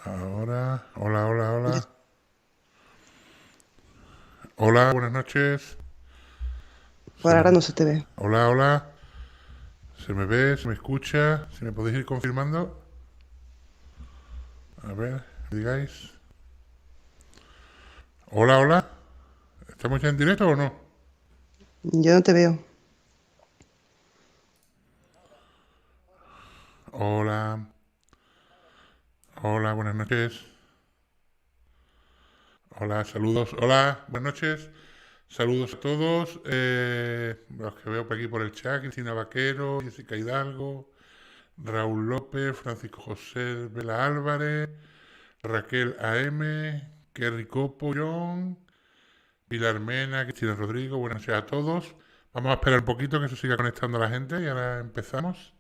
Ahora, hola, hola, Yo- hola. Hola, buenas noches. por ahora no se te ve. Hola, hola. ¿Se me ve? ¿Se me escucha? ¿Si me podéis ir confirmando? A ver, me digáis. Hola, hola. ¿Estamos ya en directo o no? Yo no te veo. Hola, hola, buenas noches. Hola, saludos. Hola, buenas noches. Saludos a todos. Los que veo por aquí por el chat: Cristina Vaquero, Jessica Hidalgo, Raúl López, Francisco José Vela Álvarez, Raquel AM, Kerry Copo, John, Pilar Mena, Cristina Rodrigo, buenas noches a todos. Vamos a esperar un poquito que se siga conectando la gente y ahora empezamos.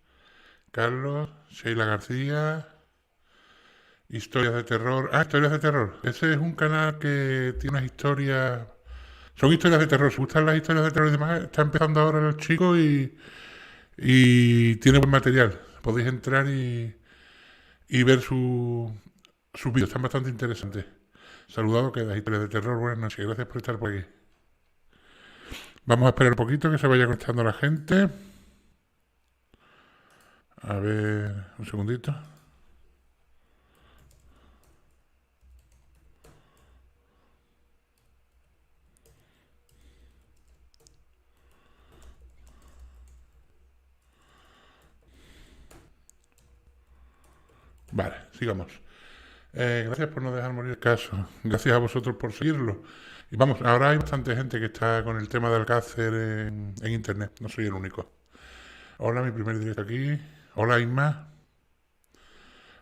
Carlos, Sheila García, historias de terror. Ah, historias de terror. Ese es un canal que tiene unas historias. Son historias de terror. Si gustan las historias de terror y demás, está empezando ahora los chicos y tiene buen material. Podéis entrar y ver sus vídeos. Están bastante interesantes. Saludado que las historias de terror. Buenas noches. Gracias por estar por aquí. Vamos a esperar un poquito que se vaya conectando la gente. A ver, un segundito. Vale, sigamos. Gracias por no dejar morir el caso. Gracias a vosotros por seguirlo. Y vamos, ahora hay bastante gente que está con el tema del Alcácer en internet. No soy el único. Hola, mi primer directo aquí. Hola, Isma.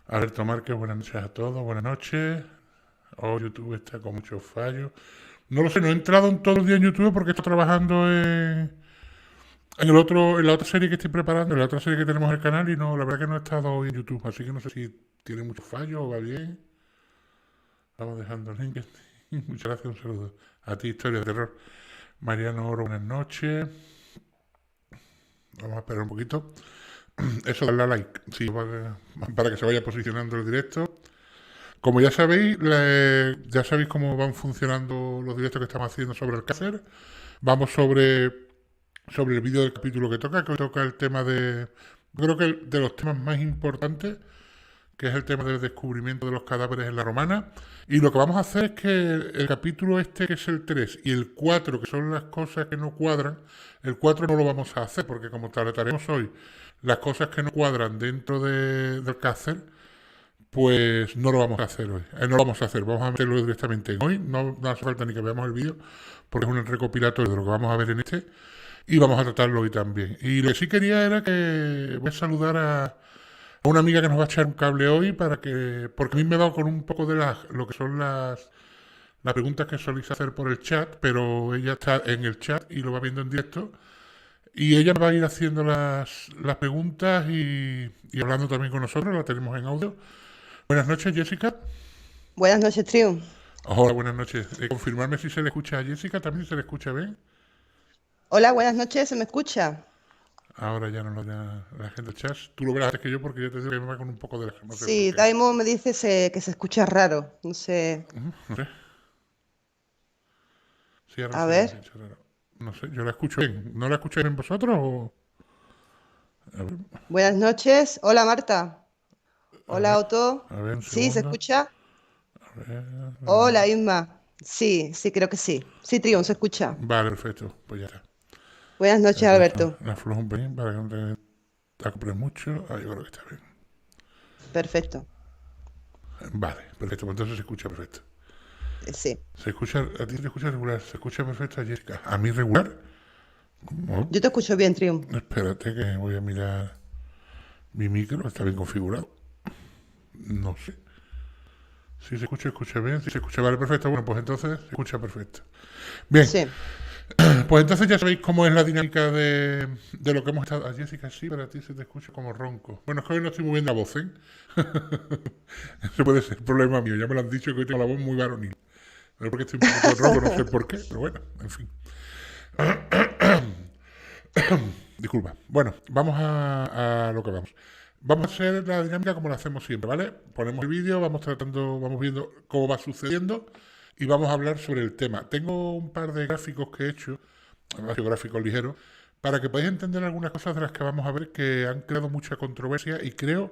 Alberto Márquez, buenas noches a todos. Buenas noches. Oh, YouTube está con muchos fallos. No lo sé, no he entrado en todo el día en YouTube porque estoy trabajando en la otra serie que estoy preparando, en la otra serie que tenemos en el canal y no, la verdad que no he estado hoy en YouTube, así que no sé si tiene muchos fallos o va bien. Vamos dejando el link. Muchas gracias, un saludo. A ti, Historia de Terror. Mariano Oro, buenas noches. Vamos a esperar un poquito. Eso, darle a like, sí, para que se vaya posicionando el directo. Como ya sabéis, cómo van funcionando los directos que estamos haciendo sobre el cáncer. Vamos sobre el vídeo del capítulo que hoy toca el tema yo creo que de los temas más importantes, que es el tema del descubrimiento de los cadáveres en la Romana. Y lo que vamos a hacer es que el capítulo este, que es el 3 y el 4 que son las cosas que no cuadran, el 4 no lo vamos a hacer, porque como trataremos hoy las cosas que no cuadran dentro del cáncer, pues no lo vamos a hacer hoy. No lo vamos a hacer, vamos a meterlo directamente en hoy. No, no hace falta ni que veamos el vídeo, porque es un recopilatorio de lo que vamos a ver en este. Y vamos a tratarlo hoy también. Y lo que sí quería era que voy a saludar a una amiga que nos va a echar un cable hoy porque a mí me he dado con un poco de lo que son las preguntas que soléis hacer por el chat, pero ella está en el chat y lo va viendo en directo. Y ella va a ir haciendo las preguntas y hablando también con nosotros, la tenemos en audio. Buenas noches, Jessica. Buenas noches, Trio. Hola, buenas noches. Confirmarme si se le escucha a Jessica, también se le escucha bien. Hola, buenas noches, ¿se me escucha? Ahora ya no lo da la gente del chat. Tú lo verás antes que yo porque yo te digo que me va con un poco de la... No sé por Sí, qué. Daimo me dice que se escucha raro. No sé. No sé. Sí, ahora A sí que ver. se escucha raro. No sé, yo la escucho bien. ¿No la escucháis bien vosotros o...? A ver, Buenas noches. Hola, Marta. a Hola, ver, Otto. a ver, un ¿Sí, se segundo. escucha? A ver, Hola, Isma. Sí, sí, creo que sí. Sí, Trio, se escucha. vale, perfecto. Pues ya está. Buenas noches, Entonces, Alberto. la aflojo un pelín para que no te acoples mucho. Ah, yo creo que está bien. Perfecto. Vale, perfecto. Pues entonces se escucha perfecto. Sí. Se escucha, a ti te escucha regular, se escucha perfecto a Jessica. ¿A mí regular? ¿Cómo? Yo te escucho bien, Trio. Espérate que voy a mirar mi micro, está bien configurado. No sé. Si se escucha, escucha bien. Si se escucha, vale, perfecto. Bueno, pues entonces se escucha perfecto. Bien, Sí. pues entonces ya sabéis cómo es la dinámica de lo que hemos estado. A Jessica sí, pero a ti se te escucha como ronco. Bueno, es que hoy no estoy moviendo la voz, ¿eh? Eso puede ser problema mío. Ya me lo han dicho que hoy tengo la voz muy varonil. Pero porque estoy un poquito ronco, no sé por qué, pero bueno, en fin. Disculpa. Bueno, vamos a lo que vamos. Vamos a hacer la dinámica como la hacemos siempre, ¿vale? Ponemos el vídeo, vamos viendo cómo va sucediendo y vamos a hablar sobre el tema. Tengo un par de gráficos que he hecho, gráficos ligeros, para que podáis entender algunas cosas de las que vamos a ver que han creado mucha controversia y creo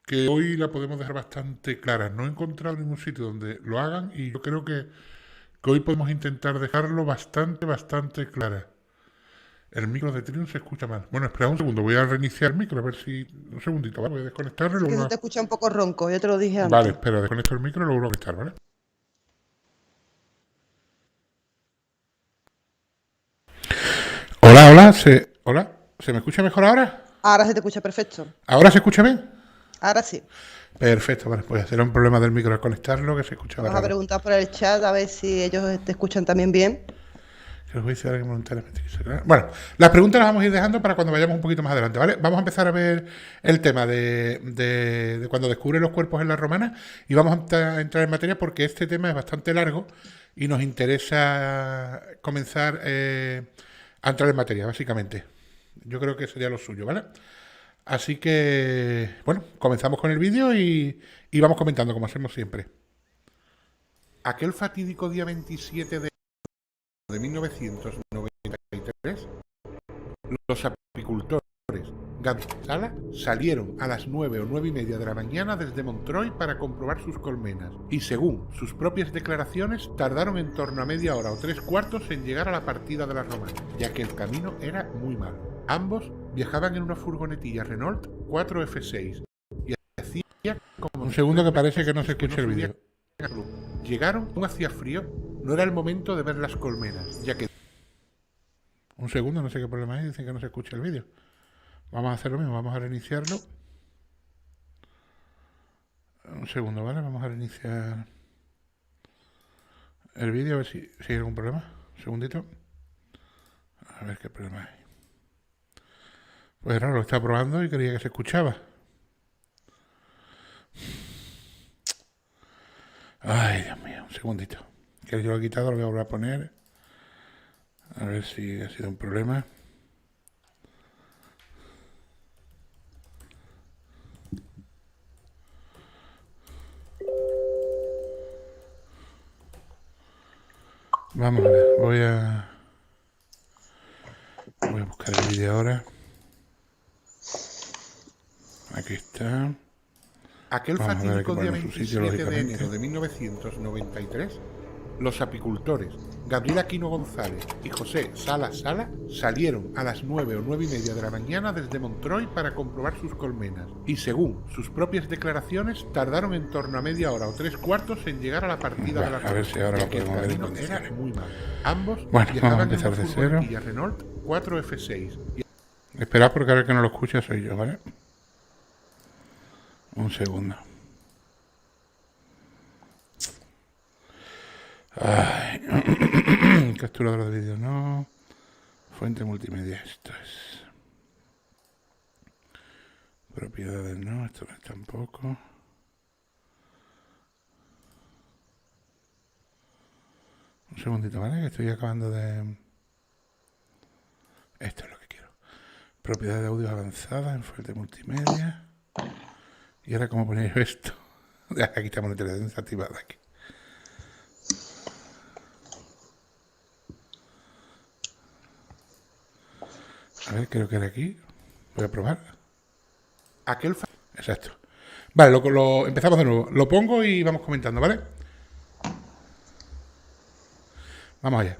que hoy la podemos dejar bastante clara. No he encontrado ningún sitio donde lo hagan y yo creo que hoy podemos intentar dejarlo bastante clara. El micro de Trion se escucha mal. Bueno, espera un segundo, voy a reiniciar el micro, a ver si... Un segundito, ¿vale? Voy a desconectarlo y Es que luego... se te escucha un poco ronco, yo te lo dije Vale, antes. espera, desconecto el micro y lo vuelvo a conectar, ¿vale? Hola, ¿se me escucha mejor ahora? Ahora se te escucha perfecto. ¿Ahora se escucha bien? Ahora sí. Perfecto, vale, pues será un problema del micro al conectarlo que se escuchaba Vamos a raro. preguntar por el chat a ver si ellos te escuchan también bien. Que os voy a decir ahora que voluntariamente quise crear. Bueno, las preguntas las vamos a ir dejando para cuando vayamos un poquito más adelante, ¿vale? Vamos a empezar a ver el tema de cuando descubren los cuerpos en la romana y vamos a entrar en materia porque este tema es bastante largo y nos interesa comenzar a entrar en materia, básicamente. Yo creo que sería lo suyo, ¿vale? Así que, bueno, comenzamos con el vídeo y vamos comentando, como hacemos siempre. Aquel fatídico día 27 de 1993, los apicultores Gabriel y Sala salieron a las 9 o 9 y media de la mañana desde Montreuil para comprobar sus colmenas y según sus propias declaraciones tardaron en torno a media hora o 3/4 en llegar a la partida de la romana, ya que el camino era muy malo. Ambos viajaban en una furgonetilla Renault 4 F6 y hacía como... Un segundo que parece que no se escucha el vídeo. Llegaron, aún hacía frío, no era el momento de ver las colmenas, ya que... Un segundo, no sé qué problema hay, dicen que no se escucha el vídeo. Vamos a hacer lo mismo, vamos a reiniciarlo. Un segundo, ¿vale? Vamos a reiniciar el vídeo, a ver si hay algún problema. Un segundito. A ver qué problema hay. Pues raro, lo estaba probando y creía que se escuchaba. Ay, Dios mío, un segundito. Que yo lo he quitado, lo voy a volver a poner. A ver si ha sido un problema. Vamos a ver, voy a buscar el vídeo ahora. Aquí está. Aquel fatídico día 27 de enero de 1993, los apicultores Gabriel Aquino González y José Sala salieron a las 9 o 9 y media de la mañana desde Montreuil para comprobar sus colmenas y según sus propias declaraciones tardaron en torno a media hora o 3/4 en llegar a la partida de la romana. A ver si ahora lo podemos ver en condiciones. Era muy malo. Ambos viajaban en una furgonetilla Renault 4 F6. Esperad porque ahora el que no lo escucha soy yo, ¿vale? Un segundo. Ay. Capturador de vídeo, no. Fuente multimedia, esto es. Propiedades, no. Esto no es tampoco. Un segundito, ¿vale? Que estoy acabando de... Esto es lo que quiero. Propiedades de audio avanzadas en fuente multimedia. Y ahora, ¿cómo ponéis esto? Aquí estamos la televisión activada aquí. A ver, creo que era aquí. Voy a probar. Exacto. Vale, empezamos de nuevo. Lo pongo y vamos comentando, ¿vale? Vamos allá.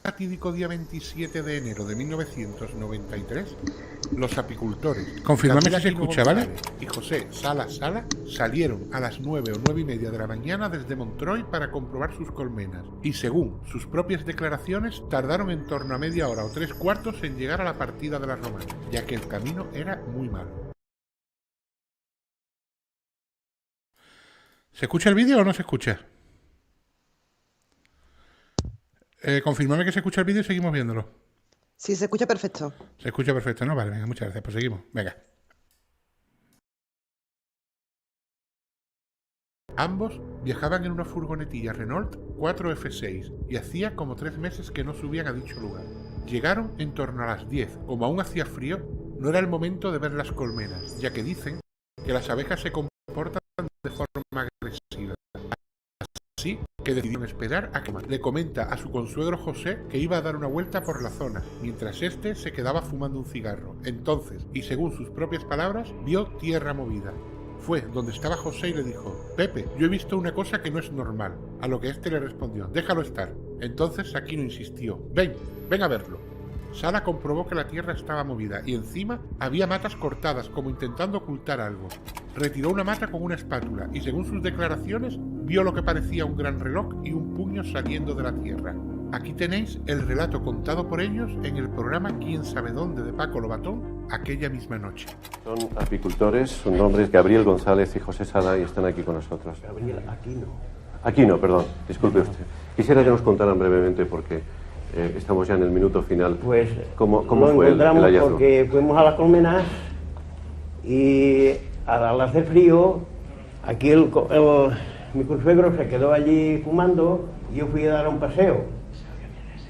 Fatídico día 27 de enero de 1993, los apicultores... Confirmame si se escucha, ¿vale? Y José Sala salieron a las 9 o 9 y media de la mañana desde Montreuil para comprobar sus colmenas y según sus propias declaraciones tardaron en torno a media hora o 3/4 en llegar a la partida de la romana, ya que el camino era muy malo. ¿Se escucha el vídeo o no se escucha? Confirmame que se escucha el vídeo y seguimos viéndolo. Sí, se escucha perfecto. Se escucha perfecto, ¿no? Vale, venga, muchas gracias. Pues seguimos. Venga. Ambos viajaban en una furgonetilla Renault 4 F6 y hacía como 3 meses que no subían a dicho lugar. Llegaron en torno a las 10. Como aún hacía frío, no era el momento de ver las colmenas, ya que dicen que las abejas se comportan de forma agresiva. Así que decidieron esperar a que le comenta a su consuegro José que iba a dar una vuelta por la zona, mientras este se quedaba fumando un cigarro. Entonces, y según sus propias palabras, vio tierra movida. Fue donde estaba José y le dijo: Pepe, yo he visto una cosa que no es normal. A lo que este le respondió: déjalo estar. Entonces Aquino insistió: ven a verlo. Sala comprobó que la tierra estaba movida y encima había matas cortadas, como intentando ocultar algo. Retiró una mata con una espátula y, según sus declaraciones, vio lo que parecía un gran reloj y un puño saliendo de la tierra. Aquí tenéis el relato contado por ellos en el programa Quién sabe dónde de Paco Lobatón aquella misma noche. Son apicultores, sus nombres Gabriel González y José Sala, y están aquí con nosotros. Gabriel Aquino. Aquino, perdón, disculpe usted. Quisiera que nos contaran brevemente, porque estamos ya en el minuto final. Pues ¿Cómo lo fue el encontramos hallazgo? porque fuimos a las colmenas y al hacer frío, aquí mi consuegro se quedó allí fumando y yo fui a dar un paseo.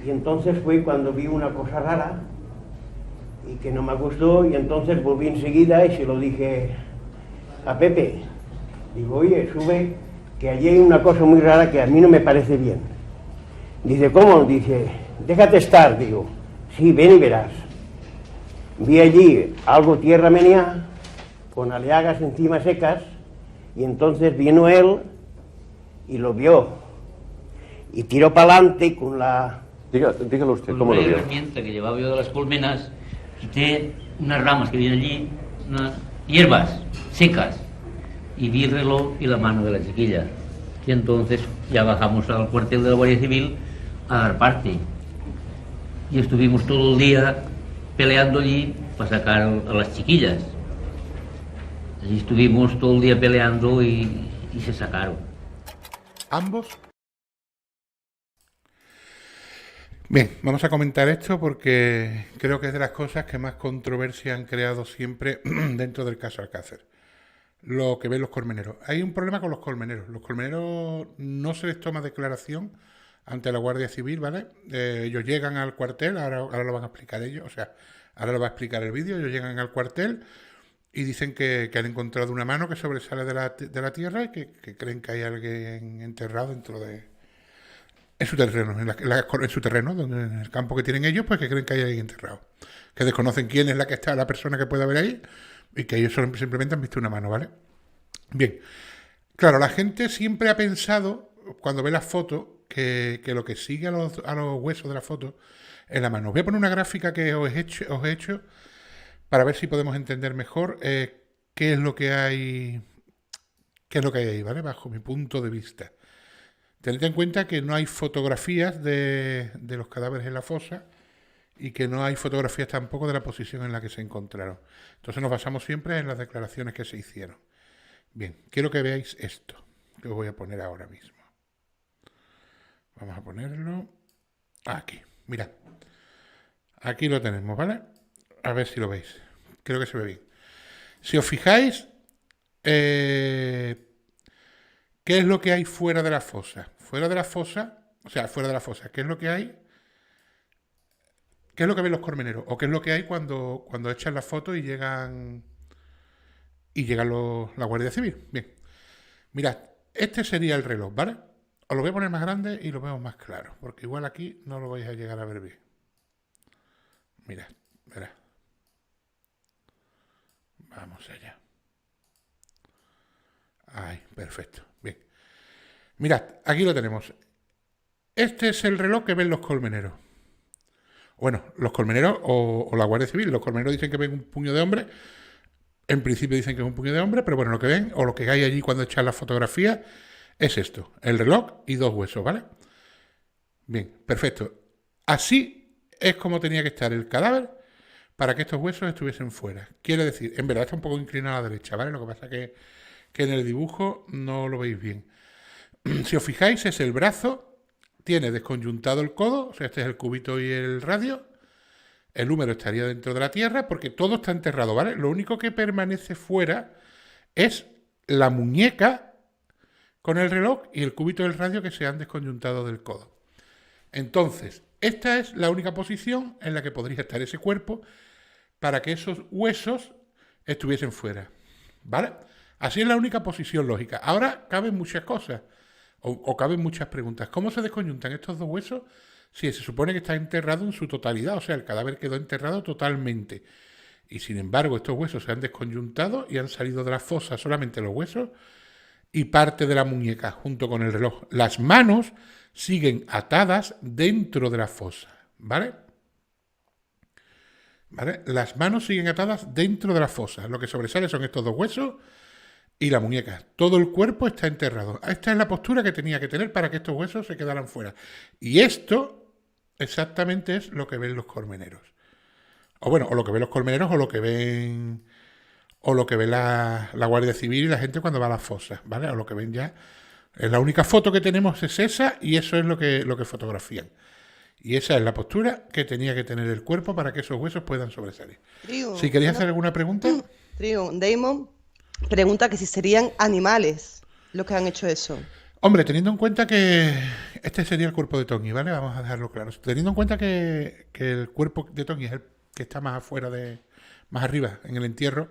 Y entonces fue cuando vi una cosa rara y que no me gustó, y entonces volví enseguida y se lo dije a Pepe. Digo: oye, sube, que allí hay una cosa muy rara que a mí no me parece bien. Dice: ¿cómo? Dice: déjate estar. Digo: sí, ven y verás. Vi allí algo tierra menea, con aleagas encima secas, y entonces vino él y lo vio. Y tiró para adelante con la... Dígalo usted, ¿cómo lo vio? Una herramienta que llevaba yo de las colmenas, quité unas ramas que vienen allí, unas hierbas secas, y vi el reloj y la mano de la chiquilla. Y entonces ya bajamos al cuartel de la Guardia Civil a dar parte. Y estuvimos todo el día peleando allí para sacar a las chiquillas. Allí estuvimos todo el día peleando y se sacaron. Ambos. Bien, vamos a comentar esto porque creo que es de las cosas que más controversia han creado siempre dentro del caso Alcácer. Lo que ven los colmeneros. Hay un problema con los colmeneros. Los colmeneros no se les toma declaración ante la Guardia Civil, ¿vale? Ellos llegan al cuartel, ahora lo van a explicar ellos, o sea, ahora lo va a explicar el vídeo. Ellos llegan al cuartel y dicen que han encontrado una mano que sobresale de la tierra y que creen que hay alguien enterrado dentro de... En su terreno, en su terreno, en el campo que tienen ellos, pues que creen que hay alguien enterrado. Que desconocen quién es la persona que puede haber ahí, y que ellos simplemente han visto una mano, ¿vale? Bien. Claro, la gente siempre ha pensado, cuando ve las fotos, que lo que sigue a los huesos de la foto es la mano. Voy a poner una gráfica que os he hecho para ver si podemos entender mejor qué es lo que hay ahí, ¿vale? Bajo mi punto de vista. Tened en cuenta que no hay fotografías de los cadáveres en la fosa y que no hay fotografías tampoco de la posición en la que se encontraron. Entonces nos basamos siempre en las declaraciones que se hicieron. Bien, quiero que veáis esto, que os voy a poner ahora mismo. Vamos a ponerlo aquí. Mirad, aquí lo tenemos, ¿vale? A ver si lo veis. Creo que se ve bien. Si os fijáis, ¿qué es lo que hay fuera de la fosa? Fuera de la fosa, ¿qué es lo que hay? ¿Qué es lo que ven los colmeneros? ¿O qué es lo que hay cuando echan la foto y llegan la Guardia Civil? Bien, mirad, este sería el reloj, ¿vale? Os lo voy a poner más grande y lo vemos más claro, porque igual aquí no lo vais a llegar a ver bien. Mirad, verad. Vamos allá. Ahí, perfecto. Bien. Mirad, aquí lo tenemos. Este es el reloj que ven los colmeneros. Bueno, los colmeneros o la Guardia Civil. Los colmeneros dicen que ven un puño de hombres. En principio dicen que es un puño de hombres, pero bueno, lo que ven o lo que hay allí cuando echan la fotografía es esto. El reloj y dos huesos, ¿vale? Bien, perfecto. Así es como tenía que estar el cadáver para que estos huesos estuviesen fuera. Quiere decir, en verdad está un poco inclinado a la derecha, ¿vale? Lo que pasa es que en el dibujo no lo veis bien. Si os fijáis, es el brazo, tiene desconyuntado el codo, o sea, este es el cubito y el radio. El húmero estaría dentro de la tierra porque todo está enterrado, ¿vale? Lo único que permanece fuera es la muñeca con el reloj y el cubito del radio que se han desconyuntado del codo. Entonces, esta es la única posición en la que podría estar ese cuerpo para que esos huesos estuviesen fuera. ¿vale? Así es la única posición lógica. Ahora caben muchas cosas, o caben muchas preguntas. ¿Cómo se desconjuntan estos dos huesos si se supone que está enterrado en su totalidad? O sea, el cadáver quedó enterrado totalmente. Y sin embargo, estos huesos se han desconjuntado y han salido de la fosa solamente los huesos y parte de la muñeca junto con el reloj. Las manos siguen atadas dentro de la fosa, ¿vale? ¿Vale? Las manos siguen atadas dentro de la fosa. Lo que sobresale son estos dos huesos y la muñeca. Todo el cuerpo está enterrado. Esta es la postura que tenía que tener para que estos huesos se quedaran fuera. Y esto exactamente es lo que ven los colmeneros. O bueno, o lo que ven los colmeneros o lo que ven la Guardia Civil y la gente cuando va a las fosas, ¿vale? O lo que ven ya. La única foto que tenemos es esa y eso es lo que fotografían. Y esa es la postura que tenía que tener el cuerpo para que esos huesos puedan sobresalir. Si queréis hacer alguna pregunta. Damon pregunta que si serían animales los que han hecho eso. Hombre, teniendo en cuenta que este sería el cuerpo de Tony, ¿vale? Vamos a dejarlo claro. Teniendo en cuenta que el cuerpo de Tony es el que está más afuera más arriba en el entierro,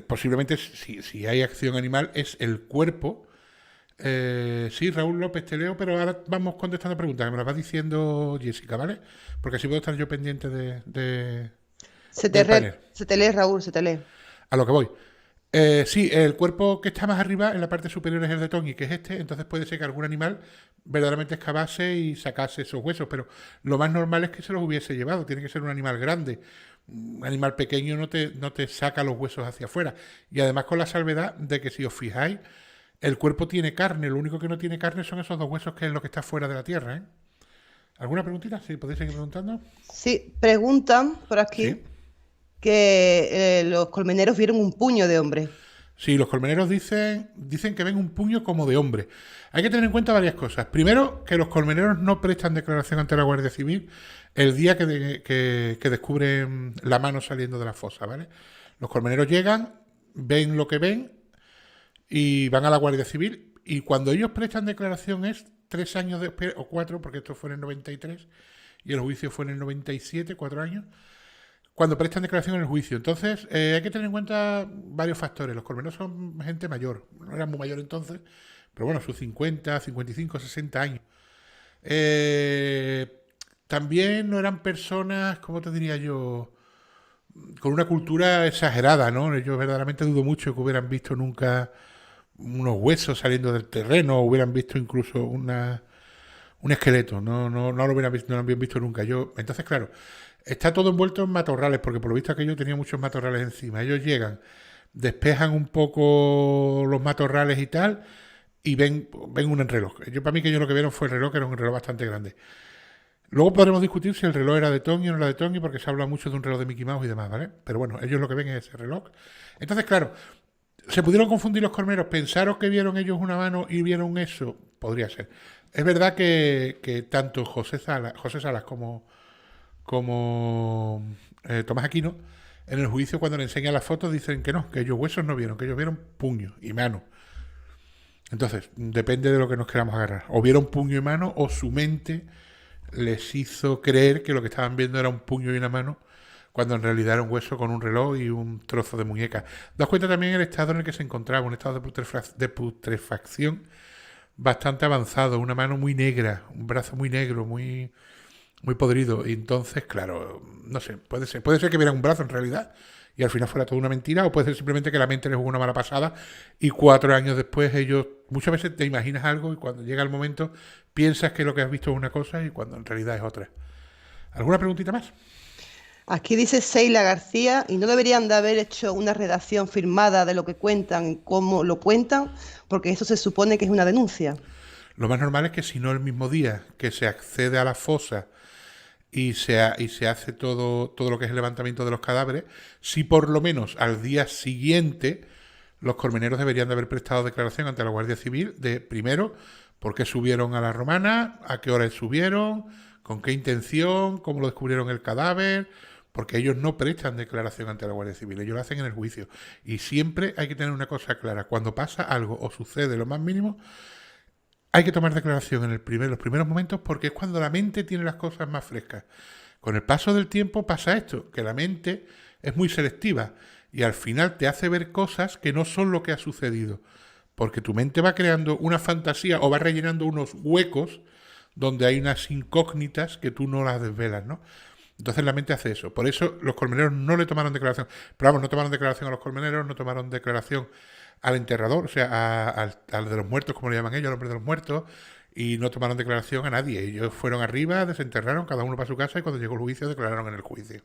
posiblemente si hay acción animal es el cuerpo. Sí, Raúl López, te leo, pero ahora vamos contestando preguntas que me las va diciendo Jessica, ¿vale? Porque así puedo estar yo pendiente del panel. Se te lee, Raúl, se te lee. A lo que voy. Sí, el cuerpo que está más arriba, en la parte superior es el de Tony, que es este, entonces puede ser que algún animal verdaderamente excavase y sacase esos huesos, pero lo más normal es que se los hubiese llevado, tiene que ser un animal grande. Un animal pequeño no te saca los huesos hacia afuera. Y además con la salvedad de que si os fijáis, el cuerpo tiene carne, lo único que no tiene carne son esos dos huesos que es lo que está fuera de la tierra, ¿eh? ¿Alguna preguntita? ¿Sí? ¿Podéis seguir preguntando? Sí, preguntan por aquí Sí. que los colmeneros vieron un puño de hombre. Sí, los colmeneros dicen que ven un puño como de hombre. Hay que tener en cuenta varias cosas. Primero, que los colmeneros no prestan declaración ante la Guardia Civil el día que descubren la mano saliendo de la fosa, ¿vale? Los colmeneros llegan, ven lo que ven y van a la Guardia Civil y cuando ellos prestan declaración es 3 años después, o 4, porque esto fue en el 93 y el juicio fue en el 97, 4 años, cuando prestan declaración en el juicio. Entonces, hay que tener en cuenta varios factores. Los colmeneros son gente mayor, no eran muy mayor entonces, pero bueno, sus 50, 55, 60 años. También no eran personas, ¿cómo te diría yo?, con una cultura exagerada, ¿no? Yo verdaderamente dudo mucho que hubieran visto nunca unos huesos saliendo del terreno, o hubieran visto incluso un esqueleto, no lo hubieran visto, no lo habían visto nunca. Entonces, claro, está todo envuelto en matorrales, porque por lo visto aquello tenía muchos matorrales encima. Ellos llegan, despejan un poco los matorrales y tal, y ven un reloj. Para mí que ellos lo que vieron fue el reloj, que era un reloj bastante grande. Luego podremos discutir si el reloj era de Tony o no era de Tony, porque se habla mucho de un reloj de Mickey Mouse y demás, ¿vale? Pero bueno, ellos lo que ven es ese reloj. Entonces, claro, ¿se pudieron confundir los colmeneros? ¿Pensaron que vieron ellos una mano y vieron eso? Podría ser. Es verdad que tanto José Salas como Tomás Aquino, en el juicio cuando le enseñan las fotos dicen que no, que ellos huesos no vieron, que ellos vieron puño y mano. Entonces, depende de lo que nos queramos agarrar. O vieron puño y mano o su mente les hizo creer que lo que estaban viendo era un puño y una mano, cuando en realidad era un hueso con un reloj y un trozo de muñeca. Daos cuenta también el estado en el que se encontraba, un estado de putrefacción bastante avanzado, una mano muy negra, un brazo muy negro, muy podrido. Y entonces, claro, no sé, puede ser que vieran un brazo en realidad y al final fuera toda una mentira, o puede ser simplemente que la mente les jugó una mala pasada y 4 años después ellos, muchas veces te imaginas algo y cuando llega el momento piensas que lo que has visto es una cosa y cuando en realidad es otra. ¿Alguna preguntita más? Aquí dice Seila García, y no deberían de haber hecho una redacción firmada de lo que cuentan y cómo lo cuentan, porque eso se supone que es una denuncia. Lo más normal es que si no el mismo día que se accede a la fosa y se hace todo lo que es el levantamiento de los cadáveres, si por lo menos al día siguiente los colmeneros deberían de haber prestado declaración ante la Guardia Civil de, primero, por qué subieron a la Romana, a qué hora subieron, con qué intención, cómo lo descubrieron el cadáver, porque ellos no prestan declaración ante la Guardia Civil, ellos lo hacen en el juicio. Y siempre hay que tener una cosa clara, cuando pasa algo o sucede lo más mínimo, hay que tomar declaración en los primeros momentos, porque es cuando la mente tiene las cosas más frescas. Con el paso del tiempo pasa esto, que la mente es muy selectiva y al final te hace ver cosas que no son lo que ha sucedido, porque tu mente va creando una fantasía o va rellenando unos huecos donde hay unas incógnitas que tú no las desvelas, ¿no? Entonces la mente hace eso. Por eso los colmeneros no le tomaron declaración. Pero vamos, no tomaron declaración a los colmeneros, no tomaron declaración al enterrador, o sea, al de los muertos, como le llaman ellos, al hombre de los muertos, y no tomaron declaración a nadie. Ellos fueron arriba, desenterraron, cada uno para su casa, y cuando llegó el juicio declararon en el juicio.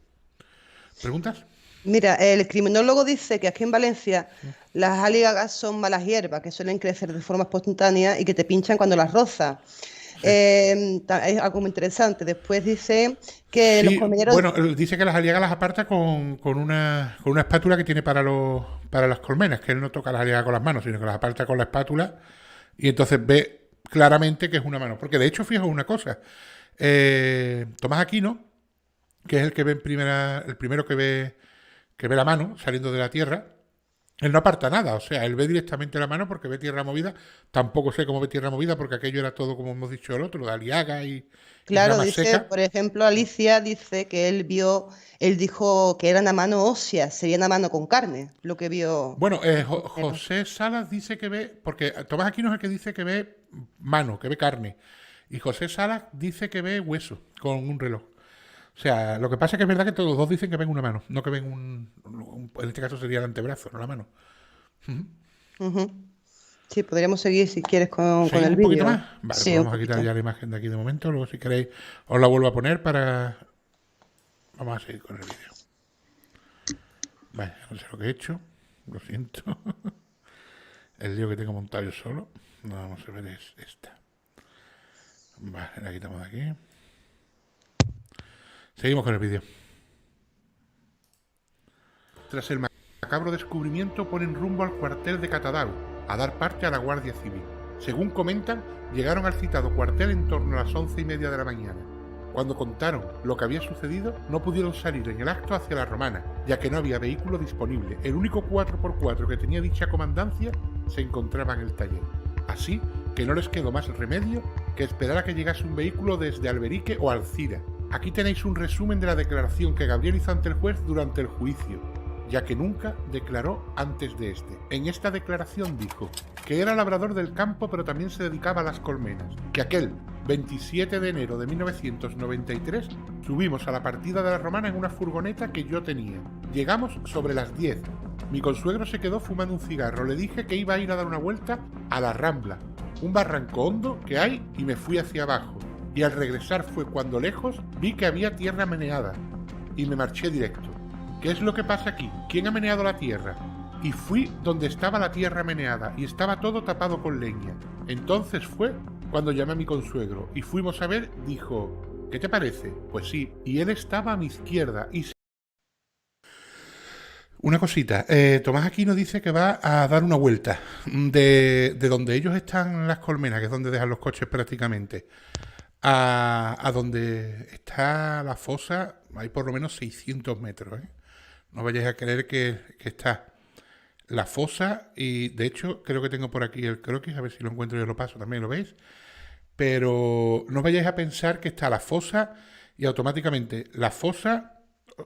¿Preguntas? Mira, el criminólogo dice que aquí en Valencia las aliagas son malas hierbas que suelen crecer de forma espontánea y que te pinchan cuando las rozas. Es algo muy interesante. Después dice que los Sí, colmeneros... bueno, dice que las aliagas las aparta con una espátula que tiene para las colmenas, que él no toca las aliagas con las manos, sino que las aparta con la espátula y entonces ve claramente que es una mano. Porque de hecho, fijaos una cosa, Tomás Aquino, que es el que ve el primero que ve la mano saliendo de la tierra, él no aparta nada, o sea, él ve directamente la mano porque ve tierra movida. Tampoco sé cómo ve tierra movida porque aquello era todo, como hemos dicho el otro, de aliaga y Claro, rama dice, seca. por ejemplo, Alicia dice que él dijo que era una mano ósea, sería una mano con carne, lo que vio. Bueno, José Salas dice que ve, porque Tomás Aquino es el que dice que ve mano, que ve carne, y José Salas dice que ve hueso con un reloj. O sea, lo que pasa es que es verdad que todos los dos dicen que ven una mano, no que ven en este caso sería el antebrazo, no la mano. Ujú. Sí, podríamos seguir si quieres con ¿Seguimos el un poquito vídeo. más? Vale, pues Sí, un vamos a quitar poquito. ya la imagen de aquí de momento, luego si queréis os la vuelvo a poner para... Vamos a seguir con el vídeo. Vale, no sé lo que he hecho, lo siento. El lío que tengo montado yo solo. No vamos a ver es esta. Vale, la quitamos de aquí. Seguimos con el vídeo. Tras el macabro descubrimiento ponen rumbo al cuartel de Catadau, a dar parte a la Guardia Civil. Según comentan, llegaron al citado cuartel en torno a las 11:30 de la mañana. Cuando contaron lo que había sucedido, no pudieron salir en el acto hacia la Romana, ya que no había vehículo disponible. El único 4x4 que tenía dicha comandancia se encontraba en el taller. Así que no les quedó más remedio que esperar a que llegase un vehículo desde Alberique o Alcira. Aquí tenéis un resumen de la declaración que Gabriel hizo ante el juez durante el juicio, ya que nunca declaró antes de este. En esta declaración dijo que era labrador del campo pero también se dedicaba a las colmenas, que aquel 27 de enero de 1993 subimos a la partida de la Romana en una furgoneta que yo tenía. Llegamos sobre las 10. Mi consuegro se quedó fumando un cigarro. Le dije que iba a ir a dar una vuelta a la Rambla, un barranco hondo que hay, y me fui hacia abajo. Y al regresar fue cuando lejos vi que había tierra meneada y me marché directo. ¿Qué es lo que pasa aquí? ¿Quién ha meneado la tierra? Y fui donde estaba la tierra meneada y estaba todo tapado con leña. Entonces fue cuando llamé a mi consuegro y fuimos a ver. Dijo, ¿qué te parece? Pues sí, y él estaba a mi izquierda y... Una cosita, Tomás Aquino dice que va a dar una vuelta de donde ellos están las colmenas, que es donde dejan los coches prácticamente, a donde está la fosa. Hay por lo menos 600 metros, ¿eh? No vayáis a creer que está la fosa, y de hecho creo que tengo por aquí el croquis, a ver si lo encuentro y os lo paso, también lo veis. Pero no vayáis a pensar que está la fosa y automáticamente la fosa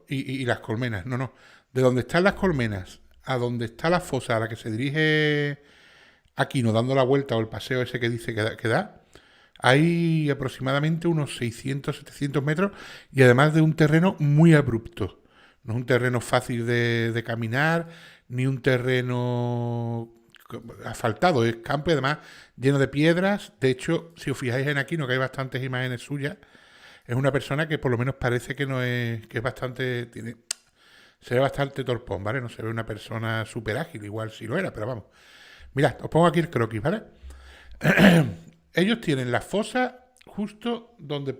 y las colmenas. No, no. De donde están las colmenas a donde está la fosa a la que se dirige Aquino dando la vuelta, o el paseo ese que dice que da, hay aproximadamente unos 600, 700 metros, y además de un terreno muy abrupto. No es un terreno fácil de caminar, ni un terreno asfaltado, es campo y además lleno de piedras. De hecho, si os fijáis en Aquino, que hay bastantes imágenes suyas, es una persona que por lo menos parece que no es, que es bastante, se ve bastante torpón, ¿vale? No se ve una persona súper ágil, igual si lo era, pero vamos. Mirad, os pongo aquí el croquis, ¿vale? Ellos tienen la fosa justo donde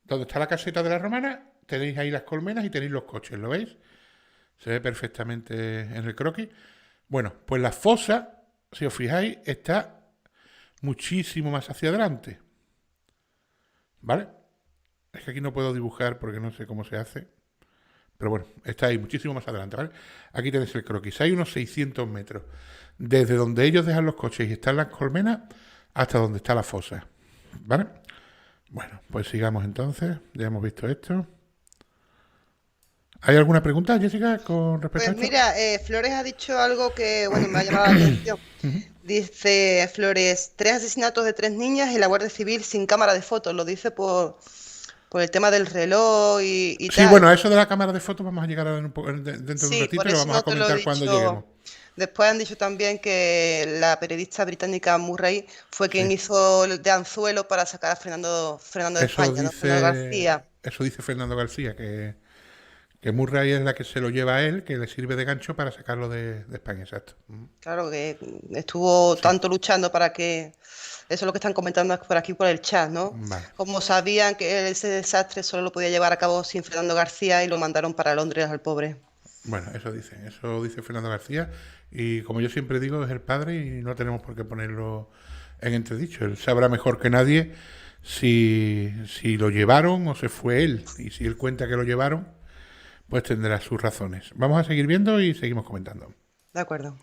está la caseta de la Romana. Tenéis ahí las colmenas y tenéis los coches, ¿lo veis? Se ve perfectamente en el croquis. Bueno, pues la fosa, si os fijáis, está muchísimo más hacia adelante, ¿vale? Es que aquí no puedo dibujar porque no sé cómo se hace, pero bueno, está ahí muchísimo más adelante, ¿vale? Aquí tenéis el croquis, hay unos 600 metros, desde donde ellos dejan los coches y están las colmenas hasta donde está la fosa, ¿vale? Bueno, pues sigamos entonces, ya hemos visto esto. ¿Hay alguna pregunta, Jessica, con respecto a Pues esto? mira, Flores ha dicho algo que, bueno, me ha llamado la atención. Dice Flores, 3 asesinatos de 3 niñas y la Guardia Civil sin cámara de fotos. Lo dice por el tema del reloj y Sí, tal. bueno, a eso de la cámara de fotos vamos a llegar dentro de un Sí, ratito por y lo eso vamos a no te lo he comentar cuando lleguemos. dicho. Después han dicho también que la periodista británica Murray fue quien Sí. hizo de anzuelo para sacar a Fernando de Eso España, ¿no? Fernando García. dice Fernando García, que Murray es la que se lo lleva a él, que le sirve de gancho para sacarlo de España, exacto. Claro que estuvo Sí, tanto luchando para que... Eso es lo que están comentando por aquí por el chat, ¿no? vale. Como sabían que ese desastre solo lo podía llevar a cabo sin Fernando García y lo mandaron para Londres al pobre. Bueno, eso dice Fernando García, y como yo siempre digo, es el padre y no tenemos por qué ponerlo en entredicho. Él sabrá mejor que nadie si lo llevaron o se fue él, y si él cuenta que lo llevaron, pues tendrá sus razones. Vamos a seguir viendo y seguimos comentando. De acuerdo.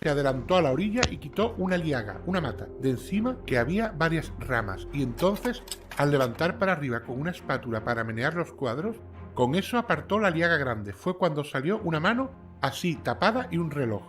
Se adelantó a la orilla y quitó una liaga, una mata, de encima que había varias ramas, y entonces, al levantar para arriba con una espátula para menear los cuadros, con eso apartó la liaga grande. Fue cuando salió una mano así tapada y un reloj.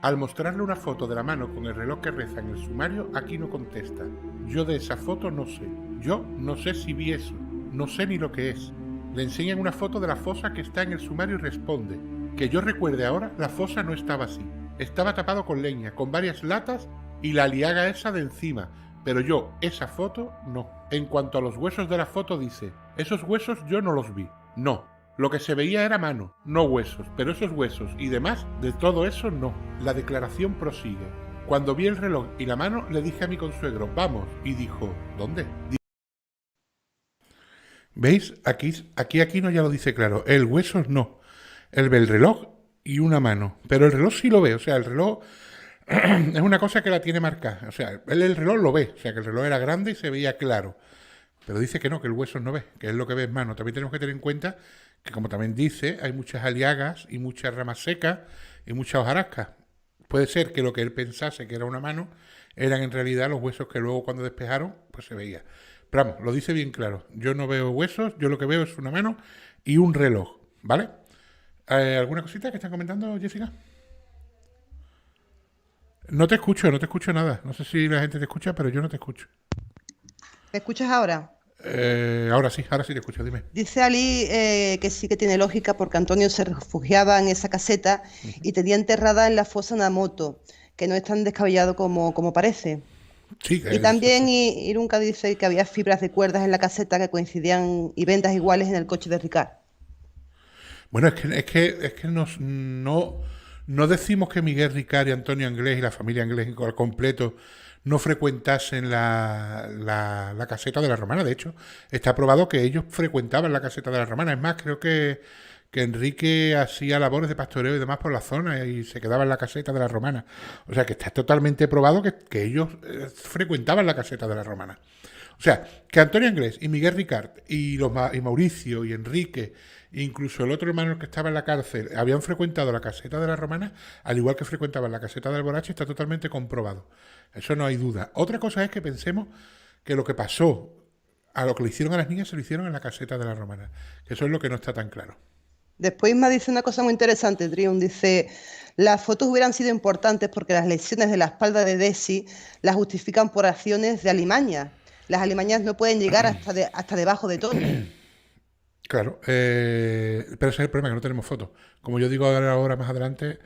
Al mostrarle una foto de la mano con el reloj que reza en el sumario, aquí no contesta. Yo de esa foto no sé. Yo no sé si vi eso. No sé ni lo que es. Le enseñan una foto de la fosa que está en el sumario y responde. Que yo recuerde ahora, la fosa no estaba así. Estaba tapado con leña, con varias latas y la liaga esa de encima. Pero yo, esa foto, no. En cuanto a los huesos de la foto dice, esos huesos yo no los vi. No. Lo que se veía era mano, no huesos, pero esos huesos y demás, de todo eso no. La declaración prosigue. Cuando vi el reloj y la mano, le dije a mi consuegro, vamos, y dijo, ¿dónde? ¿Veis? Aquí no ya lo dice claro. El huesos no. Él ve el reloj y una mano. Pero el reloj sí lo ve. O sea, el reloj es una cosa que la tiene marcada. O sea, él el reloj lo ve. O sea, que el reloj era grande y se veía claro. Pero dice que no, que el huesos no ve. Que es lo que ve en mano. También tenemos que tener en cuenta que, como también dice, hay muchas aliagas y muchas ramas secas y muchas hojarascas. Puede ser que lo que él pensase que era una mano eran en realidad los huesos que luego cuando despejaron, pues se veía. Pero vamos, lo dice bien claro. Yo no veo huesos, yo lo que veo es una mano y un reloj, ¿vale? ¿Alguna cosita que están comentando, Jessica? No te escucho nada. No sé si la gente te escucha, pero yo no te escucho. ¿Me escuchas ahora? Ahora sí te escucho, dime. Dice Ali que sí que tiene lógica porque Antonio se refugiaba en esa caseta y tenía enterrada en la fosa una moto, que no es tan descabellado como parece. Sí, Y también Irunca dice que había fibras de cuerdas en la caseta que coincidían y vendas iguales en el coche de Ricard. Bueno, es que no decimos que Miguel Ricard y Antonio Anglés y la familia Anglés al completo no frecuentasen la caseta de la Romana. De hecho, está probado que ellos frecuentaban la caseta de la Romana. Es más, creo que Enrique hacía labores de pastoreo y demás por la zona y se quedaba en la caseta de la Romana. O sea, que está totalmente probado que ellos frecuentaban la caseta de la Romana. O sea, que Antonio Anglés y Miguel Ricard y Mauricio y Enrique, incluso el otro hermano que estaba en la cárcel, habían frecuentado la caseta de la Romana, al igual que frecuentaban la caseta de Alborache, está totalmente comprobado. Eso no hay duda. Otra cosa es que pensemos que lo que pasó, a lo que le hicieron a las niñas, se lo hicieron en la caseta de la Romana. Que eso es lo que no está tan claro. Después Isma dice una cosa muy interesante, Triun, dice, las fotos hubieran sido importantes porque las lesiones de la espalda de Desi las justifican por acciones de alimañas. Las alimañas no pueden llegar hasta debajo de Tony. Claro, pero ese es el problema, que no tenemos fotos. Como yo digo ahora más adelante,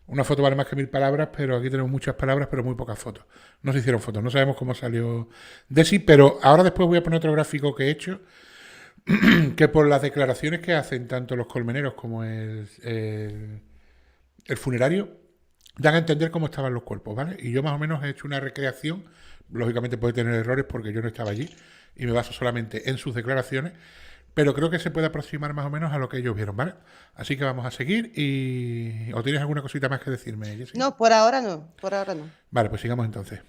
una foto vale más que 1000 palabras, pero aquí tenemos muchas palabras, pero muy pocas fotos. No se hicieron fotos, no sabemos cómo salió Desi, pero ahora después voy a poner otro gráfico que he hecho, que por las declaraciones que hacen tanto los colmeneros como el funerario, dan a entender cómo estaban los cuerpos, ¿vale? Y yo más o menos he hecho una recreación, lógicamente puede tener errores porque yo no estaba allí y me baso solamente en sus declaraciones, pero creo que se puede aproximar más o menos a lo que ellos vieron, ¿vale? Así que vamos a seguir y... ¿O tienes alguna cosita más que decirme, Jessica? No, por ahora no, por ahora no. Vale, pues sigamos entonces.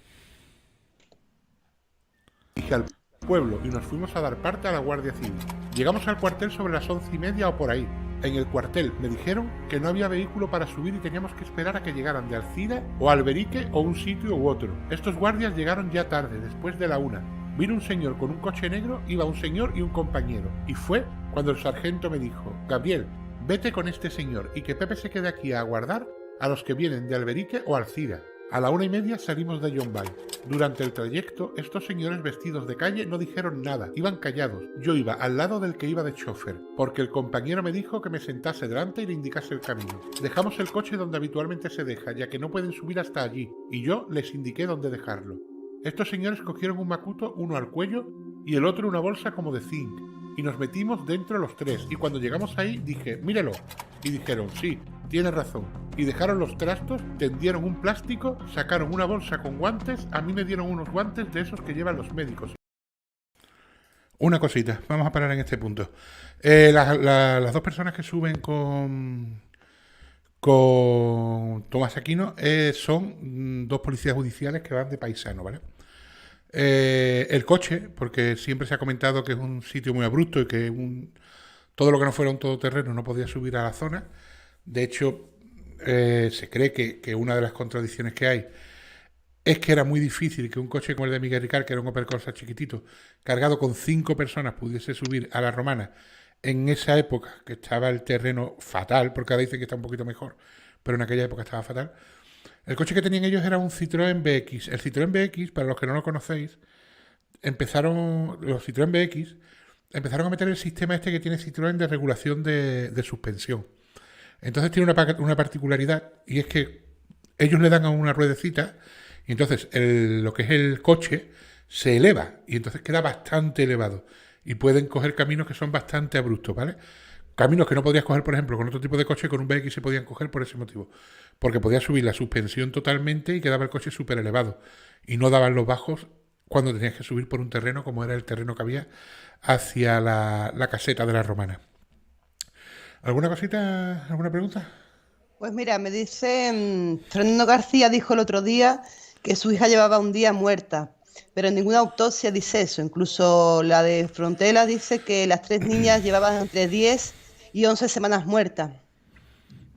Dije al pueblo y nos fuimos a dar parte a la Guardia Civil. Llegamos al cuartel sobre las 11:30 o por ahí. En el cuartel me dijeron que no había vehículo para subir y teníamos que esperar a que llegaran de Alcira o Alberique o un sitio u otro. Estos guardias llegaron ya tarde, después de la 1. Vino un señor con un coche negro, iba un señor y un compañero. Y fue cuando el sargento me dijo, Gabriel, vete con este señor y que Pepe se quede aquí a aguardar a los que vienen de Alberique o Alcira. A la 1:30 salimos de Llombay. Durante el trayecto, estos señores vestidos de calle no dijeron nada, iban callados. Yo iba al lado del que iba de chofer, porque el compañero me dijo que me sentase delante y le indicase el camino. Dejamos el coche donde habitualmente se deja, ya que no pueden subir hasta allí, y yo les indiqué dónde dejarlo. Estos señores cogieron un macuto, uno al cuello y el otro una bolsa como de zinc, y nos metimos dentro los tres, y cuando llegamos ahí dije, mírelo, y dijeron, sí, tienes razón, y dejaron los trastos, tendieron un plástico, sacaron una bolsa con guantes, a mí me dieron unos guantes de esos que llevan los médicos. Una cosita, vamos a parar en este punto. Las dos personas que suben con Tomás Aquino son dos policías judiciales que van de paisano, ¿vale? El coche, porque siempre se ha comentado que es un sitio muy abrupto y que todo lo que no fuera un todoterreno no podía subir a la zona. De hecho, se cree que una de las contradicciones que hay es que era muy difícil que un coche como el de Miguel Ricard, que era un Opel Corsa chiquitito, cargado con 5 personas, pudiese subir a la Romana en esa época, que estaba el terreno fatal, porque ahora dicen que está un poquito mejor, pero en aquella época estaba fatal. El coche que tenían ellos era un Citroën BX. El Citroën BX, para los que no lo conocéis, los Citroën BX empezaron a meter el sistema este que tiene Citroën de regulación de suspensión. Entonces tiene una particularidad, y es que ellos le dan a una ruedecita y entonces lo que es el coche se eleva y entonces queda bastante elevado y pueden coger caminos que son bastante abruptos, ¿vale? Caminos que no podrías coger, por ejemplo, con otro tipo de coche, con un BX se podían coger por ese motivo, porque podía subir la suspensión totalmente y quedaba el coche súper elevado y no daban los bajos cuando tenías que subir por un terreno como era el terreno que había hacia la caseta de la Romana. ¿Alguna cosita, alguna pregunta? Pues mira, me dice, Fernando García dijo el otro día que su hija llevaba un día muerta, pero en ninguna autopsia dice eso. Incluso la de Frontela dice que las 3 niñas llevaban entre 10 y 11 semanas muertas.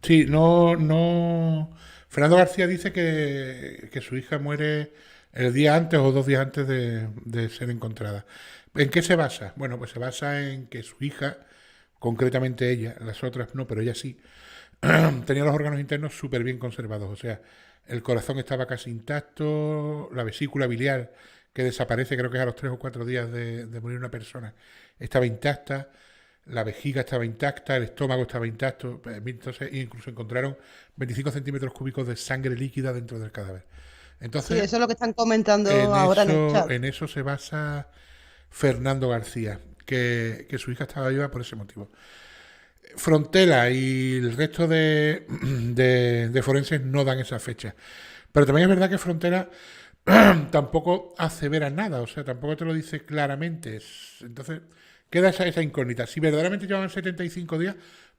Sí, no. Fernando García dice que su hija muere el día antes o 2 días antes de ser encontrada. ¿En qué se basa? Bueno, pues se basa en que su hija, concretamente ella, las otras no, pero ella sí, tenía los órganos internos súper bien conservados. O sea, el corazón estaba casi intacto, la vesícula biliar, que desaparece creo que es a los 3 o 4 días de morir una persona, estaba intacta, la vejiga estaba intacta, el estómago estaba intacto. Entonces incluso encontraron 25 centímetros cúbicos de sangre líquida dentro del cadáver. Entonces, Sí, eso es lo que están comentando ahora en el chat. en eso se basa Fernando García, que su hija estaba viva por ese motivo. Frontela y el resto de forenses no dan esa fecha. Pero también es verdad que Frontela tampoco asevera nada, o sea, tampoco te lo dice claramente. Entonces, queda esa incógnita. Si verdaderamente llevaban 75 días,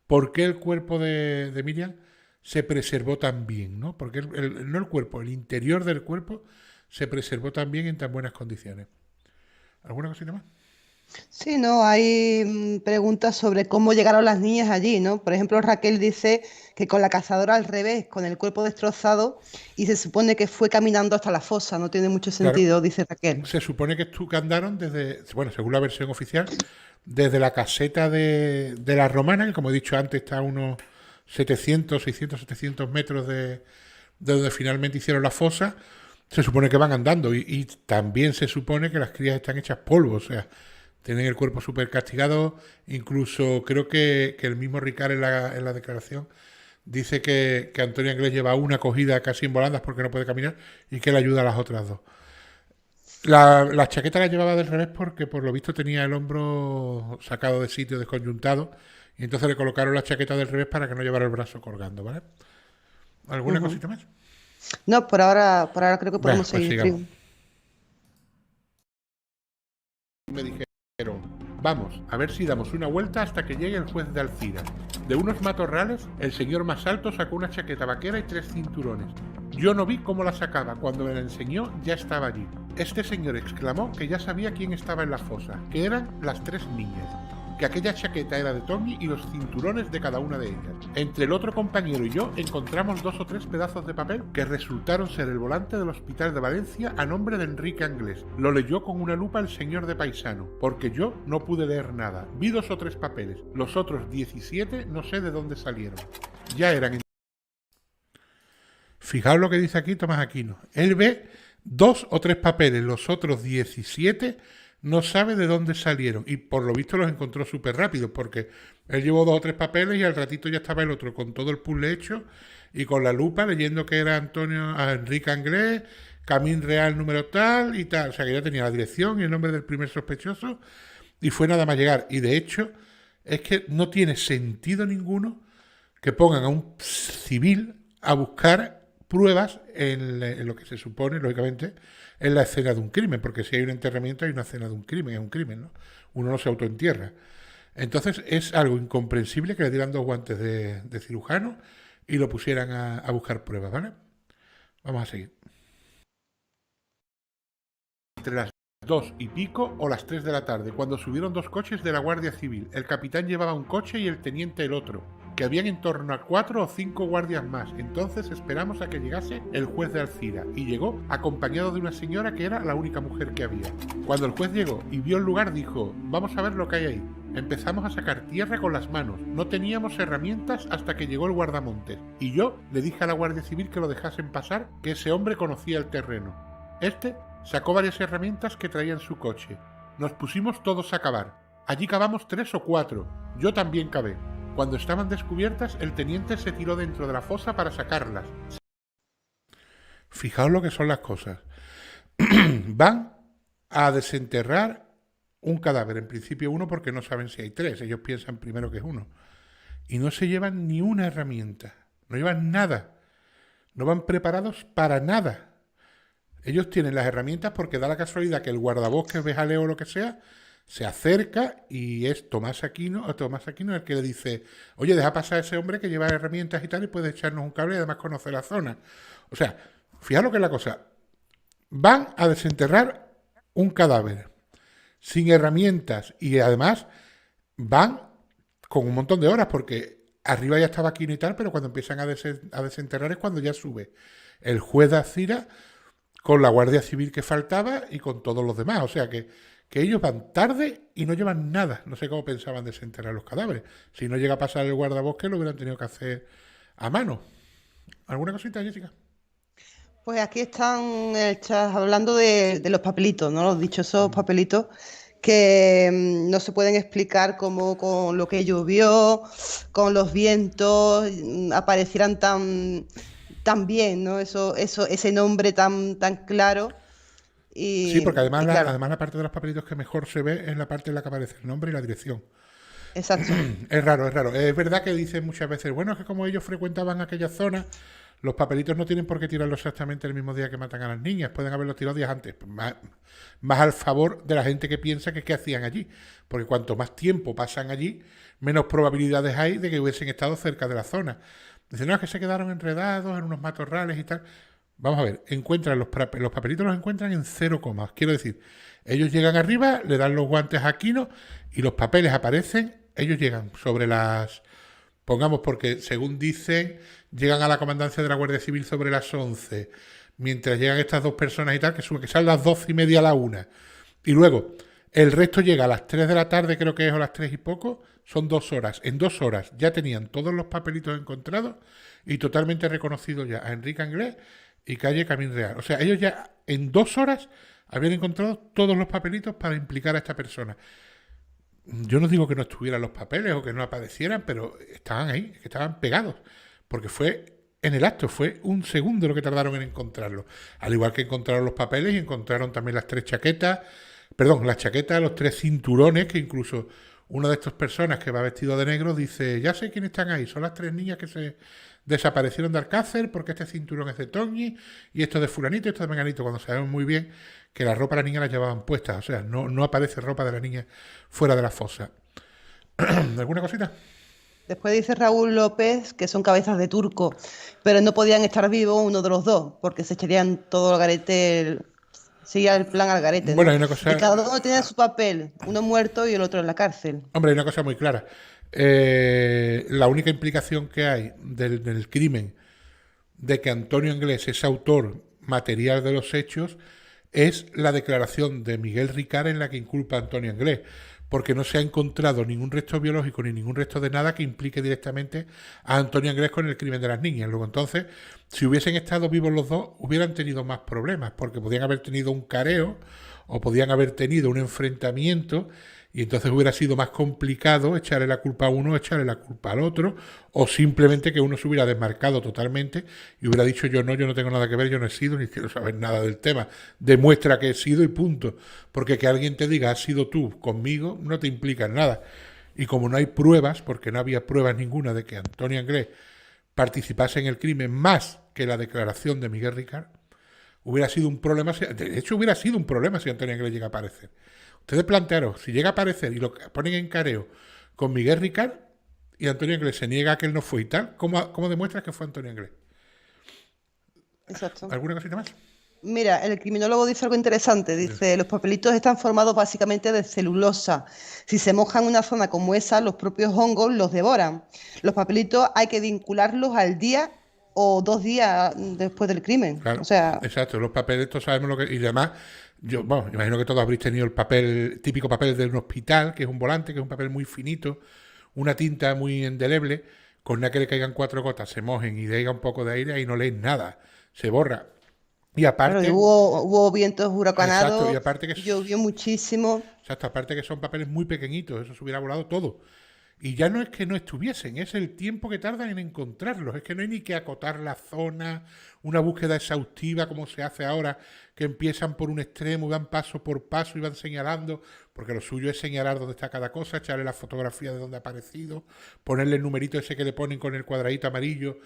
¿por qué el cuerpo de Miriam se preservó tan bien? ¿No? Porque no el cuerpo, el interior del cuerpo se preservó tan bien en tan buenas condiciones. ¿Alguna cosita más? Sí, no, hay preguntas sobre cómo llegaron las niñas allí, ¿no? Por ejemplo, Raquel dice que con la cazadora al revés, con el cuerpo destrozado, y se supone que fue caminando hasta la fosa. No tiene mucho sentido, dice Raquel. Se supone que andaron bueno, según la versión oficial, desde la caseta de la Romana, que como he dicho antes está a unos 700, 700 metros de donde finalmente hicieron la fosa. Se supone que van andando y también se supone que las crías están hechas polvo, o sea, tienen el cuerpo súper castigado. Incluso creo que el mismo Ricard en la declaración dice que Antonio Anglés lleva una cogida casi en volandas porque no puede caminar y que le ayuda a las otras dos. La chaqueta la llevaba del revés porque por lo visto tenía el hombro sacado de sitio, desconyuntado, y entonces le colocaron la chaqueta del revés para que no llevara el brazo colgando, ¿vale? ¿Alguna cosita más? No, por ahora creo que podemos Pues seguir. sigamos. Me dijeron, vamos, a ver si damos una vuelta hasta que llegue el juez de Alcira. De unos matorrales, el señor más alto sacó una chaqueta vaquera y 3 cinturones. Yo no vi cómo la sacaba, cuando me la enseñó ya estaba allí. Este señor exclamó que ya sabía quién estaba en la fosa, que eran las 3 niñas. que aquella chaqueta era de Toñi y los cinturones de cada una de ellas. Entre el otro compañero y yo encontramos 2 o 3 pedazos de papel que resultaron ser el volante del Hospital de Valencia a nombre de Enrique Anglés. Lo leyó con una lupa el señor de Paisano, porque yo no pude leer nada. Vi 2 o 3 papeles. Los otros 17 no sé de dónde salieron. Ya eran... Fijaos lo que dice aquí Tomás Aquino. Él ve 2 o 3 papeles, los otros 17 no sabe de dónde salieron. Y por lo visto los encontró súper rápido, porque él llevó 2 o 3 papeles y al ratito ya estaba el otro con todo el puzzle hecho y con la lupa leyendo que era Enrique Anglés, Camín Real número tal y tal. O sea que ya tenía la dirección y el nombre del primer sospechoso y fue nada más llegar. Y de hecho es que no tiene sentido ninguno que pongan a un civil a buscar pruebas en lo que se supone, lógicamente, es la escena de un crimen, porque si hay un enterramiento hay una escena de un crimen, es un crimen, ¿no? Uno no se autoentierra. Entonces es algo incomprensible que le dieran 2 guantes de cirujano y lo pusieran a buscar pruebas, ¿vale? Vamos a seguir. Entre las 2 y pico o las 3 de la tarde, cuando subieron 2 coches de la Guardia Civil. El capitán llevaba un coche y el teniente el otro, que habían en torno a 4 o 5 guardias más. Entonces esperamos a que llegase el juez de Alcira, y llegó acompañado de una señora que era la única mujer que había. Cuando el juez llegó y vio el lugar, dijo: vamos a ver lo que hay ahí. Empezamos a sacar tierra con las manos. No teníamos herramientas hasta que llegó el guardamontes, y yo le dije a la Guardia Civil que lo dejasen pasar, que ese hombre conocía el terreno. Este sacó varias herramientas que traía en su coche. Nos pusimos todos a cavar. Allí cavamos 3 o 4. Yo también cavé. Cuando estaban descubiertas, el teniente se tiró dentro de la fosa para sacarlas. Fijaos lo que son las cosas. Van a desenterrar un cadáver, en principio uno, porque no saben si hay 3. Ellos piensan primero que es uno. Y no se llevan ni una herramienta. No llevan nada. No van preparados para nada. Ellos tienen las herramientas porque da la casualidad que el guardabosques, Bejaleo o lo que sea, se acerca y es Tomás Aquino el que le dice: oye, deja pasar a ese hombre que lleva herramientas y tal y puede echarnos un cable y además conoce la zona. O sea, fijaos lo que es la cosa. Van a desenterrar un cadáver sin herramientas y además van con un montón de horas porque arriba ya estaba Aquino y tal, pero cuando empiezan a desenterrar es cuando ya sube el juez de Alcira con la Guardia Civil que faltaba y con todos los demás. O sea que ellos van tarde y no llevan nada. No sé cómo pensaban desenterrar los cadáveres. Si no llega a pasar el guardabosque, lo hubieran tenido que hacer a mano. ¿Alguna cosita, Jessica? Pues aquí están en el chat hablando de los papelitos, ¿no? Los dichosos papelitos que no se pueden explicar cómo con lo que llovió, con los vientos, aparecieran tan bien, ¿no? Ese nombre tan claro. Sí, porque además, claro. además la parte de los papelitos que mejor se ve es la parte en la que aparece el nombre y la dirección. Exacto. Es raro, es raro. Es verdad que dicen muchas veces, bueno, es que como ellos frecuentaban aquella zona, los papelitos no tienen por qué tirarlos exactamente el mismo día que matan a las niñas, pueden haberlos tirado días antes. Más al favor de la gente que piensa que qué hacían allí, porque cuanto más tiempo pasan allí, menos probabilidades hay de que hubiesen estado cerca de la zona. Dicen, no, es que se quedaron enredados en unos matorrales y tal. Vamos a ver, encuentran los papelitos los encuentran en 0 comas. Quiero decir, ellos llegan arriba, le dan los guantes a Aquino y los papeles aparecen. Ellos llegan sobre las... Pongamos, porque según dicen, llegan a la comandancia de la Guardia Civil sobre las 11. Mientras llegan estas 2 personas y tal, que son las 12:30 a la 1. Y luego, el resto llega a las 3 de la tarde, creo que es, o las 3 y poco. Son 2 horas. En 2 horas ya tenían todos los papelitos encontrados y totalmente reconocidos ya a Enrique Anglés y calle Camín Real. O sea, ellos ya en 2 horas habían encontrado todos los papelitos para implicar a esta persona. Yo no digo que no estuvieran los papeles o que no aparecieran, pero estaban ahí, que estaban pegados, porque fue en el acto, fue un segundo lo que tardaron en encontrarlo. Al igual que encontraron los papeles y encontraron también las 3 chaquetas, las chaquetas, los 3 cinturones, que incluso una de estas personas que va vestido de negro dice, ya sé quiénes están ahí, son las 3 niñas que se desaparecieron de Alcácer porque este cinturón es de Toñi y esto de fulanito y esto de menganito, cuando sabemos muy bien que la ropa de la niña la llevaban puestas, o sea, no aparece ropa de la niña fuera de la fosa. ¿Alguna cosita? Después dice Raúl López que son cabezas de turco, pero no podían estar vivos uno de los dos, porque se echarían todo el garete Seguía el plan Algarete, Bueno, ¿no? hay una Y cosa, cada uno tenía su papel, uno muerto y el otro en la cárcel. hombre, hay una cosa muy clara. La única implicación que hay del crimen de que Antonio Inglés es autor material de los hechos es la declaración de Miguel Ricard en la que inculpa a Antonio Inglés, porque no se ha encontrado ningún resto biológico ni ningún resto de nada que implique directamente a Antonio Inglés con el crimen de las niñas. Luego entonces, si hubiesen estado vivos los dos, hubieran tenido más problemas, porque podían haber tenido un careo o podían haber tenido un enfrentamiento y entonces hubiera sido más complicado echarle la culpa a uno, echarle la culpa al otro, o simplemente que uno se hubiera desmarcado totalmente y hubiera dicho yo no tengo nada que ver, yo no he sido, ni quiero saber nada del tema. Demuestra que he sido y punto. Porque que alguien te diga has sido tú conmigo no te implica en nada. Y como no hay pruebas, porque no había pruebas ninguna de que Antonio Inglés participase en el crimen más que la declaración de Miguel Ricard, hubiera sido un problema, de hecho hubiera sido un problema si Antonio Inglés llega a aparecer. Ustedes plantearon, si llega a aparecer y lo ponen en careo con Miguel Ricard y Antonio Inglés se niega a que él no fue y tal, ¿cómo demuestras que fue Antonio Inglés? Exacto. ¿Alguna cosita más? Mira, el criminólogo dice algo interesante. Dice, los papelitos están formados básicamente de celulosa. Si se mojan en una zona como esa, los propios hongos los devoran. Los papelitos hay que vincularlos al día o 2 días después del crimen. Claro, O sea, exacto, los papeles, todos sabemos lo que... Y además, bueno, imagino que todos habréis tenido el papel, típico papel de un hospital, que es un volante, que es un papel muy finito, una tinta muy indeleble, con nada que le caigan 4 gotas, se mojen y caiga un poco de aire y no lees nada, se borra. Y claro, aparte, hubo vientos exacto, y huracanados, aparte que, llovió muchísimo. exacto, aparte que son papeles muy pequeñitos, eso se hubiera volado todo. Y ya no es que no estuviesen, es el tiempo que tardan en encontrarlos. Es que no hay ni que acotar la zona, una búsqueda exhaustiva como se hace ahora, que empiezan por un extremo y van paso por paso y van señalando, porque lo suyo es señalar dónde está cada cosa, echarle la fotografía de dónde ha aparecido, ponerle el numerito ese que le ponen con el cuadradito amarillo,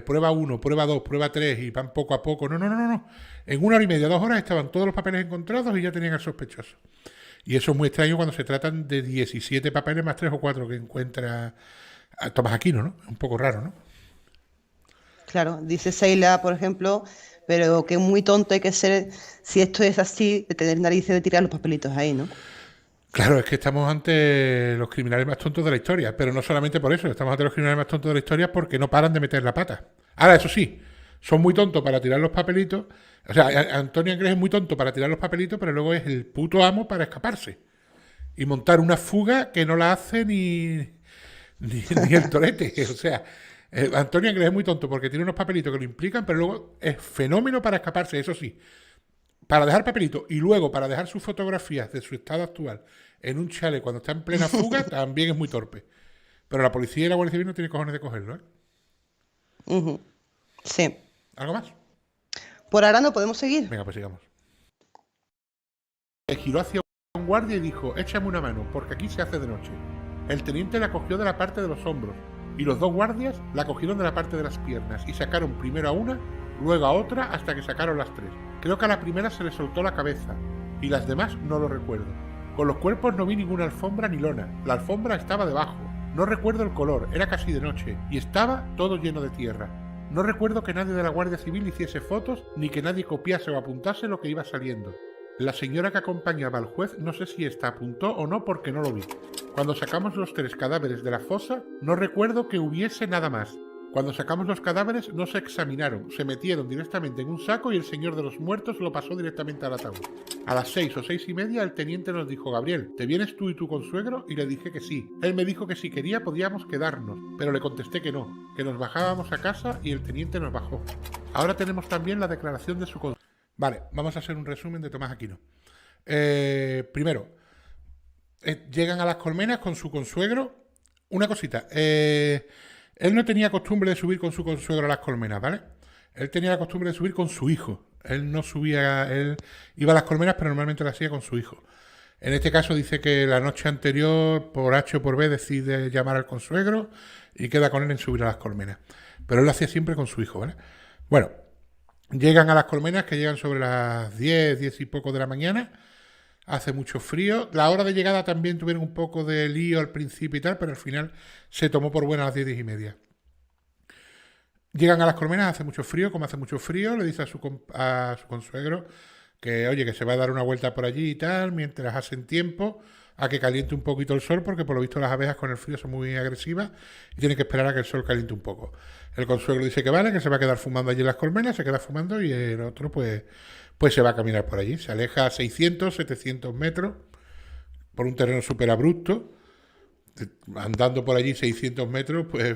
prueba 1, prueba 2, prueba 3 y van poco a poco. No. En 1 hora y media, 2 horas estaban todos los papeles encontrados y ya tenían al sospechoso. Y eso es muy extraño cuando se tratan de 17 papeles más 3 o 4 que encuentra Tomás Aquino, ¿no? Es un poco raro, ¿no? Claro, dice Seila, por ejemplo, pero que muy tonto hay que ser, si esto es así, de tener narices de tirar los papelitos ahí, ¿no? Claro, es que estamos ante los criminales más tontos de la historia, pero no solamente por eso, estamos ante los criminales más tontos de la historia porque no paran de meter la pata. Ahora, eso sí, son muy tontos para tirar los papelitos, o sea, Antonio Inglés es muy tonto para tirar los papelitos, pero luego es el puto amo para escaparse y montar una fuga que no la hace ni el torete, o sea... Antonio Inglés es muy tonto porque tiene unos papelitos que lo implican, pero luego es fenómeno para escaparse, eso sí. Para dejar papelitos y luego para dejar sus fotografías de su estado actual en un chalet cuando está en plena fuga, también es muy torpe. Pero la policía y la Guardia Civil no tienen cojones de cogerlo, ¿eh? Ujú. Sí. ¿Algo más? Por ahora no podemos seguir. Venga, pues sigamos. Giró hacia un guardia y dijo, échame una mano, porque aquí se hace de noche. El teniente la cogió de la parte de los hombros y los 2 guardias la cogieron de la parte de las piernas y sacaron primero a una, luego a otra, hasta que sacaron las 3. Creo que a la primera se le soltó la cabeza y las demás no lo recuerdo. Con los cuerpos no vi ninguna alfombra ni lona. La alfombra estaba debajo. No recuerdo el color, era casi de noche y estaba todo lleno de tierra. No recuerdo que nadie de la Guardia Civil hiciese fotos ni que nadie copiase o apuntase lo que iba saliendo. La señora que acompañaba al juez no sé si ésta apuntó o no porque no lo vi. Cuando sacamos los 3 cadáveres de la fosa, no recuerdo que hubiese nada más. Cuando sacamos los cadáveres no se examinaron, se metieron directamente en un saco y el señor de los muertos lo pasó directamente al ataúd. A las 6 o 6 y media el teniente nos dijo, Gabriel, ¿te vienes tú y tu consuegro? Y le dije que sí. Él me dijo que si quería podíamos quedarnos, pero le contesté que no, que nos bajábamos a casa y el teniente nos bajó. Ahora tenemos también la declaración de su consuegro. Vale, vamos a hacer un resumen de Tomás Aquino. Primero, llegan a Las Colmenas con su consuegro. Una cosita, él no tenía costumbre de subir con su consuegro a Las Colmenas, ¿vale? Él tenía la costumbre de subir con su hijo. Él no subía, él iba a Las Colmenas, pero normalmente lo hacía con su hijo. En este caso dice que la noche anterior, por H o por B, decide llamar al consuegro y queda con él en subir a Las Colmenas. Pero él lo hacía siempre con su hijo, ¿vale? Bueno, llegan a Las Colmenas, que llegan sobre las 10 y poco de la mañana. Hace mucho frío. La hora de llegada también tuvieron un poco de lío al principio y tal, pero al final se tomó por buena a las 10 y media. Llegan a Las Colmenas, hace mucho frío. Como hace mucho frío, le dice a su consuegro, que oye, que se va a dar una vuelta por allí y tal, mientras hacen tiempo a que caliente un poquito el sol, porque por lo visto las abejas con el frío son muy agresivas y tienen que esperar a que el sol caliente un poco. El consuegro dice que vale, que se va a quedar fumando allí en las colmenas, se queda fumando y el otro pues se va a caminar por allí. Se aleja a 600, 700 metros por un terreno súper abrupto, andando por allí 600 metros, pues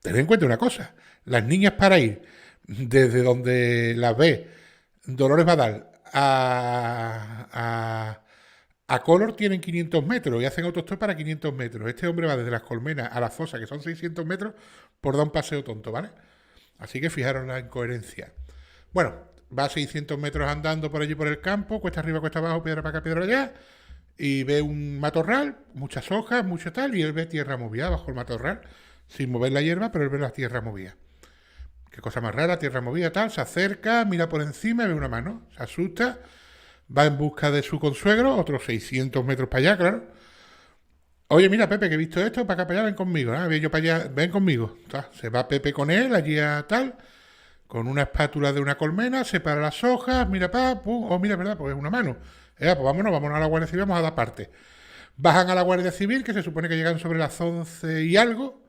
ten en cuenta una cosa, las niñas para ir desde donde las ve Dolores Badal a Color tienen 500 metros y hacen autostop para 500 metros. Este hombre va desde las colmenas a la fosa, que son 600 metros, por dar un paseo tonto, ¿vale? Así que fijaros la incoherencia. Bueno, va a 600 metros andando por allí por el campo, cuesta arriba, cuesta abajo, piedra para acá, piedra allá, y ve un matorral, muchas hojas, mucho tal, y él ve tierra movida bajo el matorral, sin mover la hierba, pero él ve la tierra movida. Qué cosa más rara, tierra movida, tal, se acerca, mira por encima y ve una mano, se asusta, va en busca de su consuegro, otros 600 metros para allá, claro. Oye, mira, Pepe, que he visto esto, para acá, para allá, ven conmigo, ¿no? Yo para allá, ven conmigo. Se va Pepe con él, allí a tal, con una espátula de una colmena, separa las hojas, mira, pum, oh, mira, ¿verdad? Pues es una mano. Pues vámonos a la Guardia Civil, vamos a dar parte. Bajan a la Guardia Civil, que se supone que llegan sobre las 11 y algo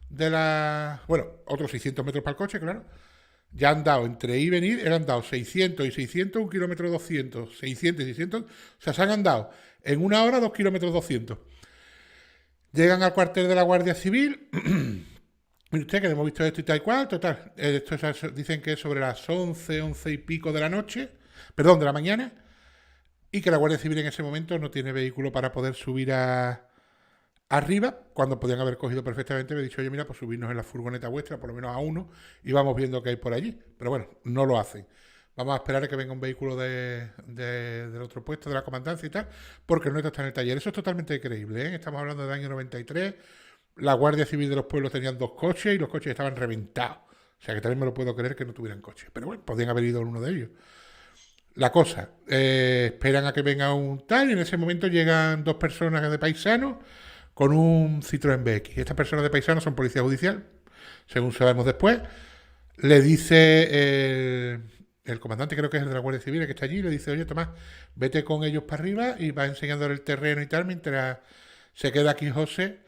de la... Bueno, otros 600 metros para el coche, claro. Ya han dado, entre ir y venir, han dado 600 y 600, 1 kilómetro 200, 600 y 600, o sea, se han dado en una hora 2 kilómetros 200. Llegan al cuartel de la Guardia Civil, mire usted que hemos visto esto y tal y cual, total, dicen que es sobre las 11, 11 y pico de la noche, perdón, de la mañana, y que la Guardia Civil en ese momento no tiene vehículo para poder subir arriba, cuando podían haber cogido perfectamente, me he dicho, oye, mira, pues subirnos en la furgoneta vuestra, por lo menos a uno, y vamos viendo qué hay por allí. Pero bueno, no lo hacen. Vamos a esperar a que venga un vehículo del otro puesto, de la comandancia y tal, porque el nuestro está en el taller. Eso es totalmente creíble, ¿eh? Estamos hablando del año 93, la Guardia Civil de los pueblos tenían 2 coches y los coches estaban reventados. O sea que también me lo puedo creer que no tuvieran coche. Pero bueno, podían haber ido en uno de ellos. La cosa, esperan a que venga un tal y en ese momento llegan 2 personas de paisanos con un Citroën BX. Estas personas de paisanos son policía judicial, según sabemos después. Le dice el comandante, creo que es el de la Guardia Civil, que está allí, le dice, oye, Tomás, vete con ellos para arriba y va enseñándole el terreno y tal, mientras se queda aquí José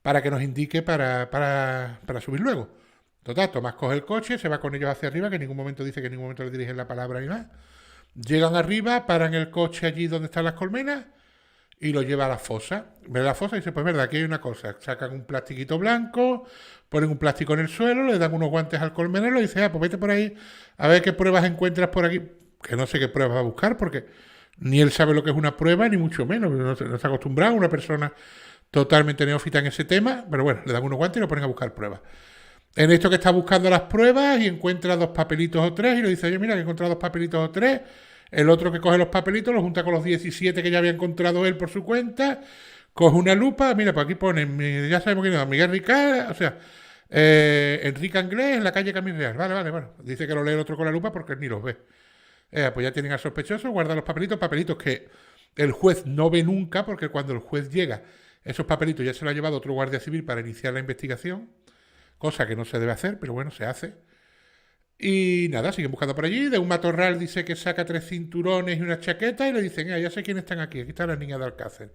para que nos indique para subir luego. Total, Tomás coge el coche, se va con ellos hacia arriba, que en ningún momento dice que en ningún momento le dirigen la palabra ni nada. Llegan arriba, paran el coche allí donde están las colmenas y lo lleva a la fosa. Ve la fosa y dice, pues verdad, aquí hay una cosa. Sacan un plastiquito blanco, ponen un plástico en el suelo, le dan unos guantes al colmenero y dice, pues vete por ahí a ver qué pruebas encuentras por aquí. Que no sé qué pruebas va a buscar porque ni él sabe lo que es una prueba, ni mucho menos. No está acostumbrado, una persona totalmente neófita en ese tema, pero bueno, le dan unos guantes y lo ponen a buscar pruebas. En esto que está buscando las pruebas y encuentra 2 papelitos o 3 y le dice, oye, mira, que he encontrado 2 papelitos o 3. El otro que coge los papelitos los junta con los 17 que ya había encontrado él por su cuenta, coge una lupa, mira, pues aquí ponen, ya sabemos quién es, Miguel Ricard, o sea, Enrique Anglés en la calle Camino Real. Vale, bueno, dice que lo lee el otro con la lupa porque él ni los ve. Pues ya tienen al sospechoso, guarda los papelitos que el juez no ve nunca, porque cuando el juez llega, esos papelitos ya se lo ha llevado otro guardia civil para iniciar la investigación, cosa que no se debe hacer, pero bueno, se hace. Y nada, siguen buscando por allí. De un matorral dice que saca 3 cinturones y una chaqueta y le dicen, ya sé quiénes están aquí están las niñas de Alcácer.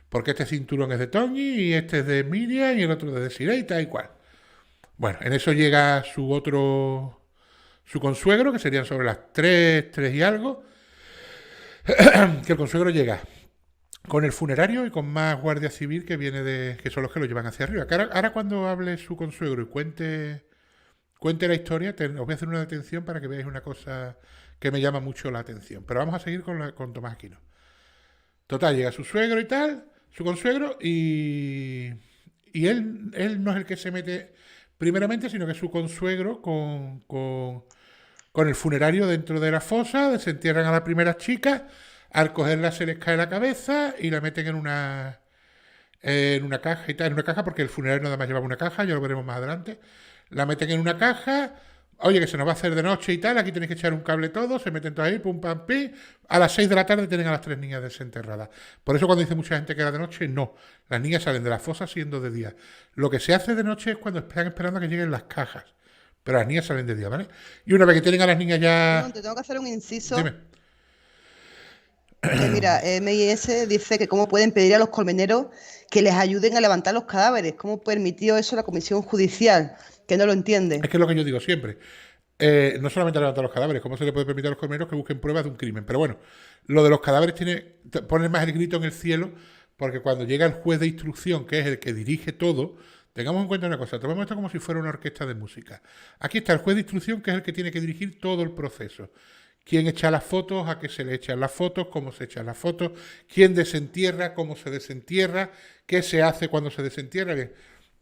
Porque este cinturón es de Toñi y este es de Miriam y el otro de Desiree y tal y cual. Bueno, en eso llega su consuegro, que serían sobre las 3 y algo, que el consuegro llega con el funerario y con más guardia civil que viene que son los que lo llevan hacia arriba. Que ahora cuando hable su consuegro y cuente la historia, os voy a hacer una detención para que veáis una cosa que me llama mucho la atención. Pero vamos a seguir con Tomás Aquino. Total, llega su suegro y tal, su consuegro, y él no es el que se mete primeramente, sino que es su consuegro con el funerario dentro de la fosa, desentierran a la primera chica, al cogerla se les cae la cabeza y la meten en una caja y tal, en una caja porque el funerario nada más llevaba una caja, ya lo veremos más adelante. La meten en una caja, oye, que se nos va a hacer de noche y tal, aquí tenéis que echar un cable todo, se meten todos ahí, pum, pam, pim. A las 6 de la tarde tienen a las 3 niñas desenterradas. Por eso cuando dice mucha gente que era de noche, no. Las niñas salen de la fosa siendo de día. Lo que se hace de noche es cuando están esperando a que lleguen las cajas. Pero las niñas salen de día, ¿vale? Y una vez que tienen a las niñas ya... No, te tengo que hacer un inciso. Dime. Mira, MIS dice que cómo pueden pedir a los colmeneros que les ayuden a levantar los cadáveres. ¿Cómo permitió eso la comisión judicial? Que no lo entiende. Es que es lo que yo digo siempre. No solamente levantar los cadáveres, ¿cómo se le puede permitir a los colmeneros que busquen pruebas de un crimen? Pero bueno, lo de los cadáveres pone más el grito en el cielo, porque cuando llega el juez de instrucción, que es el que dirige todo, tengamos en cuenta una cosa, tomemos esto como si fuera una orquesta de música. Aquí está el juez de instrucción, que es el que tiene que dirigir todo el proceso. Quién echa las fotos, a qué se le echan las fotos, cómo se echan las fotos, quién desentierra, cómo se desentierra, qué se hace cuando se desentierra. Bien,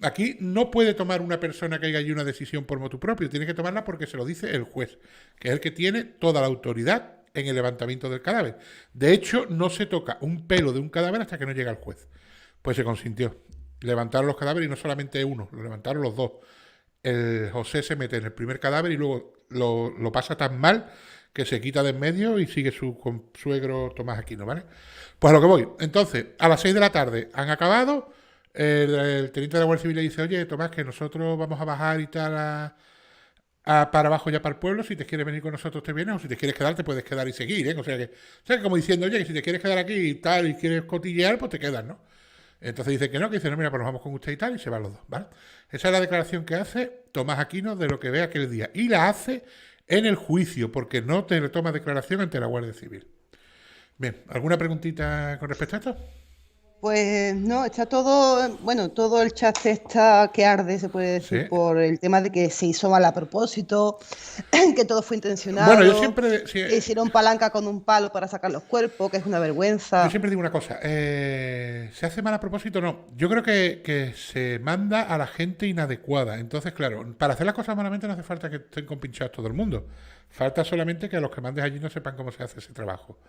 aquí no puede tomar una persona que haya allí una decisión por motu propio, tiene que tomarla porque se lo dice el juez, que es el que tiene toda la autoridad en el levantamiento del cadáver. De hecho, no se toca un pelo de un cadáver hasta que no llega el juez. Pues se consintió. Levantaron los cadáveres y no solamente uno, lo levantaron los dos. El José se mete en el primer cadáver y luego lo pasa tan mal que se quita de en medio y sigue su suegro Tomás Aquino, ¿vale? Pues a lo que voy. Entonces, a las 6 de la tarde han acabado. El teniente de la Guardia Civil le dice, oye, Tomás, que nosotros vamos a bajar y tal para abajo ya para el pueblo. Si te quieres venir con nosotros te vienes, o si te quieres quedar te puedes quedar y seguir, ¿eh? O sea, como diciendo, oye, que si te quieres quedar aquí y tal y quieres cotillear, pues te quedas, ¿no? Entonces dice que dice, no, mira, pues nos vamos con usted y tal, y se van los dos, ¿vale? Esa es la declaración que hace Tomás Aquino de lo que ve aquel día. Y la hace en el juicio, porque no te le toma declaración ante la Guardia Civil. Bien, ¿alguna preguntita con respecto a esto? Pues no, está todo, bueno, todo el chat está que arde, se puede decir, Sí. por el tema de que se hizo mal a propósito, que todo fue Bueno, yo intencionado, siempre, sí, que hicieron palanca con un palo para sacar los cuerpos, que es una yo vergüenza. siempre digo una cosa, ¿se hace mal a propósito? No. Yo creo que se manda a la gente inadecuada. Entonces, claro, para hacer las cosas malamente no hace falta que estén compinchados todo el mundo. Falta solamente que a los que mandes allí no sepan cómo se hace ese trabajo.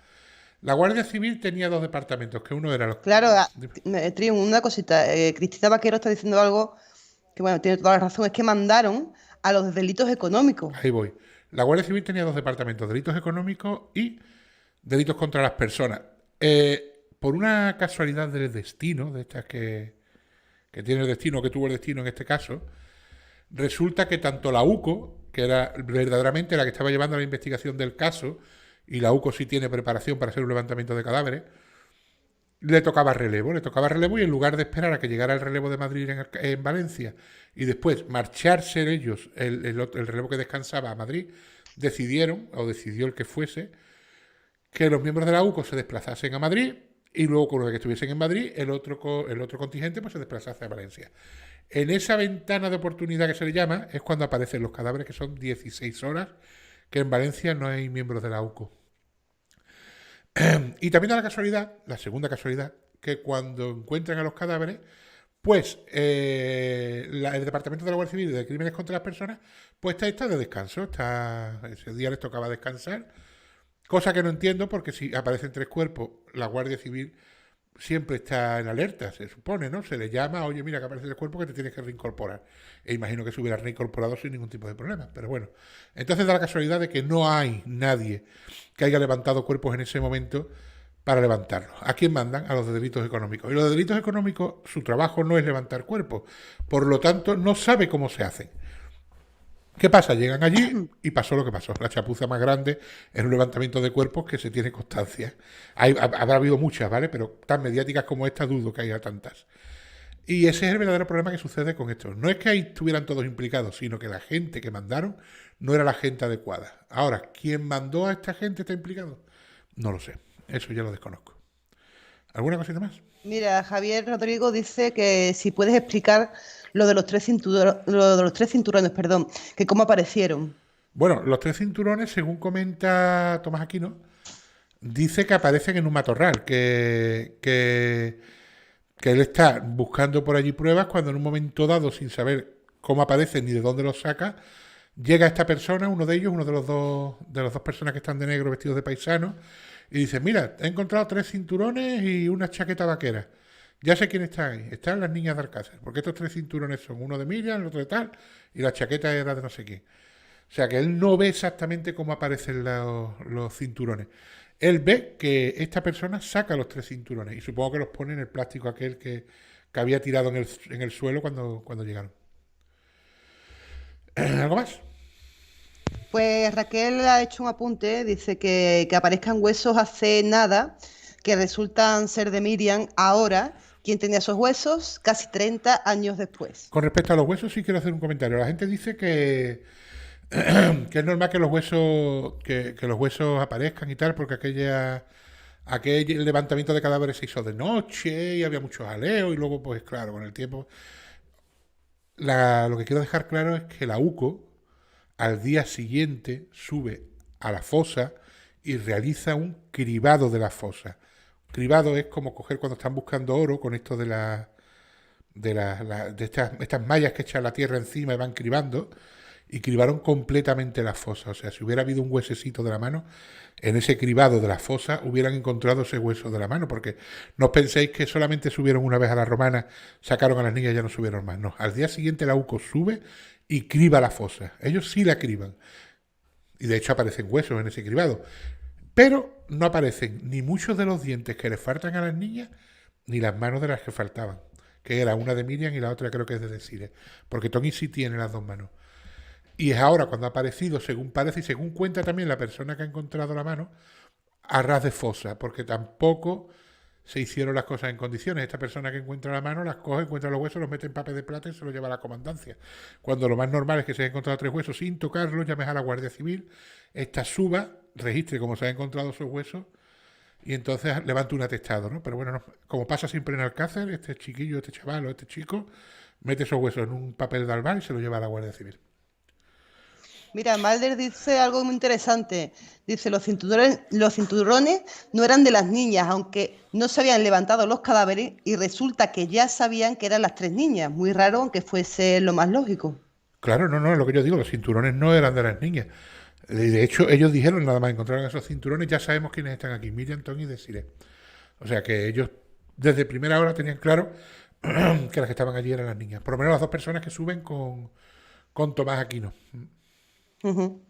La Guardia Civil tenía dos departamentos, que uno era los... Claro, Triun, una cosita, Cristina Vaquero está diciendo algo que, bueno, tiene toda la razón, es que mandaron a los delitos económicos. Ahí voy. La Guardia Civil tenía dos departamentos, delitos económicos y delitos contra las personas. Por una casualidad del destino, de estas que tiene el destino, que tuvo el destino en este caso, resulta que tanto la UCO, que era verdaderamente la que estaba llevando la investigación del caso, y la UCO sí tiene preparación para hacer un levantamiento de cadáveres, le tocaba relevo y en lugar de esperar a que llegara el relevo de Madrid en Valencia y después marcharse ellos, el relevo que descansaba a Madrid, decidió el que fuese, que los miembros de la UCO se desplazasen a Madrid y luego con los que estuviesen en Madrid, el otro contingente pues se desplazase a Valencia. En esa ventana de oportunidad que se le llama es cuando aparecen los cadáveres, que son 16 horas, que en Valencia no hay miembros de la UCO. Y también da la casualidad, la segunda casualidad, que cuando encuentran a los cadáveres, pues el Departamento de la Guardia Civil de Crímenes contra las Personas, pues está de descanso, ese día les tocaba descansar, cosa que no entiendo porque si aparecen tres cuerpos, la Guardia Civil siempre está en alerta, se supone, ¿no? Se le llama, oye, mira que aparece el cuerpo que te tienes que reincorporar. E imagino que se hubiera reincorporado sin ningún tipo de problema, pero bueno. Entonces da la casualidad de que no hay nadie que haya levantado cuerpos en ese momento para levantarlos. ¿A quién mandan? A los de delitos económicos. Y los de delitos económicos, su trabajo no es levantar cuerpos. Por lo tanto, no sabe cómo se hacen. ¿Qué pasa? Llegan allí y pasó lo que pasó. La chapuza más grande es un levantamiento de cuerpos que se tiene constancia. Habrá habido muchas, ¿vale? Pero tan mediáticas como esta dudo que haya tantas. Y ese es el verdadero problema que sucede con esto. No es que ahí estuvieran todos implicados, sino que la gente que mandaron no era la gente adecuada. Ahora, ¿quién mandó a esta gente está implicado? No lo sé. Eso ya lo desconozco. ¿Alguna cosita más? Mira, Javier Rodrigo dice que si puedes explicar lo de los tres cinturones, perdón, que cómo aparecieron. Bueno, los tres cinturones, según comenta Tomás Aquino, dice que aparecen en un matorral, que él está buscando por allí pruebas cuando en un momento dado, sin saber cómo aparecen ni de dónde los saca, llega esta persona, uno de ellos, uno de las dos personas que están de negro vestidos de paisano, y dice, mira, he encontrado tres cinturones y una chaqueta vaquera. Ya sé quién está ahí. Están las niñas de Alcácer, porque estos tres cinturones son uno de Miriam, el otro de tal, y la chaqueta era de no sé quién. O sea que él no ve exactamente cómo aparecen los cinturones. Él ve que esta persona saca los tres cinturones y supongo que los pone en el plástico aquel que había tirado en el suelo cuando llegaron. ¿Algo más? Pues Raquel ha hecho un apunte, dice que aparezcan huesos hace nada, que resultan ser de Miriam ahora. ¿Quién tenía esos huesos? Casi 30 años después. Con respecto a los huesos, sí quiero hacer un comentario. La gente dice que es normal que los huesos aparezcan y tal, porque aquel levantamiento de cadáveres se hizo de noche y había muchos jaleos y luego, pues claro, con el tiempo. Lo que quiero dejar claro es que la UCO al día siguiente sube a la fosa y realiza un cribado de la fosa. Cribado es como coger cuando están buscando oro con esto de estas mallas que echan la tierra encima y van cribando, y cribaron completamente la fosa. O sea, si hubiera habido un huesecito de la mano, en ese cribado de la fosa hubieran encontrado ese hueso de la mano, porque no os penséis que solamente subieron una vez a la romana, sacaron a las niñas y ya no subieron más. No, al día siguiente la UCO sube y criba la fosa. Ellos sí la criban. Y de hecho aparecen huesos en ese cribado. Pero no aparecen ni muchos de los dientes que les faltan a las niñas, ni las manos de las que faltaban. Que era una de Miriam y la otra creo que es de Desiree. Porque Tony sí tiene las dos manos. Y es ahora cuando ha aparecido, según parece y según cuenta también la persona que ha encontrado la mano, a ras de fosa, porque tampoco se hicieron las cosas en condiciones. Esta persona que encuentra la mano las coge, encuentra los huesos, los mete en papel de plata y se los lleva a la comandancia. Cuando lo más normal es que se haya encontrado 3 huesos sin tocarlos, llames a la Guardia Civil, esta suba, registre cómo se han encontrado esos huesos y entonces levante un atestado, ¿no? Pero bueno, no, como pasa siempre en Alcácer, este chiquillo, este chaval o este chico mete esos huesos en un papel de albal y se los lleva a la Guardia Civil. Mira, Mulder dice algo muy interesante. Dice, los cinturones no eran de las niñas, aunque no se habían levantado los cadáveres y resulta que ya sabían que eran las 3 niñas. Muy raro, aunque fuese lo más lógico. Claro, no, es lo que yo digo, los cinturones no eran de las niñas. De hecho, ellos dijeron, nada más encontraron esos cinturones, ya sabemos quiénes están aquí, Miriam, Tony y Desiree. O sea que ellos desde primera hora tenían claro que las que estaban allí eran las niñas. Por lo menos las 2 personas que suben con Tomás Aquino.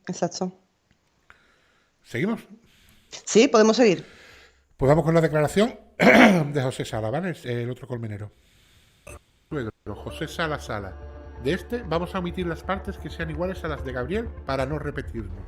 Exacto. ¿Seguimos? Sí, podemos seguir. Pues vamos con la declaración de José Sala, ¿vale? El otro colmenero. Luego, José Sala Sala. De este vamos a omitir las partes que sean iguales a las de Gabriel para no repetirnos.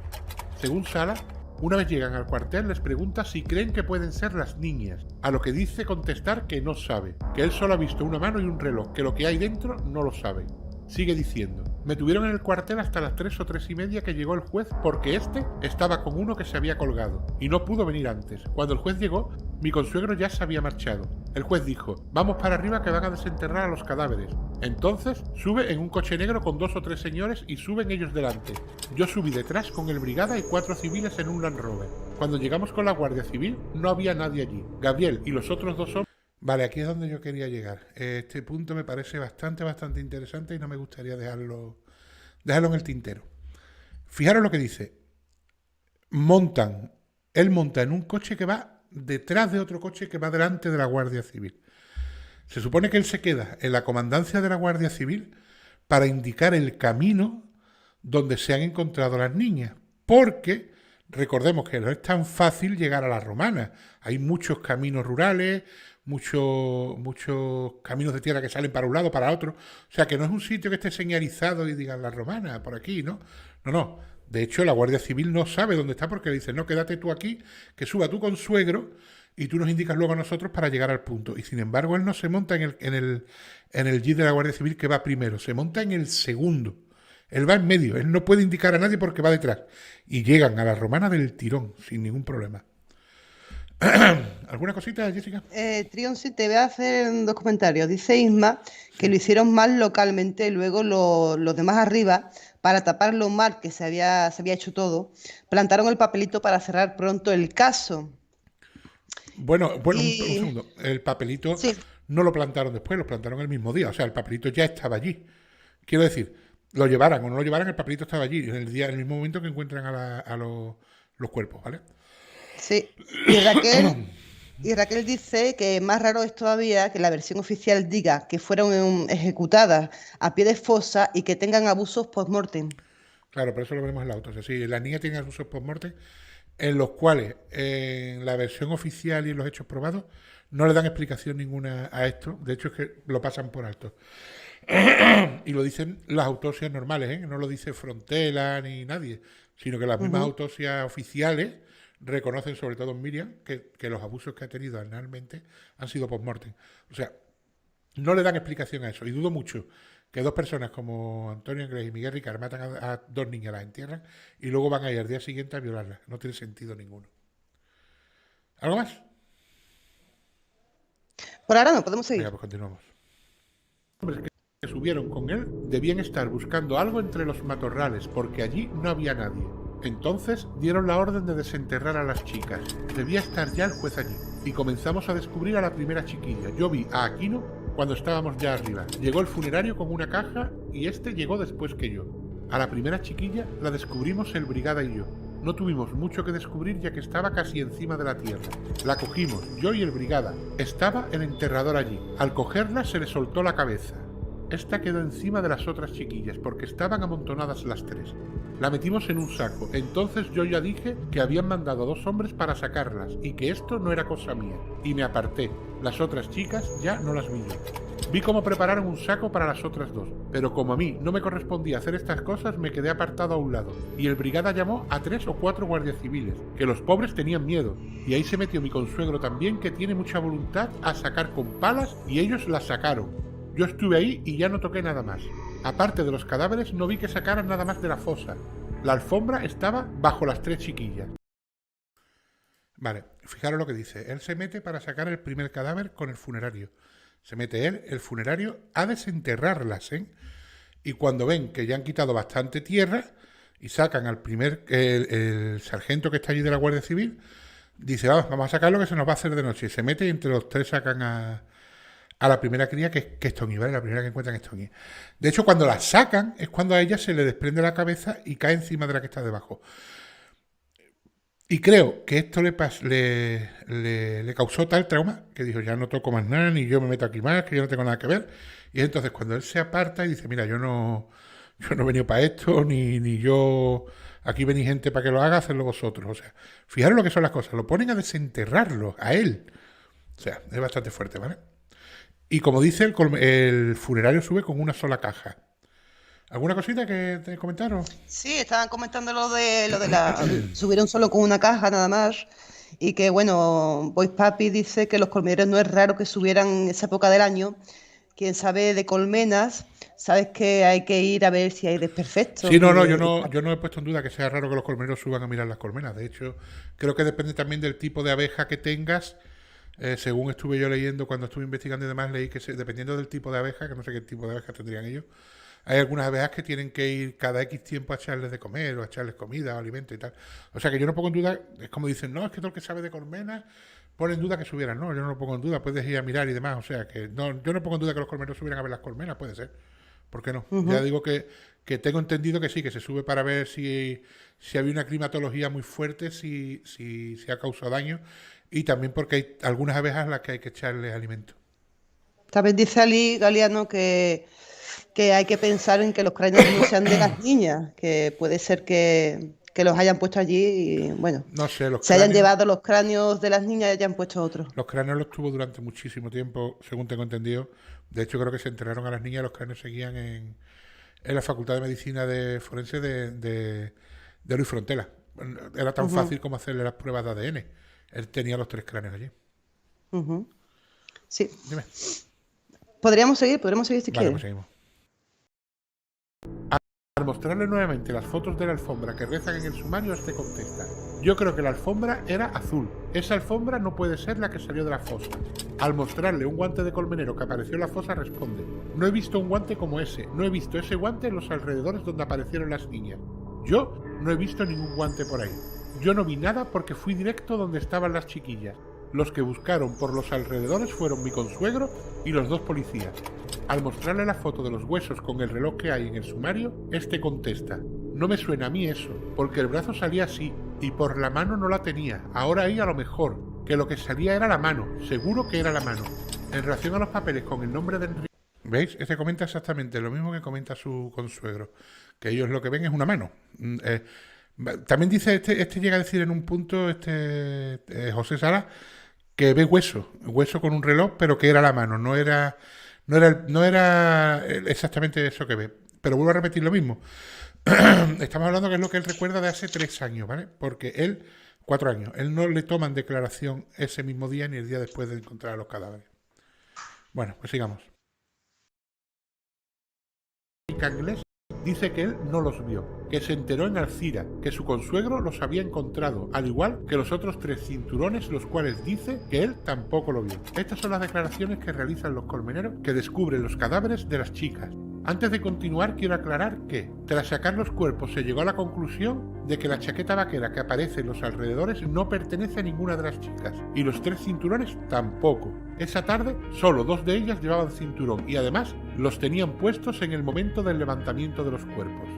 Según Sala, una vez llegan al cuartel les pregunta si creen que pueden ser las niñas, a lo que dice contestar que no sabe, que él solo ha visto una mano y un reloj, que lo que hay dentro no lo sabe. Sigue diciendo, me tuvieron en el cuartel hasta las 3 o 3:30 que llegó el juez porque este estaba con uno que se había colgado y no pudo venir antes. Cuando el juez llegó, mi consuegro ya se había marchado. El juez dijo, vamos para arriba que van a desenterrar a los cadáveres. Entonces sube en un coche negro con 2 o 3 señores y suben ellos delante. Yo subí detrás con el brigada y 4 civiles en un Land Rover. Cuando llegamos con la Guardia Civil no había nadie allí. Gabriel y los otros 2 hombres... Vale, aquí es donde yo quería llegar. Este punto me parece bastante interesante y no me gustaría dejarlo en el tintero. Fijaros lo que dice. Él monta en un coche que va detrás de otro coche que va delante de la Guardia Civil. Se supone que él se queda en la comandancia de la Guardia Civil para indicar el camino donde se han encontrado las niñas, porque recordemos que no es tan fácil llegar a la Romana. Hay muchos caminos rurales, muchos caminos de tierra que salen para un lado, para otro. O sea, que no es un sitio que esté señalizado y digan la Romana, por aquí, ¿no? No. De hecho, la Guardia Civil no sabe dónde está porque le dice, no, quédate tú aquí, que suba tu consuegro y tú nos indicas luego a nosotros para llegar al punto. Y sin embargo, él no se monta en el jeep de la Guardia Civil que va primero, se monta en el segundo. Él va en medio, él no puede indicar a nadie porque va detrás. Y llegan a la Romana del tirón, sin ningún problema. ¿Alguna cosita, Jessica? Trion, sí, te voy a hacer 2 comentarios. Dice Isma que lo hicieron mal localmente, luego los demás arriba, para tapar lo mal que se había hecho todo, plantaron el papelito para cerrar pronto el caso. Bueno, un segundo. El papelito sí. No lo plantaron después, lo plantaron el mismo día. O sea, el papelito ya estaba allí. Quiero decir, lo llevaran o no lo llevaran, el papelito estaba allí, en el mismo momento que encuentran a los cuerpos, ¿vale? Sí, y Raquel dice que más raro es todavía que la versión oficial diga que fueron ejecutadas a pie de fosa y que tengan abusos post-mortem. Claro, pero eso lo veremos en la autopsia. Sí, las niñas tienen abusos post-mortem en los cuales en la versión oficial y en los hechos probados no le dan explicación ninguna a esto. De hecho, es que lo pasan por alto. Y lo dicen las autopsias normales, ¿eh? No lo dice Frontela ni nadie. O sino que las mismas autopsias oficiales reconocen, sobre todo en Miriam, que los abusos que ha tenido analmente han sido post-mortem. O sea, no le dan explicación a eso, y dudo mucho que dos personas como Antonio Inglés y Miguel Ricard matan a dos niñas, las entierran, y luego van a ir al día siguiente a violarlas. No tiene sentido ninguno. ¿Algo más? Por ahora no, podemos seguir. Venga, pues continuamos. Los hombres que subieron con él debían estar buscando algo entre los matorrales, porque allí no había nadie. Entonces dieron la orden de desenterrar a las chicas. Debía estar ya el juez allí. Y comenzamos a descubrir a la primera chiquilla. Yo vi a Aquino cuando estábamos ya arriba. Llegó el funerario con una caja y este llegó después que yo. A la primera chiquilla la descubrimos el Brigada y yo. No tuvimos mucho que descubrir ya que estaba casi encima de la tierra. La cogimos, yo y el Brigada. Estaba el enterrador allí. Al cogerla se le soltó la cabeza. Esta quedó encima de las otras chiquillas porque estaban amontonadas las tres. La metimos en un saco. Entonces yo ya dije que habían mandado a dos hombres para sacarlas y que esto no era cosa mía. Y me aparté. Las otras chicas ya no las vi yo. Vi cómo prepararon un saco para las otras dos, pero como a mí no me correspondía hacer estas cosas, me quedé apartado a un lado, y el Brigada llamó a 3 o 4 guardias civiles, que los pobres tenían miedo, y ahí se metió mi consuegro también, que tiene mucha voluntad a sacar con palas, y ellos las sacaron. Yo estuve ahí y ya no toqué nada más. Aparte de los cadáveres, no vi que sacaran nada más de la fosa. La alfombra estaba bajo las 3 chiquillas. Vale, fijaros lo que dice. Él se mete para sacar el primer cadáver con el funerario. Se mete él, el funerario, a desenterrarlas, ¿eh? Y cuando ven que ya han quitado bastante tierra y sacan al primer, el sargento que está allí de la Guardia Civil, dice, vamos a sacar lo que se nos va a hacer de noche. Y se mete y entre los tres sacan a la primera cría, que es Tony, ¿vale? La primera que encuentran es Tony. De hecho, cuando la sacan es cuando a ella se le desprende la cabeza y cae encima de la que está debajo. Y creo que esto le causó tal trauma que dijo, ya no toco más nada, ni yo me meto aquí más, que yo no tengo nada que ver. Y entonces cuando él se aparta y dice, mira, yo no he venido para esto, ni yo, aquí venís gente para que lo haga, hacedlo vosotros. O sea, fijaros lo que son las cosas, lo ponen a desenterrarlo, a él. O sea, es bastante fuerte, ¿vale? Y como dice, el funerario sube con una sola caja. ¿Alguna cosita que te comentaron? Sí, estaban comentando lo de la... Subieron solo con una caja nada más. Y que, bueno, Boy Papi dice que los colmeneros no es raro que subieran en esa época del año. Quien sabe de colmenas, sabes que hay que ir a ver si hay desperfectos. Sí, no, yo no he puesto en duda que sea raro que los colmeneros suban a mirar las colmenas. De hecho, creo que depende también del tipo de abeja que tengas. Según estuve yo leyendo cuando estuve investigando y demás, leí que dependiendo del tipo de abeja, que no sé qué tipo de abeja tendrían ellos, hay algunas abejas que tienen que ir cada X tiempo a echarles de comer o a echarles comida o alimento y tal. O sea que yo no pongo en duda, es como dicen, no, es que todo el que sabe de colmenas pone en duda que subieran. No, yo no lo pongo en duda, puedes ir a mirar y demás. O sea que no, yo no pongo en duda que los colmeneros subieran a ver las colmenas, puede ser. ¿Por qué no? Ya digo que tengo entendido que sí, que se sube para ver si había una climatología muy fuerte, si ha causado daño, y también porque hay algunas abejas a las que hay que echarles alimento. También dice Ali Galeano que hay que pensar en que los cráneos no sean de las niñas, que puede ser que los hayan puesto allí y, bueno, no sé, se hayan llevado los cráneos de las niñas y hayan puesto otros. Los cráneos los tuvo durante muchísimo tiempo, según tengo entendido. De hecho, creo que se enterraron a las niñas, los cráneos seguían en la Facultad de Medicina de Forense de Luis Frontela. Era tan fácil como hacerle las pruebas de ADN. Él tenía los 3 cráneos allí. Sí. Dime. Podríamos seguir si Vale, quieres. pues seguimos. Al mostrarle nuevamente las fotos de la alfombra que rezan en el sumario, este contesta: yo creo que la alfombra era azul. Esa alfombra no puede ser la que salió de la fosa. Al mostrarle un guante de colmenero que apareció en la fosa, responde: no he visto un guante como ese. No he visto ese guante en los alrededores donde aparecieron las niñas. Yo no he visto ningún guante por ahí. Yo no vi nada porque fui directo donde estaban las chiquillas. Los que buscaron por los alrededores fueron mi consuegro y los 2 policías. Al mostrarle la foto de los huesos con el reloj que hay en el sumario, este contesta: no me suena a mí eso, porque el brazo salía así, y por la mano no la tenía. Ahora ahí a lo mejor, que lo que salía era la mano, seguro que era la mano. En relación a los papeles con el nombre de Enrique... ¿Veis? Este comenta exactamente lo mismo que comenta su consuegro, que ellos lo que ven es una mano. También dice, este llega a decir en un punto, José Sala, que ve hueso con un reloj, pero que era la mano, no era exactamente eso que ve. Pero vuelvo a repetir lo mismo. Estamos hablando que es lo que él recuerda de hace 3 años, ¿vale? Porque él, 4 años, él no le toman declaración ese mismo día ni el día después de encontrar los cadáveres. Bueno, pues sigamos. Inglés dice que él no los vio, que se enteró en Alcira, que su consuegro los había encontrado, al igual que los otros 3 cinturones, los cuales dice que él tampoco lo vio. Estas son las declaraciones que realizan los colmeneros que descubren los cadáveres de las chicas. Antes de continuar, quiero aclarar que, tras sacar los cuerpos, se llegó a la conclusión de que la chaqueta vaquera que aparece en los alrededores no pertenece a ninguna de las chicas, y los 3 cinturones tampoco. Esa tarde, solo 2 de ellas llevaban cinturón y además los tenían puestos en el momento del levantamiento de los cuerpos.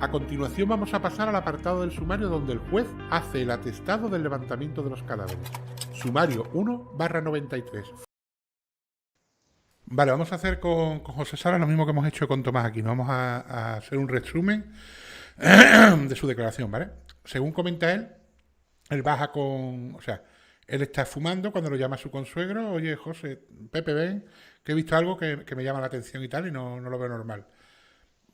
A continuación vamos a pasar al apartado del sumario donde el juez hace el atestado del levantamiento de los cadáveres. Sumario 1/93. Vale, vamos a hacer con José Sala lo mismo que hemos hecho con Tomás aquí. Vamos a hacer un resumen de su declaración, ¿vale? Según comenta él baja con... O sea, él está fumando cuando lo llama a su consuegro. Oye, José, Pepe, ven, que he visto algo que me llama la atención y tal y no lo veo normal.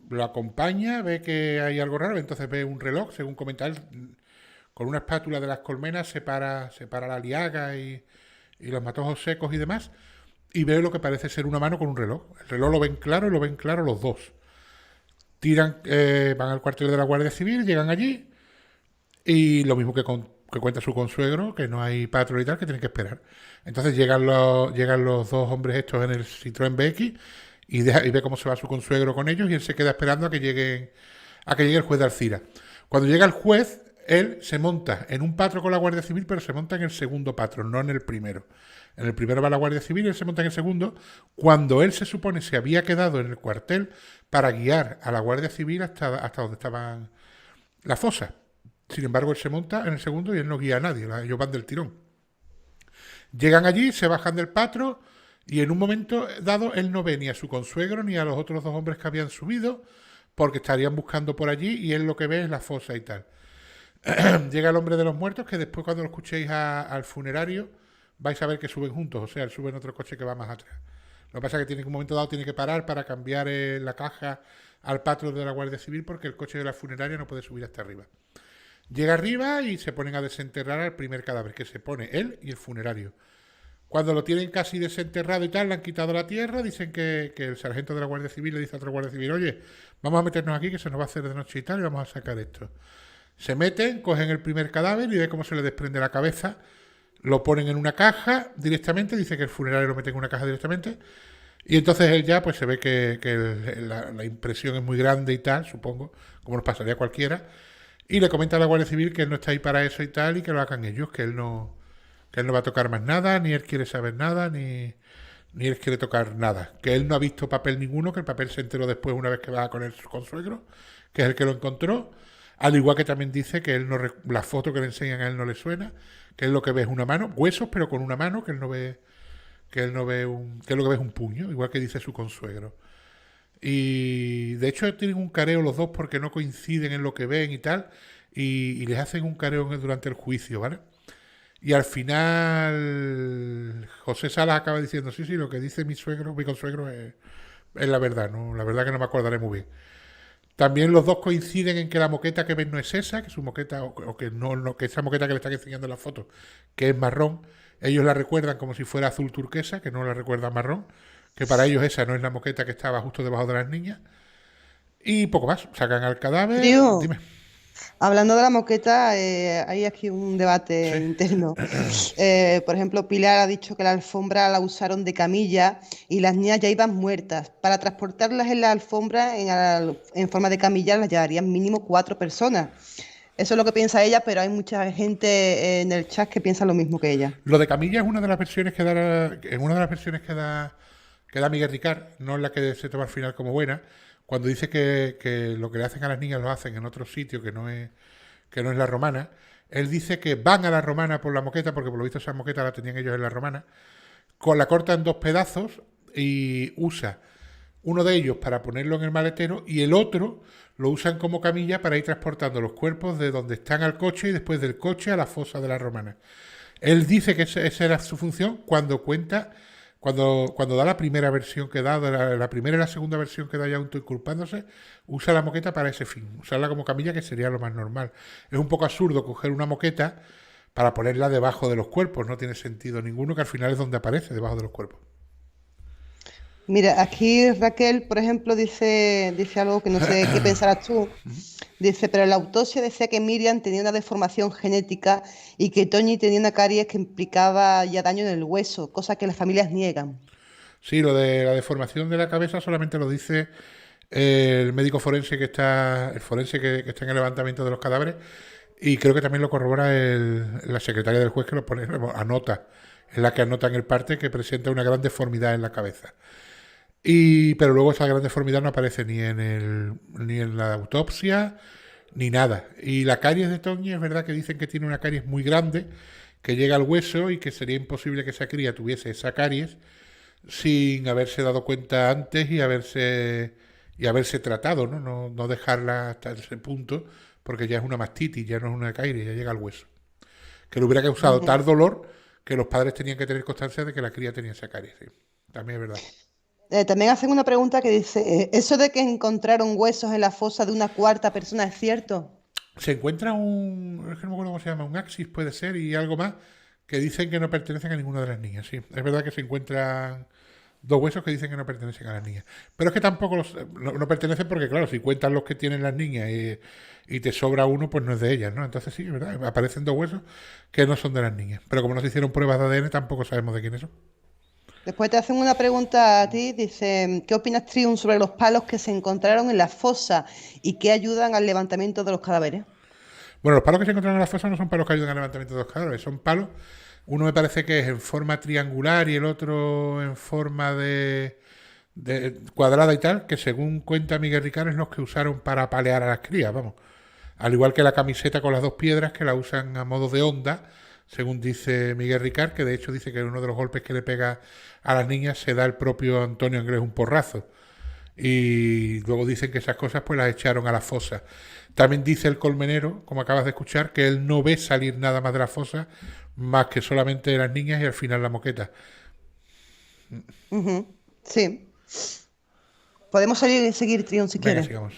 Lo acompaña, ve que hay algo raro, entonces ve un reloj, según comenta él, con una espátula de las colmenas separa la liaga y los matojos secos y demás, y ve lo que parece ser una mano con un reloj. El reloj lo ven claro y lo ven claro los dos. Tiran, van al cuartel de la Guardia Civil, llegan allí y lo mismo que cuenta su consuegro, que no hay patrón y tal, que tienen que esperar. Entonces llegan los 2 hombres estos en el Citroën BX y ve cómo se va su consuegro con ellos y él se queda esperando a que llegue el juez de Alcira. Cuando llega el juez, él se monta en un patro con la Guardia Civil, pero se monta en el segundo patro, no en el primero. En el primero va la Guardia Civil y él se monta en el segundo, cuando él se supone se había quedado en el cuartel para guiar a la Guardia Civil hasta donde estaban las fosas. Sin embargo, él se monta en el segundo y él no guía a nadie, ellos van del tirón. Llegan allí, se bajan del patro y en un momento dado él no ve ni a su consuegro ni a los otros 2 hombres que habían subido porque estarían buscando por allí y él lo que ve es la fosa y tal. Llega el hombre de los muertos, que después cuando lo escuchéis al funerario vais a ver que suben juntos, o sea, él sube en otro coche que va más atrás. Lo que pasa es que en un momento dado tiene que parar para cambiar la caja al patro de la Guardia Civil porque el coche de la funeraria no puede subir hasta arriba. Llega arriba y se ponen a desenterrar al primer cadáver, que se pone él y el funerario. Cuando lo tienen casi desenterrado y tal, le han quitado la tierra, dicen que el sargento de la Guardia Civil le dice a otro Guardia Civil, oye, vamos a meternos aquí que se nos va a hacer de noche y tal y vamos a sacar esto. Se meten, cogen el primer cadáver y ve cómo se le desprende la cabeza, lo ponen en una caja directamente, dice que el funerario lo mete en una caja directamente y entonces él ya pues se ve que la impresión es muy grande y tal, supongo, como nos pasaría a cualquiera, y le comenta a la Guardia Civil que él no está ahí para eso y tal y que lo hagan ellos, que él no va a tocar más nada, ni él quiere saber nada, ni él quiere tocar nada, que él no ha visto papel ninguno, que el papel se enteró después una vez que va con el consuegro, que es el que lo encontró, al igual que también dice que él no la foto que le enseñan a él no le suena, que él lo que ve es una mano, huesos pero con una mano, que él no ve que lo que ve es un puño, igual que dice su consuegro. Y de hecho tienen un careo los dos porque no coinciden en lo que ven y tal, y les hacen un careo durante el juicio, ¿vale? Y al final José Salas acaba diciendo, sí, lo que dice mi consuegro es la verdad, ¿no? La verdad que no me acordaré muy bien. También los dos coinciden en que la moqueta que ven no es esa, que su moqueta, o que no, que esa moqueta que le están enseñando en la foto, que es marrón, ellos la recuerdan como si fuera azul turquesa, que no la recuerdan marrón, que para ellos esa no es la moqueta que estaba justo debajo de las niñas. Y poco más, sacan al cadáver. Tío, Dime. hablando de la moqueta, hay aquí un debate Sí. interno. Por ejemplo, Pilar ha dicho que la alfombra la usaron de camilla y las niñas ya iban muertas. Para transportarlas en la alfombra en forma de camilla las llevarían mínimo 4 personas. Eso es lo que piensa ella, pero hay mucha gente en el chat que piensa lo mismo que ella. Lo de camilla es una de las versiones que da Miguel Ricard, no es la que se toma al final como buena, cuando dice que lo que le hacen a las niñas lo hacen en otro sitio que no es la romana. Él dice que van a la romana por la moqueta, porque por lo visto esa moqueta la tenían ellos en la romana, la cortan 2 pedazos y usa uno de ellos para ponerlo en el maletero y el otro lo usan como camilla para ir transportando los cuerpos de donde están al coche y después del coche a la fosa de la romana. Él dice que esa era su función cuando cuenta cuando da la primera versión que da, la primera y la segunda versión que da ya autoinculpándose, usa la moqueta para ese fin, usarla como camilla, que sería lo más normal. Es un poco absurdo coger una moqueta para ponerla debajo de los cuerpos, no tiene sentido ninguno, que al final es donde aparece, debajo de los cuerpos. Mira, aquí Raquel, por ejemplo, dice algo que no sé qué pensarás tú. Dice, pero en la autopsia decía que Miriam tenía una deformación genética y que Toñi tenía una caries que implicaba ya daño en el hueso, cosa que las familias niegan. Sí, lo de la deformación de la cabeza solamente lo dice el médico forense el forense que está en el levantamiento de los cadáveres, y creo que también lo corrobora la secretaria del juez, que lo pone, anota, en la que anota en el parte que presenta una gran deformidad en la cabeza. Pero luego esa gran deformidad no aparece ni en la autopsia ni nada. Y la caries de Toñi es verdad que dicen que tiene una caries muy grande que llega al hueso y que sería imposible que esa cría tuviese esa caries sin haberse dado cuenta antes y haberse tratado, ¿no? No dejarla hasta ese punto, porque ya es una mastitis, ya no es una caries, ya llega al hueso. Que le hubiera causado tal dolor que los padres tenían que tener constancia de que la cría tenía esa caries. Sí. También es verdad. También hacen una pregunta que dice, ¿eso de que encontraron huesos en la fosa de una cuarta persona es cierto? Se encuentra es que no me acuerdo cómo se llama, un axis puede ser, y algo más, que dicen que no pertenecen a ninguna de las niñas, sí. Es verdad que se encuentran dos huesos que dicen que no pertenecen a las niñas. Pero es que tampoco no pertenecen porque, claro, si cuentan los que tienen las niñas y te sobra uno, pues no es de ellas, ¿no? Entonces sí, es verdad, aparecen dos huesos que no son de las niñas. Pero como no se hicieron pruebas de ADN, tampoco sabemos de quiénes son. Después te hacen una pregunta a ti, dice, ¿qué opinas, Triun, sobre los palos que se encontraron en la fosa y que ayudan al levantamiento de los cadáveres? Bueno, los palos que se encontraron en la fosa no son palos que ayudan al levantamiento de los cadáveres, son palos, uno me parece que es en forma triangular y el otro en forma de cuadrada y tal, que según cuenta Miguel Ricard es los que usaron para apalear a las crías, vamos. Al igual que la camiseta con las dos piedras, que la usan a modo de onda, según dice Miguel Ricard, que de hecho dice que uno de los golpes que le pega a las niñas se da el propio Antonio Anglés un porrazo. Y luego dicen que esas cosas pues las echaron a la fosa. También dice el colmenero, como acabas de escuchar, que él no ve salir nada más de la fosa, más que solamente las niñas y al final la moqueta. Sí. Podemos seguir, Triun, si Venga, quieres. sigamos.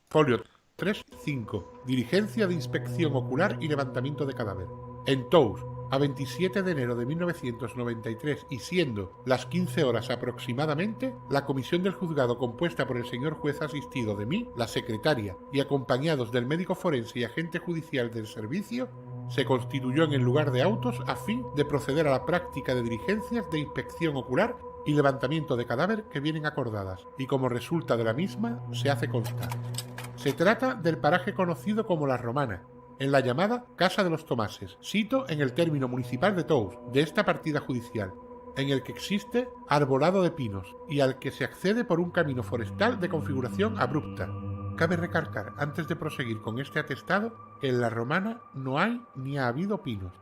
Folio 3.5. Diligencia de inspección ocular y levantamiento de cadáver. En Tous, a 27 de enero de 1993 y siendo las 15 horas aproximadamente, la comisión del juzgado, compuesta por el señor juez asistido de mí, la secretaria, y acompañados del médico forense y agente judicial del servicio, se constituyó en el lugar de autos a fin de proceder a la práctica de diligencias de inspección ocular y levantamiento de cadáver que vienen acordadas, y como resulta de la misma, se hace constar. Se trata del paraje conocido como La Romana, en la llamada Casa de los Tomases, sito en el término municipal de Tous, de esta partida judicial, en el que existe arbolado de pinos y al que se accede por un camino forestal de configuración abrupta. Cabe recalcar, antes de proseguir con este atestado, que en La Romana no hay ni ha habido pinos.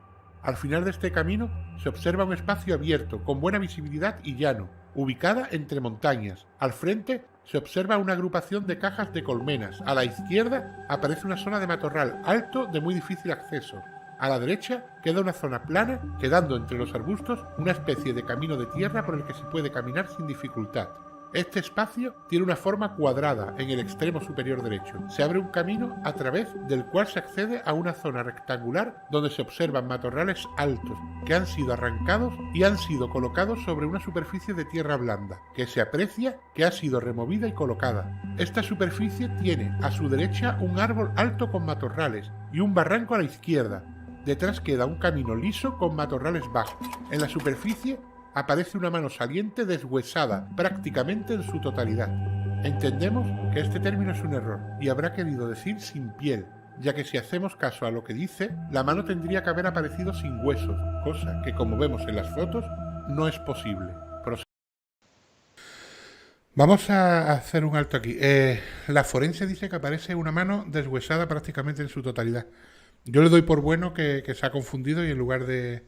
Al final de este camino se observa un espacio abierto, con buena visibilidad y llano, ubicada entre montañas. Al frente se observa una agrupación de cajas de colmenas. A la izquierda aparece una zona de matorral alto de muy difícil acceso. A la derecha queda una zona plana, quedando entre los arbustos una especie de camino de tierra por el que se puede caminar sin dificultad. Este espacio tiene una forma cuadrada en el extremo superior derecho. Se abre un camino a través del cual se accede a una zona rectangular donde se observan matorrales altos que han sido arrancados y han sido colocados sobre una superficie de tierra blanda, que se aprecia que ha sido removida y colocada. Esta superficie tiene a su derecha un árbol alto con matorrales y un barranco a la izquierda. Detrás queda un camino liso con matorrales bajos. En la superficie aparece una mano saliente deshuesada prácticamente en su totalidad. Entendemos que este término es un error y habrá querido decir sin piel, ya que si hacemos caso a lo que dice, la mano tendría que haber aparecido sin huesos, cosa que, como vemos en las fotos, no es posible. Vamos a hacer un alto aquí. La forense dice que aparece una mano deshuesada prácticamente en su totalidad. Yo le doy por bueno que se ha confundido y en lugar de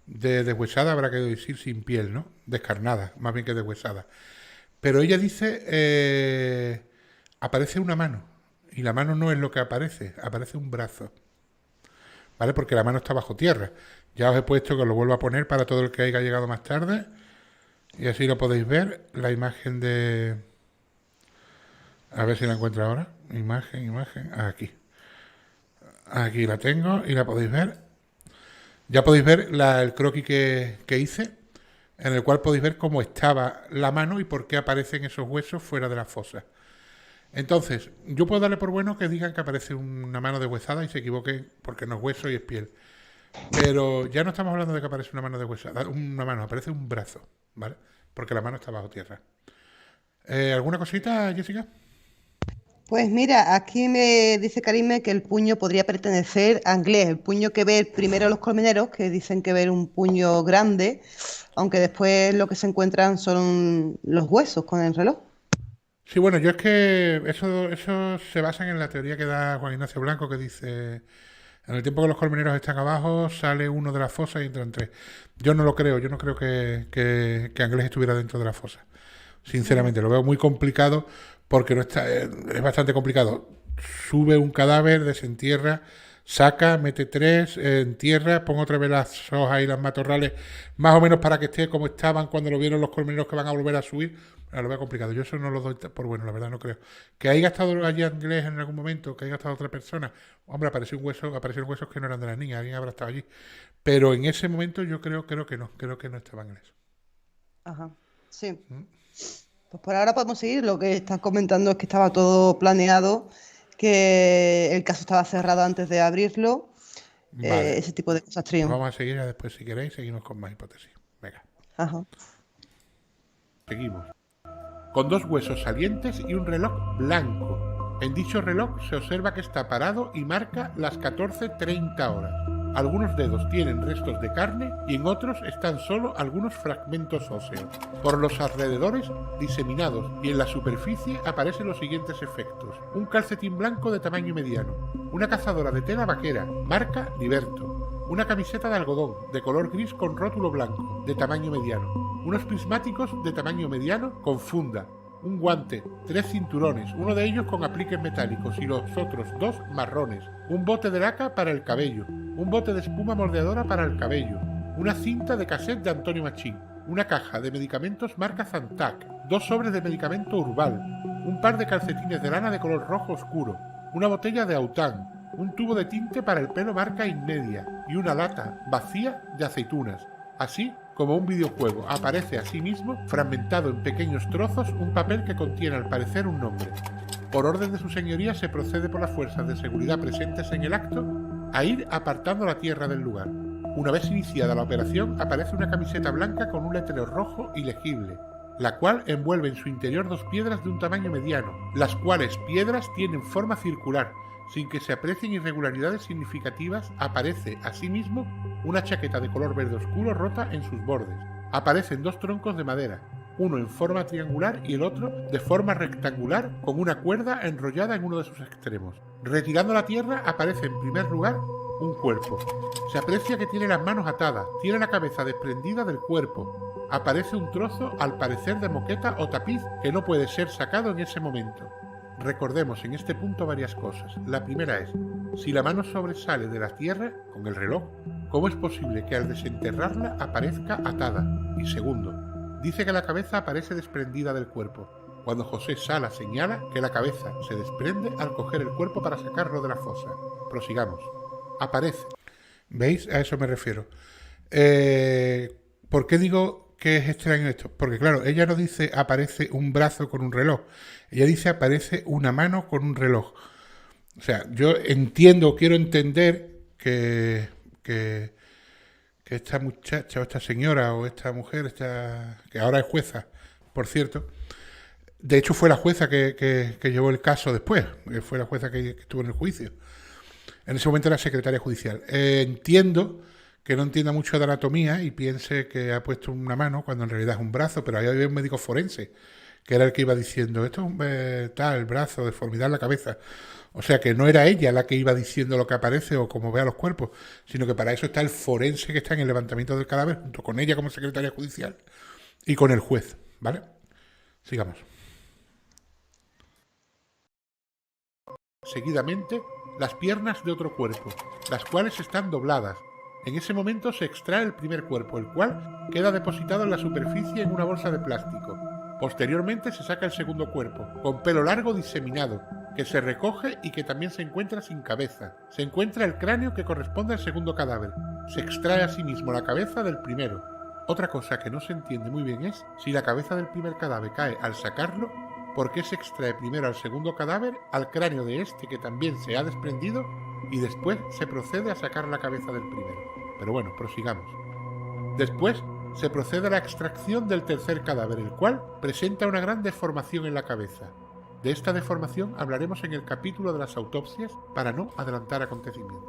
deshuesada habrá que decir sin piel, ¿no? Descarnada, más bien que deshuesada. Pero ella dice, aparece una mano, y la mano no es lo que aparece un brazo. ¿vale? Porque la mano está bajo tierra. Ya os he puesto que os lo vuelvo a poner para todo el que haya llegado más tarde. Y así lo podéis ver, la imagen de... A ver si la encuentro ahora. Imagen, aquí. Aquí la tengo y la podéis ver. Ya podéis ver el croquis que hice, en el cual podéis ver cómo estaba la mano y por qué aparecen esos huesos fuera de la fosa. Entonces, yo puedo darle por bueno que digan que aparece una mano deshuesada y se equivoquen porque no es hueso y es piel. Pero ya no estamos hablando de que aparece una mano deshuesada, una mano, aparece un brazo, ¿vale? Porque la mano está bajo tierra. ¿Alguna cosita, Jessica? Pues mira, aquí me dice Karime que el puño podría pertenecer a Anglés, el puño que ve primero los colmeneros, que dicen que ver un puño grande, aunque después lo que se encuentran son los huesos con el reloj. Sí, bueno, yo es que eso se basan en la teoría que da Juan Ignacio Blanco, que dice, en el tiempo que los colmeneros están abajo, sale uno de la fosa y entran tres. Yo no lo creo, yo no creo que Anglés estuviera dentro de la fosa. Sinceramente, lo veo muy complicado porque no está, es bastante complicado. Sube un cadáver, desentierra, saca, mete tres, entierra, pone otra vez las hojas y las matorrales, más o menos para que esté como estaban cuando lo vieron los colmeneros que van a volver a subir. Lo veo complicado. Yo eso no lo doy por bueno, la verdad no creo. Que haya estado allí Anglés en algún momento, que haya estado otra persona. Hombre, aparecieron huesos que no eran de las niñas, alguien habrá estado allí. Pero en ese momento yo creo que no estaba Anglés. Ajá, sí. Pues por ahora podemos seguir. Lo que estás comentando es que estaba todo planeado, que el caso estaba cerrado antes de abrirlo. Vale. Ese tipo de cosas, Pues Trío. vamos a seguir después, si queréis, seguimos con más hipótesis. Venga, Ajá. seguimos. Con dos huesos salientes y un reloj blanco. En dicho reloj se observa que está parado y marca las 14:30 horas. Algunos dedos tienen restos de carne y en otros están solo algunos fragmentos óseos. Por los alrededores, diseminados y en la superficie aparecen los siguientes efectos. Un calcetín blanco de tamaño mediano, una cazadora de tela vaquera, marca Liberto, una camiseta de algodón de color gris con rótulo blanco, de tamaño mediano, unos prismáticos de tamaño mediano con funda, un guante, 3 cinturones, uno de ellos con apliques metálicos y los otros 2 marrones, un bote de laca para el cabello, un bote de espuma moldeadora para el cabello, una cinta de cassette de Antonio Machín, una caja de medicamentos marca Zantac, 2 sobres de medicamento Urbal, un par de calcetines de lana de color rojo oscuro, una botella de Aután, un tubo de tinte para el pelo marca Inmedia y una lata vacía de aceitunas, así como un videojuego. Aparece asimismo, fragmentado en pequeños trozos, un papel que contiene al parecer un nombre. Por orden de su señoría se procede por las fuerzas de seguridad presentes en el acto a ir apartando la tierra del lugar. Una vez iniciada la operación, aparece una camiseta blanca con un letrero rojo y legible, la cual envuelve en su interior 2 piedras de un tamaño mediano, las cuales piedras tienen forma circular. Sin que se aprecien irregularidades significativas, aparece asimismo una chaqueta de color verde oscuro rota en sus bordes. Aparecen 2 troncos de madera, uno en forma triangular y el otro de forma rectangular con una cuerda enrollada en uno de sus extremos. Retirando la tierra aparece en primer lugar un cuerpo. Se aprecia que tiene las manos atadas, tiene la cabeza desprendida del cuerpo. Aparece un trozo, al parecer de moqueta o tapiz, que no puede ser sacado en ese momento. Recordemos en este punto varias cosas. La primera es, si la mano sobresale de la tierra con el reloj, ¿cómo es posible que al desenterrarla aparezca atada? Y segundo, dice que la cabeza aparece desprendida del cuerpo, cuando José Sala señala que la cabeza se desprende al coger el cuerpo para sacarlo de la fosa. Prosigamos. Aparece. ¿Veis? A eso me refiero. ¿Por qué digo que es extraño esto? Porque claro, ella no dice aparece un brazo con un reloj. Ella dice aparece una mano con un reloj. O sea, yo entiendo, quiero entender que esta muchacha o esta señora o esta mujer, que ahora es jueza, por cierto, de hecho fue la jueza que llevó el caso después, fue la jueza que estuvo en el juicio. En ese momento era secretaria judicial. Entiendo que no entienda mucho de anatomía y piense que ha puesto una mano cuando en realidad es un brazo, pero ahí había un médico forense que era el que iba diciendo, esto es un tal, brazo, deformidad en la cabeza. O sea que no era ella la que iba diciendo lo que aparece o cómo vea los cuerpos, sino que para eso está el forense que está en el levantamiento del cadáver, junto con ella como secretaria judicial y con el juez, ¿vale? Sigamos. Seguidamente, las piernas de otro cuerpo, las cuales están dobladas. En ese momento se extrae el primer cuerpo, el cual queda depositado en la superficie en una bolsa de plástico. Posteriormente se saca el segundo cuerpo, con pelo largo diseminado, que se recoge y que también se encuentra sin cabeza. Se encuentra el cráneo que corresponde al segundo cadáver. Se extrae asimismo la cabeza del primero. Otra cosa que no se entiende muy bien es si la cabeza del primer cadáver cae al sacarlo, ¿por qué se extrae primero al segundo cadáver, al cráneo de este que también se ha desprendido, y después se procede a sacar la cabeza del primero? Pero bueno, prosigamos. Después se procede a la extracción del tercer cadáver, el cual presenta una gran deformación en la cabeza. De esta deformación hablaremos en el capítulo de las autopsias para no adelantar acontecimientos.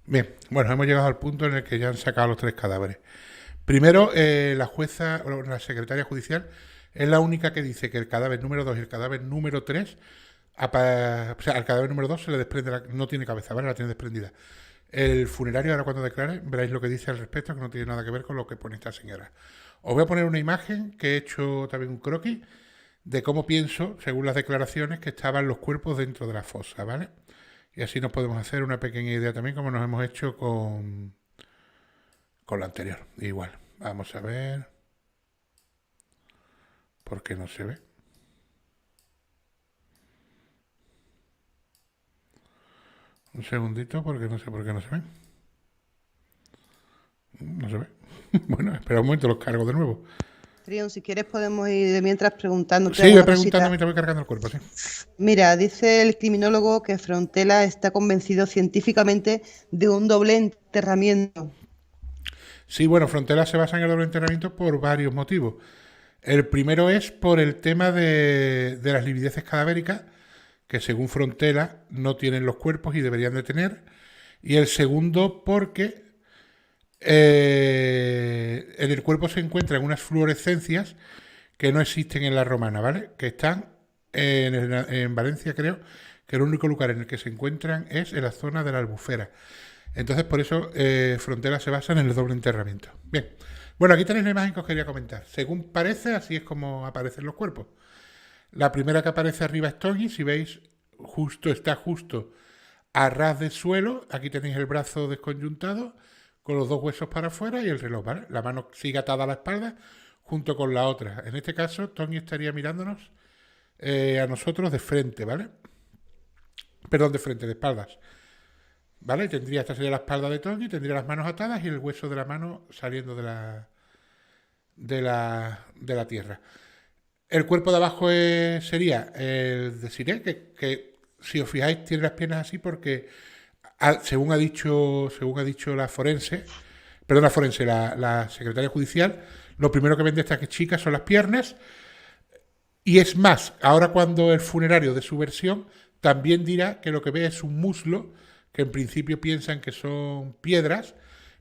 Bien, bueno, hemos llegado al punto en el que ya han sacado los 3 cadáveres. Primero, la jueza, o la secretaria judicial, es la única que dice que el cadáver número 2 y el cadáver número 3, o sea, al cadáver número 2 se le desprende, no tiene cabeza, ¿vale? La tiene desprendida. El funerario, ahora cuando declare, veréis lo que dice al respecto, que no tiene nada que ver con lo que pone esta señora. Os voy a poner una imagen, que he hecho también un croquis, de cómo pienso, según las declaraciones, que estaban los cuerpos dentro de la fosa, ¿vale? Y así nos podemos hacer una pequeña idea también, como nos hemos hecho con la anterior. Igual, vamos a ver. ¿Por qué no se ve? Un segundito, porque no sé por qué no se ve. No se ve. Bueno, espera un momento, los cargo de nuevo. Trion, si quieres podemos ir de mientras preguntándote. Sí, voy alguna preguntando cosita. mientras voy cargando el cuerpo, sí. Mira, dice el criminólogo que Frontela está convencido científicamente de un doble enterramiento. Sí, bueno, Frontera se basa en el doble enterramiento por varios motivos. El primero es por el tema de las livideces cadavéricas, que según Frontera no tienen los cuerpos y deberían de tener. Y el segundo porque en el cuerpo se encuentran unas fluorescencias que no existen en la romana, ¿vale? Que están en Valencia, creo, que el único lugar en el que se encuentran es en la zona de la Albufera. Entonces, por eso Frontera se basa en el doble enterramiento. Bien, bueno, aquí tenéis la imagen que os quería comentar. Según parece, así es como aparecen los cuerpos. La primera que aparece arriba es Tony, si veis, está justo a ras de suelo. Aquí tenéis el brazo desconyuntado, con los 2 huesos para afuera y el reloj, ¿vale? La mano sigue atada a la espalda junto con la otra. En este caso, Tony estaría mirándonos a nosotros de frente, ¿vale? Perdón, de frente, de espaldas. ¿Vale? Esta sería la espalda de Tony, tendría las manos atadas y el hueso de la mano saliendo de la tierra. El cuerpo de abajo sería el de Siré, que si os fijáis tiene las piernas así porque según ha dicho la secretaria judicial, lo primero que ven de esta chica son las piernas. Y es más, ahora cuando el funerario de su versión también dirá que lo que ve es un muslo, que en principio piensan que son piedras,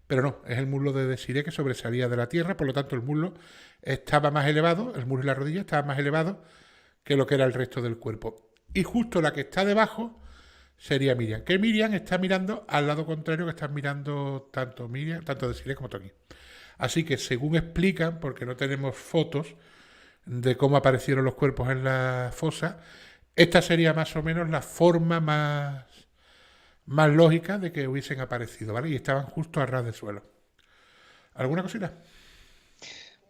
pero no, es el muslo de Desiré que sobresalía de la tierra, por lo tanto el muslo estaba más elevado, el muslo y la rodilla estaban más elevados que lo que era el resto del cuerpo. Y justo la que está debajo sería Miriam, que Miriam está mirando al lado contrario que están mirando tanto Desiré como Tony. Así que según explican, porque no tenemos fotos de cómo aparecieron los cuerpos en la fosa, esta sería más o menos la forma más lógica de que hubiesen aparecido, ¿vale? Y estaban justo a ras de suelo. ¿Alguna cosita?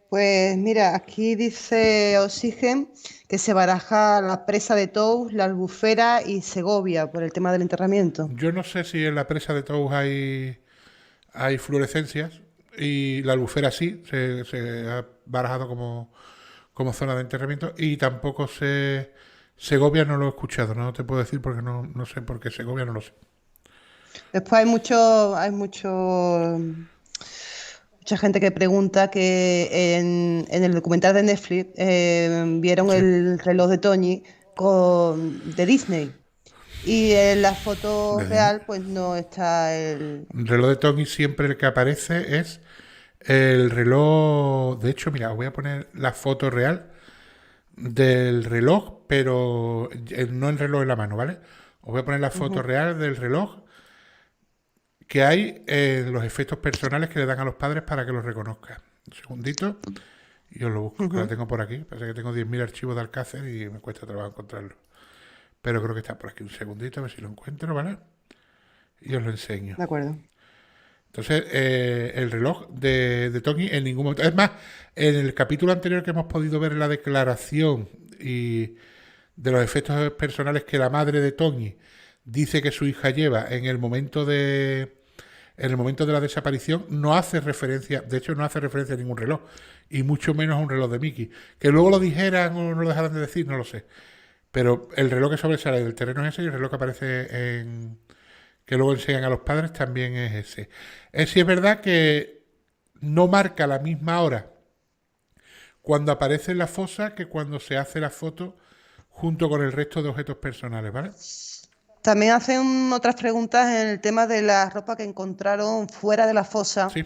Pues mira, aquí dice Oxygen que se baraja la presa de Tous, la Albufera y Segovia por el tema del enterramiento. Yo no sé si en la presa de Tous hay fluorescencias y la Albufera sí, se ha barajado como zona de enterramiento y tampoco sé... Segovia no lo he escuchado, no te puedo decir porque no sé, porque Segovia no lo sé. Después hay mucha gente que pregunta que en el documental de Netflix vieron el reloj de Tony de Disney y en la foto real pues no está el reloj de Tony. Siempre el que aparece es el reloj. De hecho, mira, os voy a poner la foto real del reloj, pero no el reloj en la mano, ¿vale? Os voy a poner la foto real del reloj que hay en los efectos personales que le dan a los padres para que los reconozcan. Un segundito y os lo busco, que la tengo por aquí. Pasa que tengo 10.000 archivos de Alcácer y me cuesta trabajo encontrarlo. pero creo que está por aquí. Un segundito, a ver si lo encuentro, ¿vale? Y os lo enseño. De acuerdo. Entonces, el reloj de Tony en ningún momento... Es más, en el capítulo anterior que hemos podido ver la declaración y de los efectos personales que la madre de Tony dice que su hija lleva en el momento de la desaparición, no hace referencia, de hecho no hace referencia a ningún reloj, y mucho menos a un reloj de Mickey. Que luego lo dijeran o no lo dejaran de decir, no lo sé. Pero el reloj que sobresale del terreno es ese y el reloj que aparece que luego enseñan a los padres también es ese. Sí es verdad que no marca la misma hora cuando aparece en la fosa que cuando se hace la foto junto con el resto de objetos personales, ¿vale? También hacen otras preguntas en el tema de la ropa que encontraron fuera de la fosa. Sí.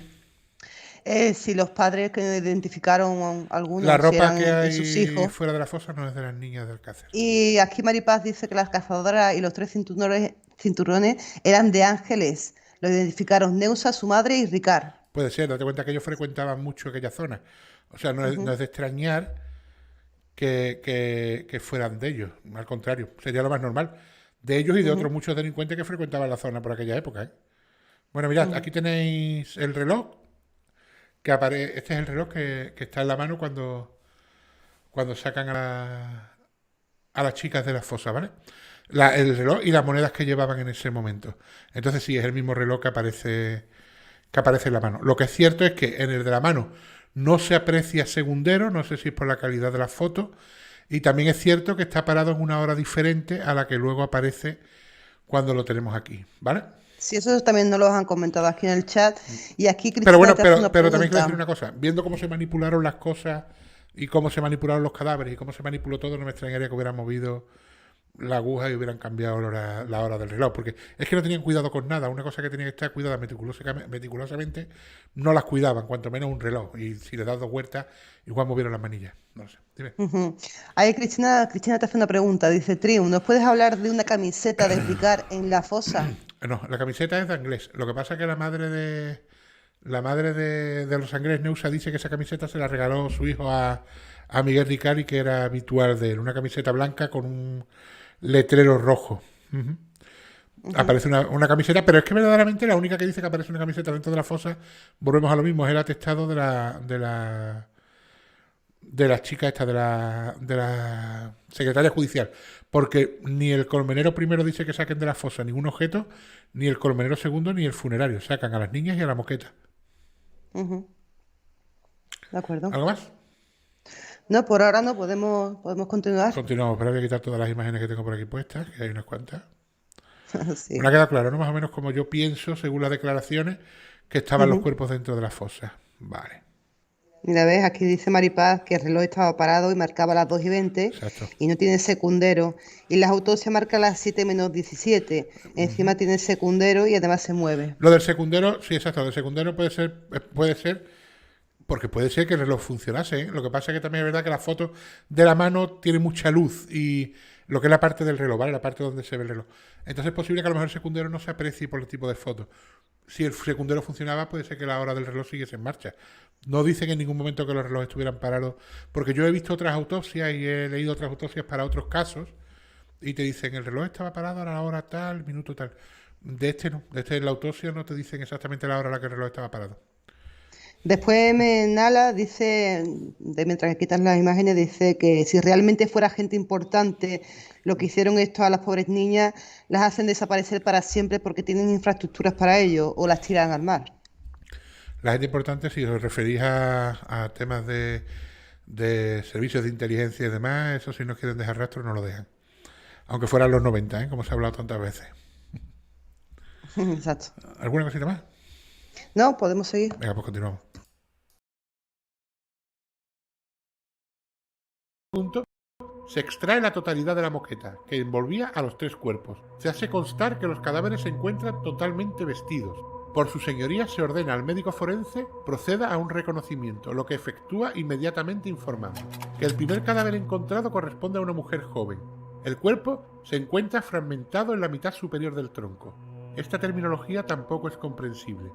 Si los padres que identificaron algunos, La si ropa eran que de sus hay hijos. fuera de la fosa no es de las niñas del Alcácer. Y aquí Maripaz dice que las cazadoras y los 3 cinturones eran de ángeles. Lo identificaron Neusa, su madre y Ricard. Puede ser, date cuenta que ellos frecuentaban mucho aquella zona. O sea, no es de extrañar que fueran de ellos. Al contrario, sería lo más normal. De ellos y de otros muchos delincuentes que frecuentaban la zona por aquella época, ¿eh? Bueno, mirad, aquí tenéis el reloj. Este es el reloj que está en la mano cuando sacan a las chicas de la fosa, ¿vale? El reloj y las monedas que llevaban en ese momento. Entonces sí, es el mismo reloj que aparece en la mano. Lo que es cierto es que en el de la mano no se aprecia segundero, no sé si es por la calidad de las fotos, y también es cierto que está parado en una hora diferente a la que luego aparece cuando lo tenemos aquí, ¿vale? Sí, eso también nos lo han comentado aquí en el chat. Y aquí Cristina Pero bueno, te hace una pero también quiero pregunta. decir una cosa. Viendo cómo se manipularon las cosas y cómo se manipularon los cadáveres y cómo se manipuló todo, no me extrañaría que hubieran movido la aguja y hubieran cambiado la hora del reloj. Porque es que no tenían cuidado con nada. Una cosa que tenía que estar cuidada meticulosamente, no las cuidaban, cuanto menos un reloj. Y si le das 2 vueltas, igual movieron las manillas. No lo sé. Dime. Ahí Cristina te hace una pregunta. Dice, Trium, ¿nos puedes hablar de una camiseta de Ricard en la fosa? No, la camiseta es de Anglés. Lo que pasa es que la madre de los Anglés, Neusa, dice que esa camiseta se la regaló su hijo a Miguel Ricard y que era habitual de él. Una camiseta blanca con un letrero rojo. Aparece una camiseta, pero es que verdaderamente la única que dice que aparece una camiseta dentro de la fosa, volvemos a lo mismo, es el atestado de la chica esta, de la secretaria judicial, porque ni el colmenero primero dice que saquen de la fosa ningún objeto, ni el colmenero segundo, ni el funerario. Sacan a las niñas y a la moqueta. De acuerdo. ¿Algo más? No, por ahora no, podemos continuar. Continuamos, pero voy a quitar todas las imágenes que tengo por aquí puestas, que hay unas cuantas. Sí. Me ha quedado claro, ¿no? Más o menos como yo pienso, según las declaraciones, que estaban los cuerpos dentro de la fosa. Vale. Mira, ves, aquí dice Maripaz que el reloj estaba parado y marcaba las 2:20 Exacto. y no tiene secundero. Y las autopsias marcan las 7:17. Encima tiene secundero y además se mueve. Lo del secundero, sí, exacto. Lo del secundero puede ser, porque puede ser que el reloj funcionase, ¿eh? Lo que pasa es que también es verdad que la foto de la mano tiene mucha luz y lo que es la parte del reloj, ¿vale? La parte donde se ve el reloj. Entonces es posible que a lo mejor el secundero no se aprecie por el tipo de foto. Si el secundero funcionaba, puede ser que la hora del reloj siguiese en marcha. No dicen en ningún momento que los relojes estuvieran parados, porque yo he visto otras autopsias y he leído otras autopsias para otros casos y te dicen el reloj estaba parado a la hora tal, minuto tal. De este no, en la autopsia no te dicen exactamente la hora a la que el reloj estaba parado. Después Menala dice, mientras que quitan las imágenes, dice que si realmente fuera gente importante lo que hicieron esto a las pobres niñas, las hacen desaparecer para siempre porque tienen infraestructuras para ello o las tiran al mar. La gente importante, si os referís a temas de servicios de inteligencia y demás, eso si no quieren dejar rastro no lo dejan. Aunque fueran los 90, ¿eh? Como se ha hablado tantas veces. Exacto. ¿Alguna cosita más? No, podemos seguir. Venga, pues continuamos. Se extrae la totalidad de la moqueta, que envolvía a los 3 cuerpos. Se hace constar que los cadáveres se encuentran totalmente vestidos. Por su señoría se ordena al médico forense proceda a un reconocimiento, lo que efectúa inmediatamente informando que el primer cadáver encontrado corresponde a una mujer joven. El cuerpo se encuentra fragmentado en la mitad superior del tronco. Esta terminología tampoco es comprensible,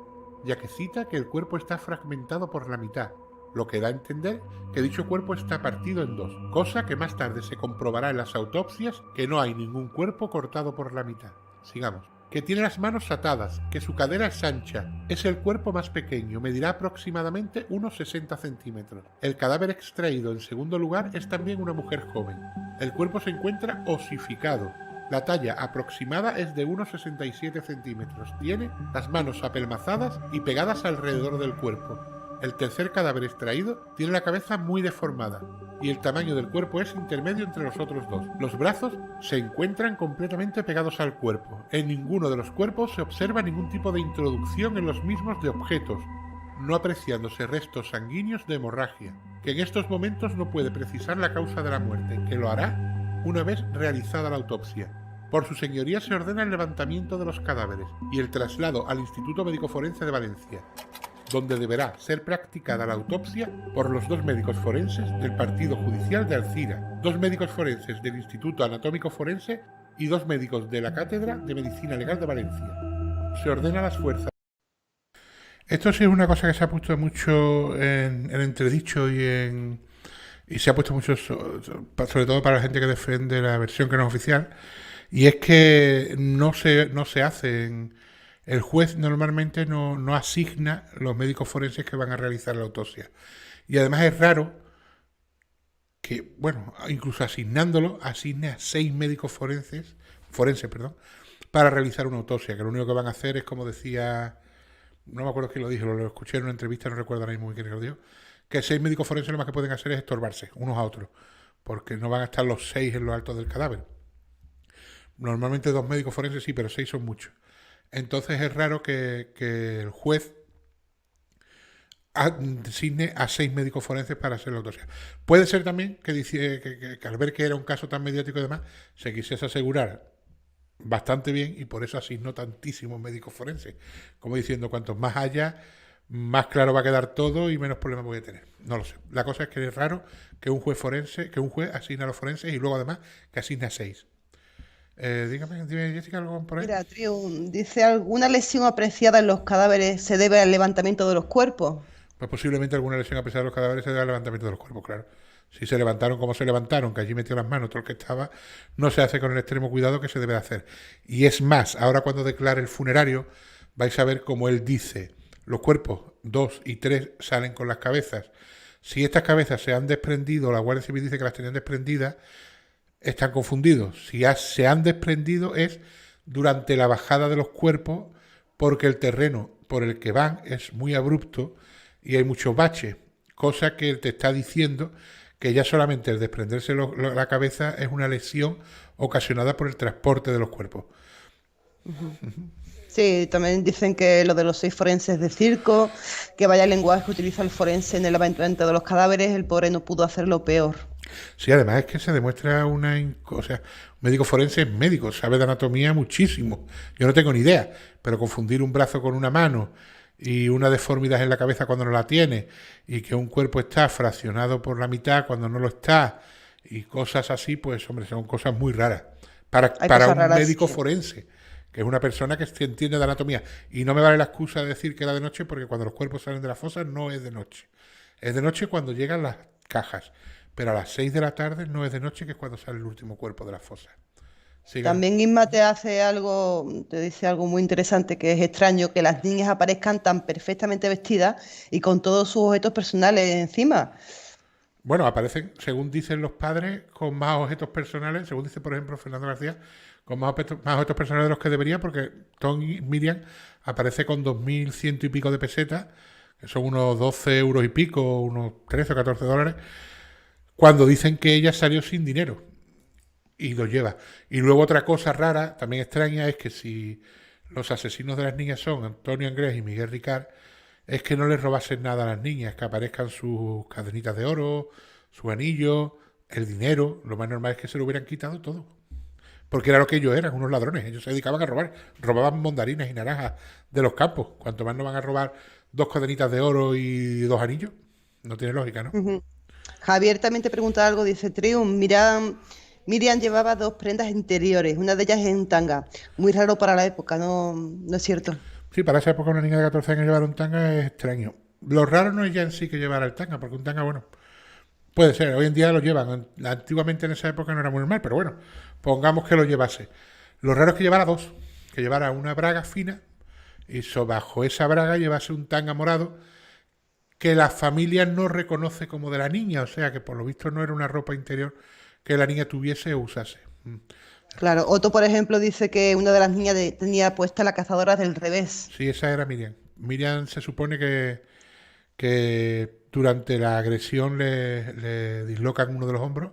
ya que cita que el cuerpo está fragmentado por la mitad, lo que da a entender que dicho cuerpo está partido en dos, cosa que más tarde se comprobará en las autopsias que no hay ningún cuerpo cortado por la mitad. Sigamos. Que tiene las manos atadas, que su cadera es ancha, es el cuerpo más pequeño, medirá aproximadamente unos 60 centímetros. El cadáver extraído en segundo lugar es también una mujer joven. El cuerpo se encuentra osificado. La talla aproximada es de unos 67 centímetros. Tiene las manos apelmazadas y pegadas alrededor del cuerpo. El tercer cadáver extraído tiene la cabeza muy deformada y el tamaño del cuerpo es intermedio entre los otros dos. Los brazos se encuentran completamente pegados al cuerpo. En ninguno de los cuerpos se observa ningún tipo de introducción en los mismos de objetos, no apreciándose restos sanguíneos de hemorragia, que en estos momentos no puede precisar la causa de la muerte, que lo hará una vez realizada la autopsia. Por su señoría se ordena el levantamiento de los cadáveres y el traslado al Instituto Médico Forense de Valencia, donde deberá ser practicada la autopsia por los 2 médicos forenses del Partido Judicial de Alcira, 2 médicos forenses del Instituto Anatómico Forense y 2 médicos de la Cátedra de Medicina Legal de Valencia. Se ordena a las fuerzas. Esto sí es una cosa que se ha puesto mucho en entredicho y se ha puesto mucho, sobre todo para la gente que defiende la versión que no es oficial, y es que no se hace. El juez normalmente no asigna los médicos forenses que van a realizar la autopsia. Y además es raro que, bueno, incluso asignándolo, asigne a 6 médicos forenses, para realizar una autopsia, que lo único que van a hacer es, como decía, no me acuerdo quién lo dijo, lo escuché en una entrevista, no recuerdo ahora mismo muy quién lo dijo, que 6 médicos forenses lo más que pueden hacer es estorbarse unos a otros, porque no van a estar los 6 en lo alto del cadáver. Normalmente 2 médicos forenses sí, pero 6 son muchos. Entonces es raro que el juez designe a 6 médicos forenses para hacer la autopsia. Puede ser también que al ver que era un caso tan mediático y demás, se quisiese asegurar bastante bien y por eso asignó tantísimos médicos forenses. Como diciendo, cuantos más haya, más claro va a quedar todo y menos problemas voy a tener. No lo sé. La cosa es que es raro que un juez asigne a los forenses y luego además que asigne a 6. Dime, Jessica, algo por ahí. Mira, Triun, dice, ¿alguna lesión apreciada en los cadáveres se debe al levantamiento de los cuerpos? Pues posiblemente alguna lesión apreciada en los cadáveres se debe al levantamiento de los cuerpos, claro. Si se levantaron como se levantaron, que allí metió las manos todo el que estaba, no se hace con el extremo cuidado que se debe hacer. Y es más, ahora cuando declare el funerario, vais a ver cómo él dice, los cuerpos 2 y 3 salen con las cabezas. Si estas cabezas se han desprendido, la Guardia Civil dice que las tenían desprendidas, están confundidos. Si se han desprendido es durante la bajada de los cuerpos, porque el terreno por el que van es muy abrupto y hay muchos baches, cosa que te está diciendo que ya solamente el desprenderse la cabeza es una lesión ocasionada por el transporte de los cuerpos. Sí, también dicen que lo de los 6 forenses de circo, que vaya el lenguaje que utiliza el forense en el levantamiento de los cadáveres, el pobre no pudo hacerlo peor. Sí, además es que se demuestra un médico forense es médico, sabe de anatomía muchísimo. Yo no tengo ni idea, pero confundir un brazo con una mano y una deformidad en la cabeza cuando no la tiene, y que un cuerpo está fraccionado por la mitad cuando no lo está, y cosas así, pues hombre, son cosas muy raras. Para un médico forense, que es una persona que entiende de anatomía. Y no me vale la excusa de decir que era de noche, porque cuando los cuerpos salen de la fosa no es de noche. Es de noche cuando llegan las cajas. Pero a las 6 de la tarde no es de noche, que es cuando sale el último cuerpo de la fosa. Sigan. También Isma te dice algo muy interesante, que es extraño que las niñas aparezcan tan perfectamente vestidas y con todos sus objetos personales encima. Bueno, aparecen, según dicen los padres, con más objetos personales, según dice, por ejemplo, Fernando García, con más objetos personales de los que debería, porque Tom y Miriam aparece con 2.100 y pico de pesetas, que son unos 12 euros y pico, unos 13 o 14 dólares, cuando dicen que ella salió sin dinero y lo lleva. Y luego otra cosa rara, también extraña, es que si los asesinos de las niñas son Antonio Angrés y Miguel Ricard, es que no les robasen nada a las niñas, que aparezcan sus cadenitas de oro, su anillo, el dinero. Lo más normal es que se lo hubieran quitado todo, porque era lo que ellos eran, unos ladrones. Ellos se dedicaban a robar, robaban mandarinas y naranjas de los campos. Cuanto más no van a robar 2 cadenitas de oro y 2 anillos, no tiene lógica, ¿no? Uh-huh. Javier también te pregunta algo, dice Triun, Miriam llevaba 2 prendas interiores, una de ellas es un tanga, muy raro para la época, no es cierto. Sí, para esa época una niña de 14 años llevar un tanga es extraño. lo raro no es ya en sí que llevara el tanga, porque un tanga, bueno, puede ser, hoy en día lo llevan. Antiguamente en esa época no era muy normal, pero bueno, pongamos que lo llevase. Lo raro es que llevara dos, que llevara una braga fina y bajo esa braga llevase un tanga morado que la familia no reconoce como de la niña, o sea que por lo visto no era una ropa interior que la niña tuviese o usase. Claro, Otto, por ejemplo, dice que una de las niñas tenía puesta la cazadora del revés. Sí, esa era Miriam. Miriam se supone que durante la agresión le dislocan uno de los hombros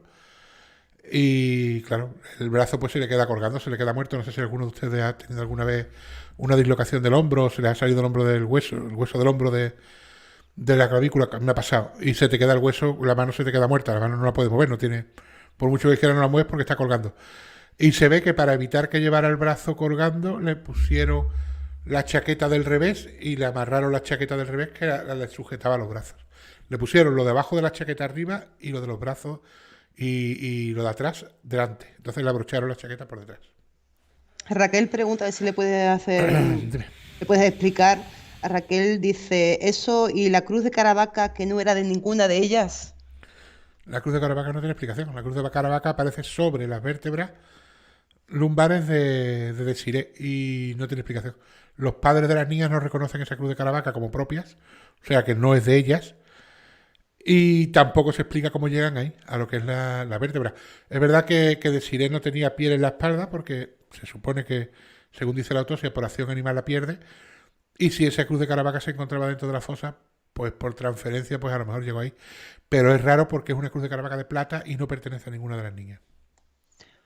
y claro, el brazo pues se le queda colgando, se le queda muerto. No sé si alguno de ustedes ha tenido alguna vez una dislocación del hombro, o se le ha salido el hombro del hueso, el hueso del hombro de la clavícula, que me ha pasado, y se te queda el hueso, la mano se te queda muerta, la mano no la puedes mover, no tiene, por mucho que quiera no la mueves porque está colgando. Y se ve que para evitar que llevara el brazo colgando, le pusieron la chaqueta del revés y le amarraron la chaqueta del revés que le sujetaba los brazos. Le pusieron lo de abajo de la chaqueta arriba y lo de los brazos y lo de atrás delante. Entonces le abrocharon la chaqueta por detrás. Raquel pregunta si le puedes hacer, le puedes explicar. A Raquel dice eso y la cruz de Caravaca que no era de ninguna de ellas. La cruz de Caravaca no tiene explicación. La cruz de Caravaca aparece sobre las vértebras lumbares de Desiré y no tiene explicación. Los padres de las niñas no reconocen esa cruz de Caravaca como propias, o sea que no es de ellas, y tampoco se explica cómo llegan ahí, a lo que es la vértebra. Es verdad que Desiré no tenía piel en la espalda, porque se supone que, según dice la autopsia, por acción animal la pierde, y si esa cruz de Caravaca se encontraba dentro de la fosa, pues por transferencia, pues a lo mejor llegó ahí. Pero es raro porque es una cruz de Caravaca de plata y no pertenece a ninguna de las niñas.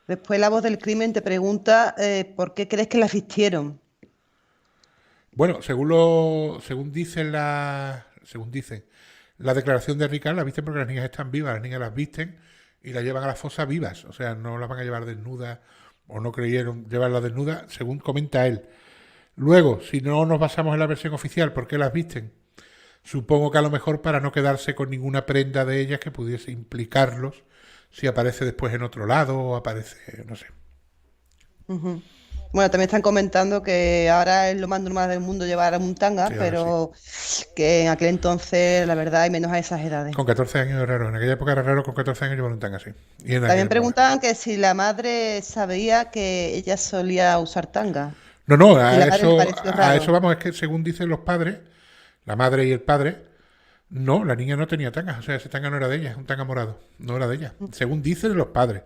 Después la voz del crimen te pregunta por qué crees que la vistieron. Bueno, según dicen la declaración de Ricard, la visten porque las niñas están vivas, las niñas las visten y las llevan a la fosa vivas, o sea, no las van a llevar desnudas o no creyeron llevarlas desnudas, según comenta él. Luego, si no nos basamos en la versión oficial, ¿por qué las visten? Supongo que a lo mejor para no quedarse con ninguna prenda de ellas que pudiese implicarlos si aparece después en otro lado o aparece, no sé. Ujú. Bueno, también están comentando que ahora es lo más normal del mundo llevar un tanga, Sí, pero que en aquel entonces, la verdad, y menos a esas edades. Con 14 años es raro, en aquella época era raro con 14 años llevar un tanga así. Y en También aquel- preguntaban que si la madre sabía que ella solía usar tanga. No, Y la madre le pareció a raro. eso vamos, es que según dicen los padres, la madre y el padre, no, la niña no tenía tanga, o sea, ese tanga no era de ella, es un tanga morado, no era de ella. Según dicen los padres,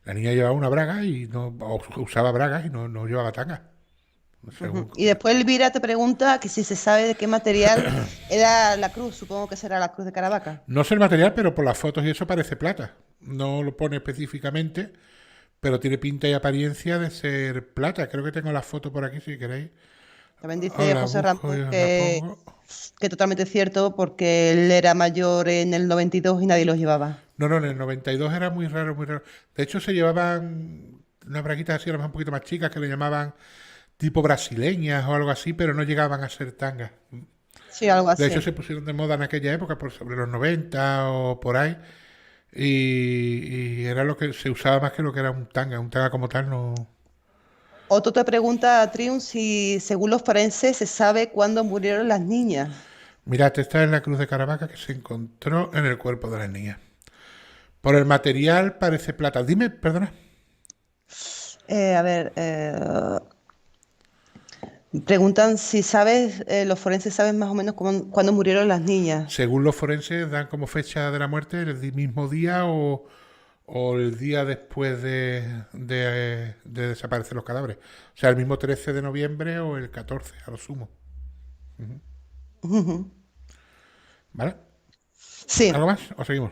la niña llevaba una braga y no, o usaba bragas y no llevaba tanga. Según- Y después Elvira te pregunta que si se sabe de qué material era la cruz. Supongo que será la cruz de Caravaca. No sé el material, pero por las fotos y eso parece plata. No lo pone específicamente, pero tiene pinta y apariencia de ser plata. Creo que tengo la foto por aquí si queréis. También dice Ahora José busco y Ramón os la que, pongo. que totalmente cierto porque él era mayor en el 92 y nadie los llevaba. No, en el 92 era muy raro, muy raro. De hecho, se llevaban unas braguitas así, a lo mejor un poquito más chicas, que le llamaban tipo brasileñas o algo así, pero no llegaban a ser tangas. Sí, algo así. De hecho, se pusieron de moda en aquella época, por sobre los 90 o por ahí, y era lo que se usaba más que lo que era un tanga. Un tanga como tal no... Otto te pregunta a Triun si, según los forenses, se sabe cuándo murieron las niñas. Mirad, esta es la cruz de Caravaca que se encontró en el cuerpo de las niñas. Por el material parece plata. Dime, perdona. A ver, preguntan si sabes, los forenses saben más o menos cuándo murieron las niñas. Según los forenses, dan como fecha de la muerte el mismo día o el día después de desaparecer los cadáveres. O sea, el mismo 13 de noviembre o el 14, a lo sumo. ¿Vale? Sí, ¿Algo más o seguimos?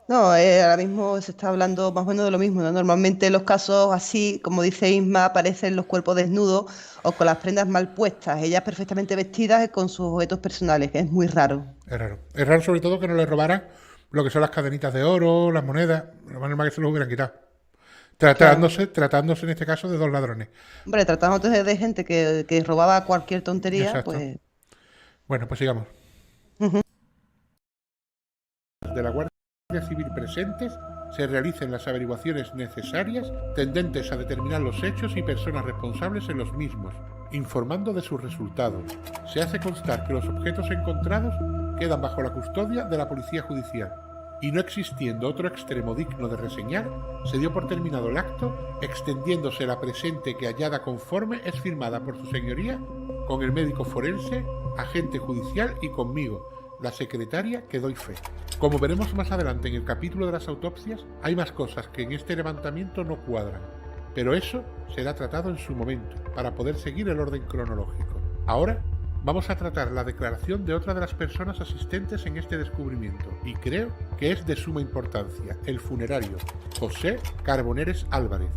no, ahora mismo se está hablando más o menos de lo mismo, ¿no? Normalmente los casos así, como dice Isma, aparecen los cuerpos desnudos o con las prendas mal puestas, ellas perfectamente vestidas y con sus objetos personales, que es muy raro. Es raro. Es raro sobre todo que no le robaran lo que son las cadenitas de oro, las monedas. Lo más normal que se los hubieran quitado. Tratándose en este caso de dos ladrones. Hombre, tratándote de gente que robaba cualquier tontería, Exacto. pues Bueno, pues sigamos. De la Guardia Civil presentes se realicen las averiguaciones necesarias tendentes a determinar los hechos y personas responsables en los mismos, informando de sus resultados. Se hace constar que los objetos encontrados quedan bajo la custodia de la Policía Judicial. Y no existiendo otro extremo digno de reseñar, se dio por terminado el acto, extendiéndose la presente que hallada conforme es firmada por su señoría, con el médico forense, agente judicial y conmigo, la secretaria que doy fe. Como veremos más adelante en el capítulo de las autopsias, hay más cosas que en este levantamiento no cuadran, pero eso será tratado en su momento, para poder seguir el orden cronológico. Ahora vamos a tratar la declaración de otra de las personas asistentes en este descubrimiento, y creo que es de suma importancia, el funerario, José Carboneres Álvarez.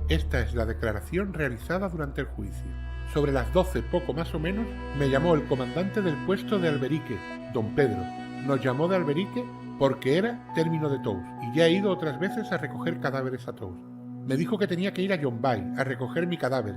Esta es la declaración realizada durante el juicio. Sobre las 12, poco más o menos, me llamó el comandante del puesto de Alberique, don Pedro. Nos llamó de Alberique porque era término de Tous, y ya he ido otras veces a recoger cadáveres a Tous. Me dijo que tenía que ir a Yombay a recoger mi cadáver.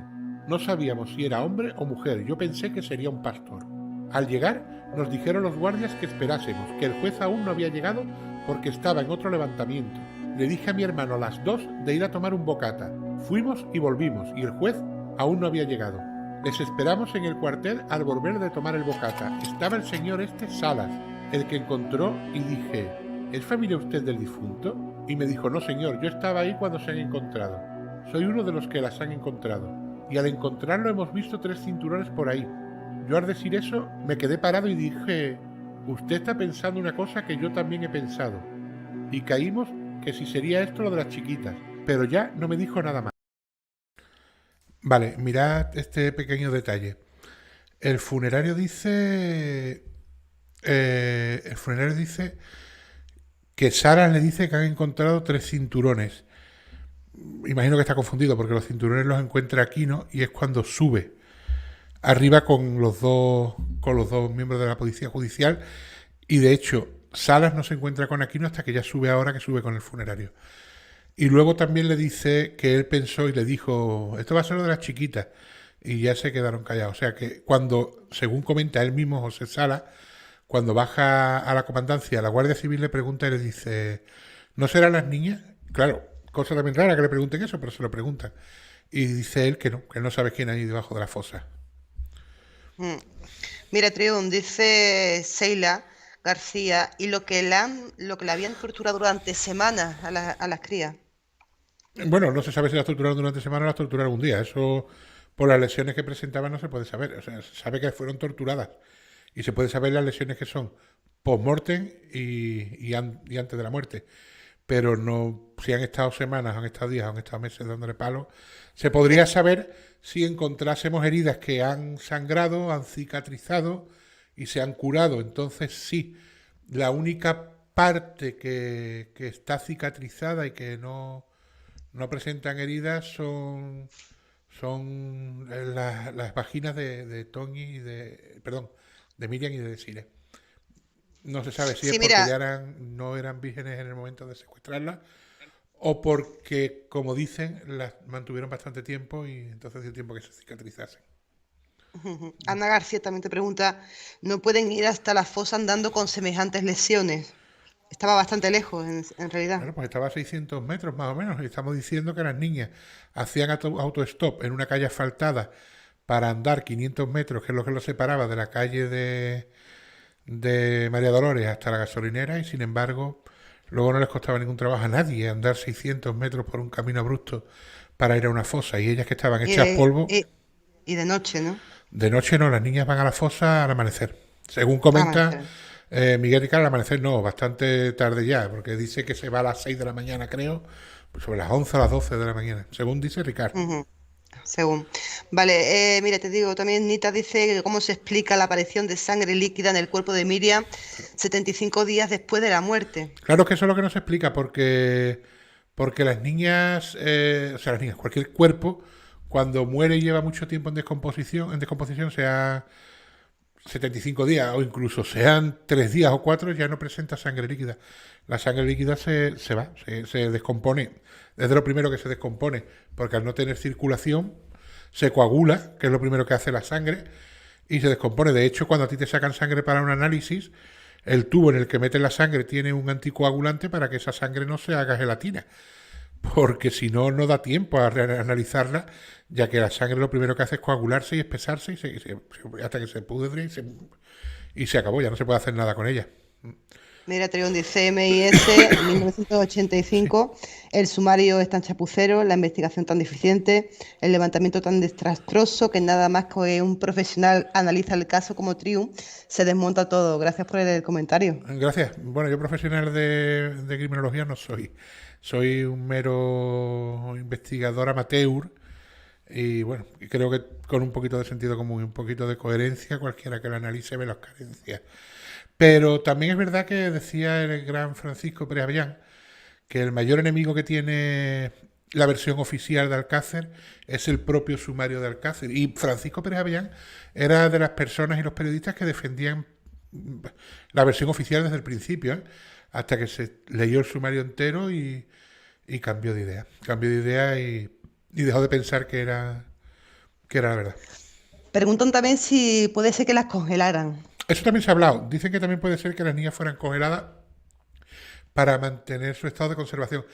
No sabíamos si era hombre o mujer, yo pensé que sería un pastor. Al llegar, nos dijeron los guardias que esperásemos, que el juez aún no había llegado porque estaba en otro levantamiento. Le dije a mi hermano a las 2 de ir a tomar un bocata. Fuimos y volvimos, y el juez aún no había llegado. Les esperamos en el cuartel al volver de tomar el bocata. Estaba el señor Salas, el que encontró, y dije, ¿es familia usted del difunto? Y me dijo, no señor, yo estaba ahí cuando se han encontrado. Soy uno de los que las han encontrado. Y al encontrarlo hemos visto 3 cinturones por ahí. Yo al decir eso me quedé parado y dije, usted está pensando una cosa que yo también he pensado. Y caímos que si sería esto lo de las chiquitas, pero ya no me dijo nada más. Vale, mirad este pequeño detalle. El funerario dice que Sara le dice que han encontrado 3 cinturones. Imagino que está confundido porque los cinturones los encuentra Aquino y es cuando sube arriba con los dos miembros de la Policía Judicial, y de hecho Salas no se encuentra con Aquino hasta que ya sube ahora, que sube con el funerario. Y luego también le dice que él pensó y le dijo, esto va a ser lo de las chiquitas, y ya se quedaron callados. O sea que cuando, según comenta él mismo, José Salas, cuando baja a la comandancia, la Guardia Civil le pregunta y le dice, ¿no serán las niñas? Claro, cosa también rara que le pregunten eso, pero se lo preguntan. Y dice él que no sabe quién hay debajo de la fosa. Mira, Triun, dice Seila García, y lo que le habían torturado durante semanas a las crías. Bueno, no se sabe si las torturaron durante semana o las torturaron un día. Eso, por las lesiones que presentaban, no se puede saber. O sea, se sabe que fueron torturadas. Y se puede saber las lesiones que son post-mortem y antes de la muerte. Pero no, si han estado semanas, han estado días, han estado meses dándole palos, se podría saber si encontrásemos heridas que han sangrado, han cicatrizado y se han curado. Entonces sí, la única parte que está cicatrizada y que no presentan heridas son las vaginas de Toñi y de Miriam y de Desiree. No se sabe si es porque ya no eran vírgenes en el momento de secuestrarlas o porque, como dicen, las mantuvieron bastante tiempo y entonces dio tiempo que se cicatrizasen. Ana García también te pregunta, ¿no pueden ir hasta la fosa andando con semejantes lesiones? Estaba bastante lejos, en realidad. Bueno, pues estaba a 600 metros más o menos, y estamos diciendo que las niñas hacían autostop en una calle asfaltada para andar 500 metros, que es lo que los separaba de la calle de María Dolores hasta la gasolinera, y sin embargo luego no les costaba ningún trabajo a nadie andar 600 metros por un camino abrupto para ir a una fosa, y ellas que estaban hechas polvo. Y de noche, ¿no? De noche no, las niñas van a la fosa al amanecer, según comenta Miguel Ricard. Al amanecer no, bastante tarde ya, porque dice que se va a las 6 de la mañana, creo, pues sobre las 11 a las 12 de la mañana, según dice Ricard. Según. Vale, mira, te digo, también Nita dice cómo se explica la aparición de sangre líquida en el cuerpo de Miriam 75 días después de la muerte. Claro que eso es lo que no se explica, porque las niñas, las niñas, cualquier cuerpo, cuando muere y lleva mucho tiempo en descomposición, sea 75 días o incluso sean 3 días o 4, ya no presenta sangre líquida. La sangre líquida se descompone. Es de lo primero que se descompone, porque al no tener circulación se coagula, que es lo primero que hace la sangre, y se descompone. De hecho, cuando a ti te sacan sangre para un análisis, el tubo en el que meten la sangre tiene un anticoagulante para que esa sangre no se haga gelatina. porque si no, no da tiempo a analizarla, ya que la sangre lo primero que hace es coagularse y espesarse hasta que se pudre y se acabó, ya no se puede hacer nada con ella. Mira, Trión dice MIS 1985, el sumario es tan chapucero, la investigación tan deficiente, el levantamiento tan desastroso que nada más que un profesional analiza el caso como Trium, se desmonta todo. Gracias por el comentario. Gracias. Bueno, yo profesional de criminología no soy. Soy un mero investigador amateur y bueno, creo que con un poquito de sentido común y un poquito de coherencia, cualquiera que lo analice ve las carencias. Pero también es verdad que decía el gran Francisco Pérez Avellán que el mayor enemigo que tiene la versión oficial de Alcácer es el propio sumario de Alcácer. Y Francisco Pérez Avellán era de las personas y los periodistas que defendían la versión oficial desde el principio, hasta que se leyó el sumario entero y cambió de idea. Cambió de idea y dejó de pensar que era la verdad. Preguntan también si puede ser que las congelaran. Eso también se ha hablado. Dicen que también puede ser que las niñas fueran congeladas para mantener su estado de conservación.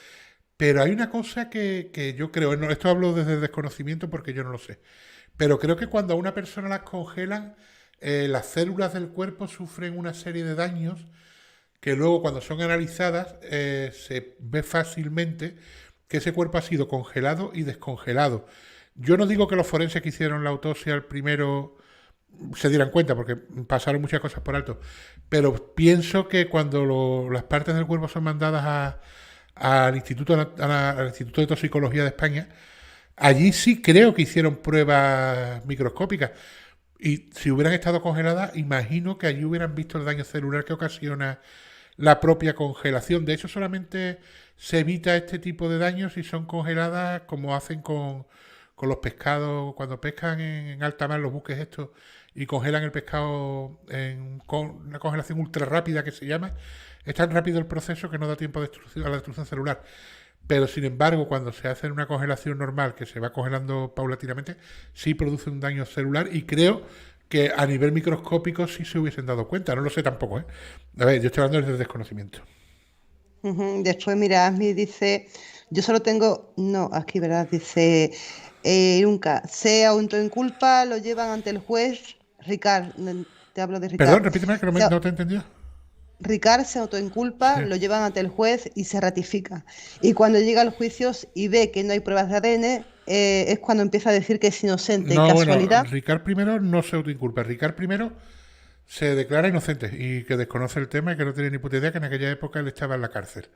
Pero hay una cosa que yo creo, no, esto hablo desde el desconocimiento porque yo no lo sé, pero creo que cuando a una persona las congelan, las células del cuerpo sufren una serie de daños que luego cuando son analizadas se ve fácilmente que ese cuerpo ha sido congelado y descongelado. Yo no digo que los forenses que hicieron la autopsia al primero se dieran cuenta, porque pasaron muchas cosas por alto, pero pienso que cuando las partes del cuerpo son mandadas al Instituto de Toxicología de España, allí sí creo que hicieron pruebas microscópicas, y si hubieran estado congeladas, imagino que allí hubieran visto el daño celular que ocasiona la propia congelación. De hecho, solamente se evita este tipo de daños si son congeladas, como hacen con los pescados, cuando pescan en alta mar los buques estos y congelan el pescado con una congelación ultra rápida que se llama. Es tan rápido el proceso que no da tiempo a la destrucción celular. Pero sin embargo, cuando se hace una congelación normal, que se va congelando paulatinamente, sí produce un daño celular, y creo que a nivel microscópico sí se hubiesen dado cuenta. No lo sé tampoco, ¿eh? A ver, yo estoy hablando desde el desconocimiento. Después, mira, Asmi dice, yo solo tengo, no, aquí, ¿verdad? Dice, nunca, se autoinculpa, lo llevan ante el juez. Ricard, te hablo de Ricard. Perdón, repíteme que no te he entendido. Ricard se autoinculpa, Sí. lo llevan ante el juez y se ratifica. Y cuando llega al juicio y ve que no hay pruebas de ADN, es cuando empieza a decir que es inocente. No, ¿Casualidad? bueno, Ricard primero no se autoinculpa. Ricard primero se declara inocente y que desconoce el tema y que no tiene ni puta idea que en aquella época él estaba en la cárcel.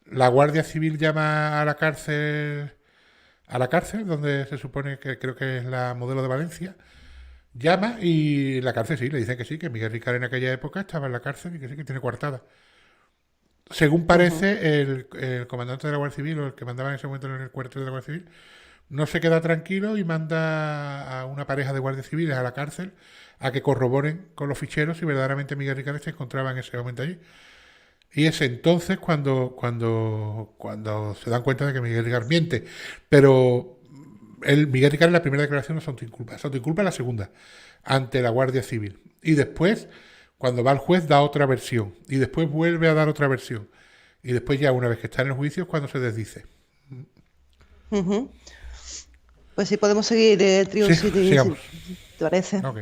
La Guardia Civil llama a la cárcel, donde se supone que creo que es la Modelo de Valencia, llama y la cárcel sí, le dicen que sí, que Miguel Ricard en aquella época estaba en la cárcel y que sí, que tiene coartada. Según parece, el comandante de la Guardia Civil, o el que mandaba en ese momento en el cuartel de la Guardia Civil, no se queda tranquilo y manda a una pareja de guardias civiles a la cárcel a que corroboren con los ficheros si verdaderamente Miguel Ricard se encontraba en ese momento allí. Y es entonces cuando se dan cuenta de que Miguel Ricard miente. Pero Miguel Ricard en la primera declaración no se autoinculpa. Se autoinculpa en la segunda, ante la Guardia Civil. Y después, cuando va al juez, da otra versión. Y después vuelve a dar otra versión. Y después ya, una vez que está en el juicio, es cuando se desdice. Ujú. Pues sí, podemos seguir, Trio, Sí, si sigamos. te parece. Ok.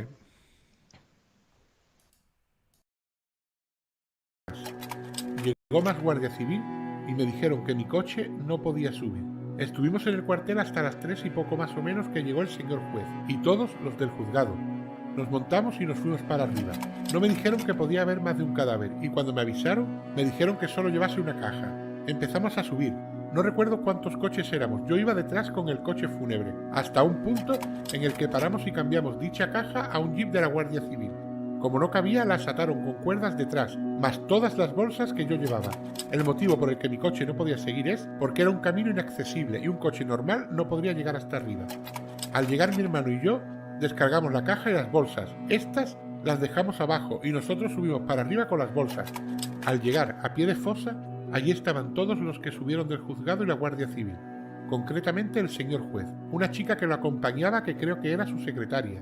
Llegó más Guardia Civil y me dijeron que mi coche no podía subir. Estuvimos en el cuartel hasta las 3 y poco más o menos que llegó el señor juez y todos los del juzgado. Nos montamos y nos fuimos para arriba. No me dijeron que podía haber más de un cadáver y cuando me avisaron me dijeron que solo llevase una caja. Empezamos a subir. No recuerdo cuántos coches éramos. Yo iba detrás con el coche fúnebre, hasta un punto en el que paramos y cambiamos dicha caja a un jeep de la Guardia Civil. Como no cabía, las ataron con cuerdas detrás, más todas las bolsas que yo llevaba. El motivo por el que mi coche no podía seguir es porque era un camino inaccesible y un coche normal no podría llegar hasta arriba. Al llegar mi hermano y yo, descargamos la caja y las bolsas. Estas las dejamos abajo y nosotros subimos para arriba con las bolsas. Al llegar a pie de fosa, allí estaban todos los que subieron del juzgado y la Guardia Civil. Concretamente el señor juez, una chica que lo acompañaba que creo que era su secretaria.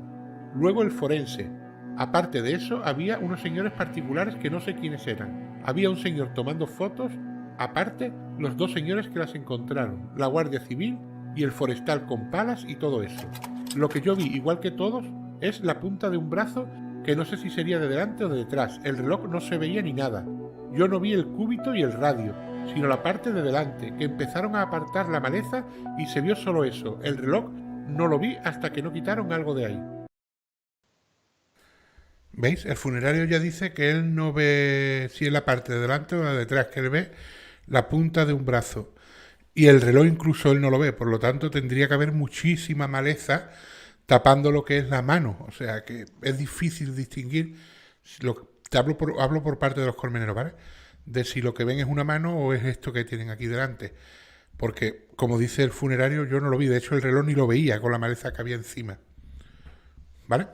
Luego el forense. Aparte de eso, había unos señores particulares que no sé quiénes eran. Había un señor tomando fotos, aparte los 2 señores que las encontraron, la Guardia Civil y el forestal con palas y todo eso. Lo que yo vi, igual que todos, es la punta de un brazo que no sé si sería de delante o de detrás. El reloj no se veía ni nada. Yo no vi el cúbito y el radio, sino la parte de delante, que empezaron a apartar la maleza y se vio solo eso. El reloj no lo vi hasta que no quitaron algo de ahí. ¿Veis? El funerario ya dice que él no ve si es la parte de delante o la de detrás, que él ve la punta de un brazo. Y el reloj incluso él no lo ve, por lo tanto tendría que haber muchísima maleza tapando lo que es la mano. O sea que es difícil distinguir, hablo por parte de los colmeneros, ¿vale? De si lo que ven es una mano o es esto que tienen aquí delante. Porque, como dice el funerario, yo no lo vi. De hecho, el reloj ni lo veía con la maleza que había encima. ¿Vale?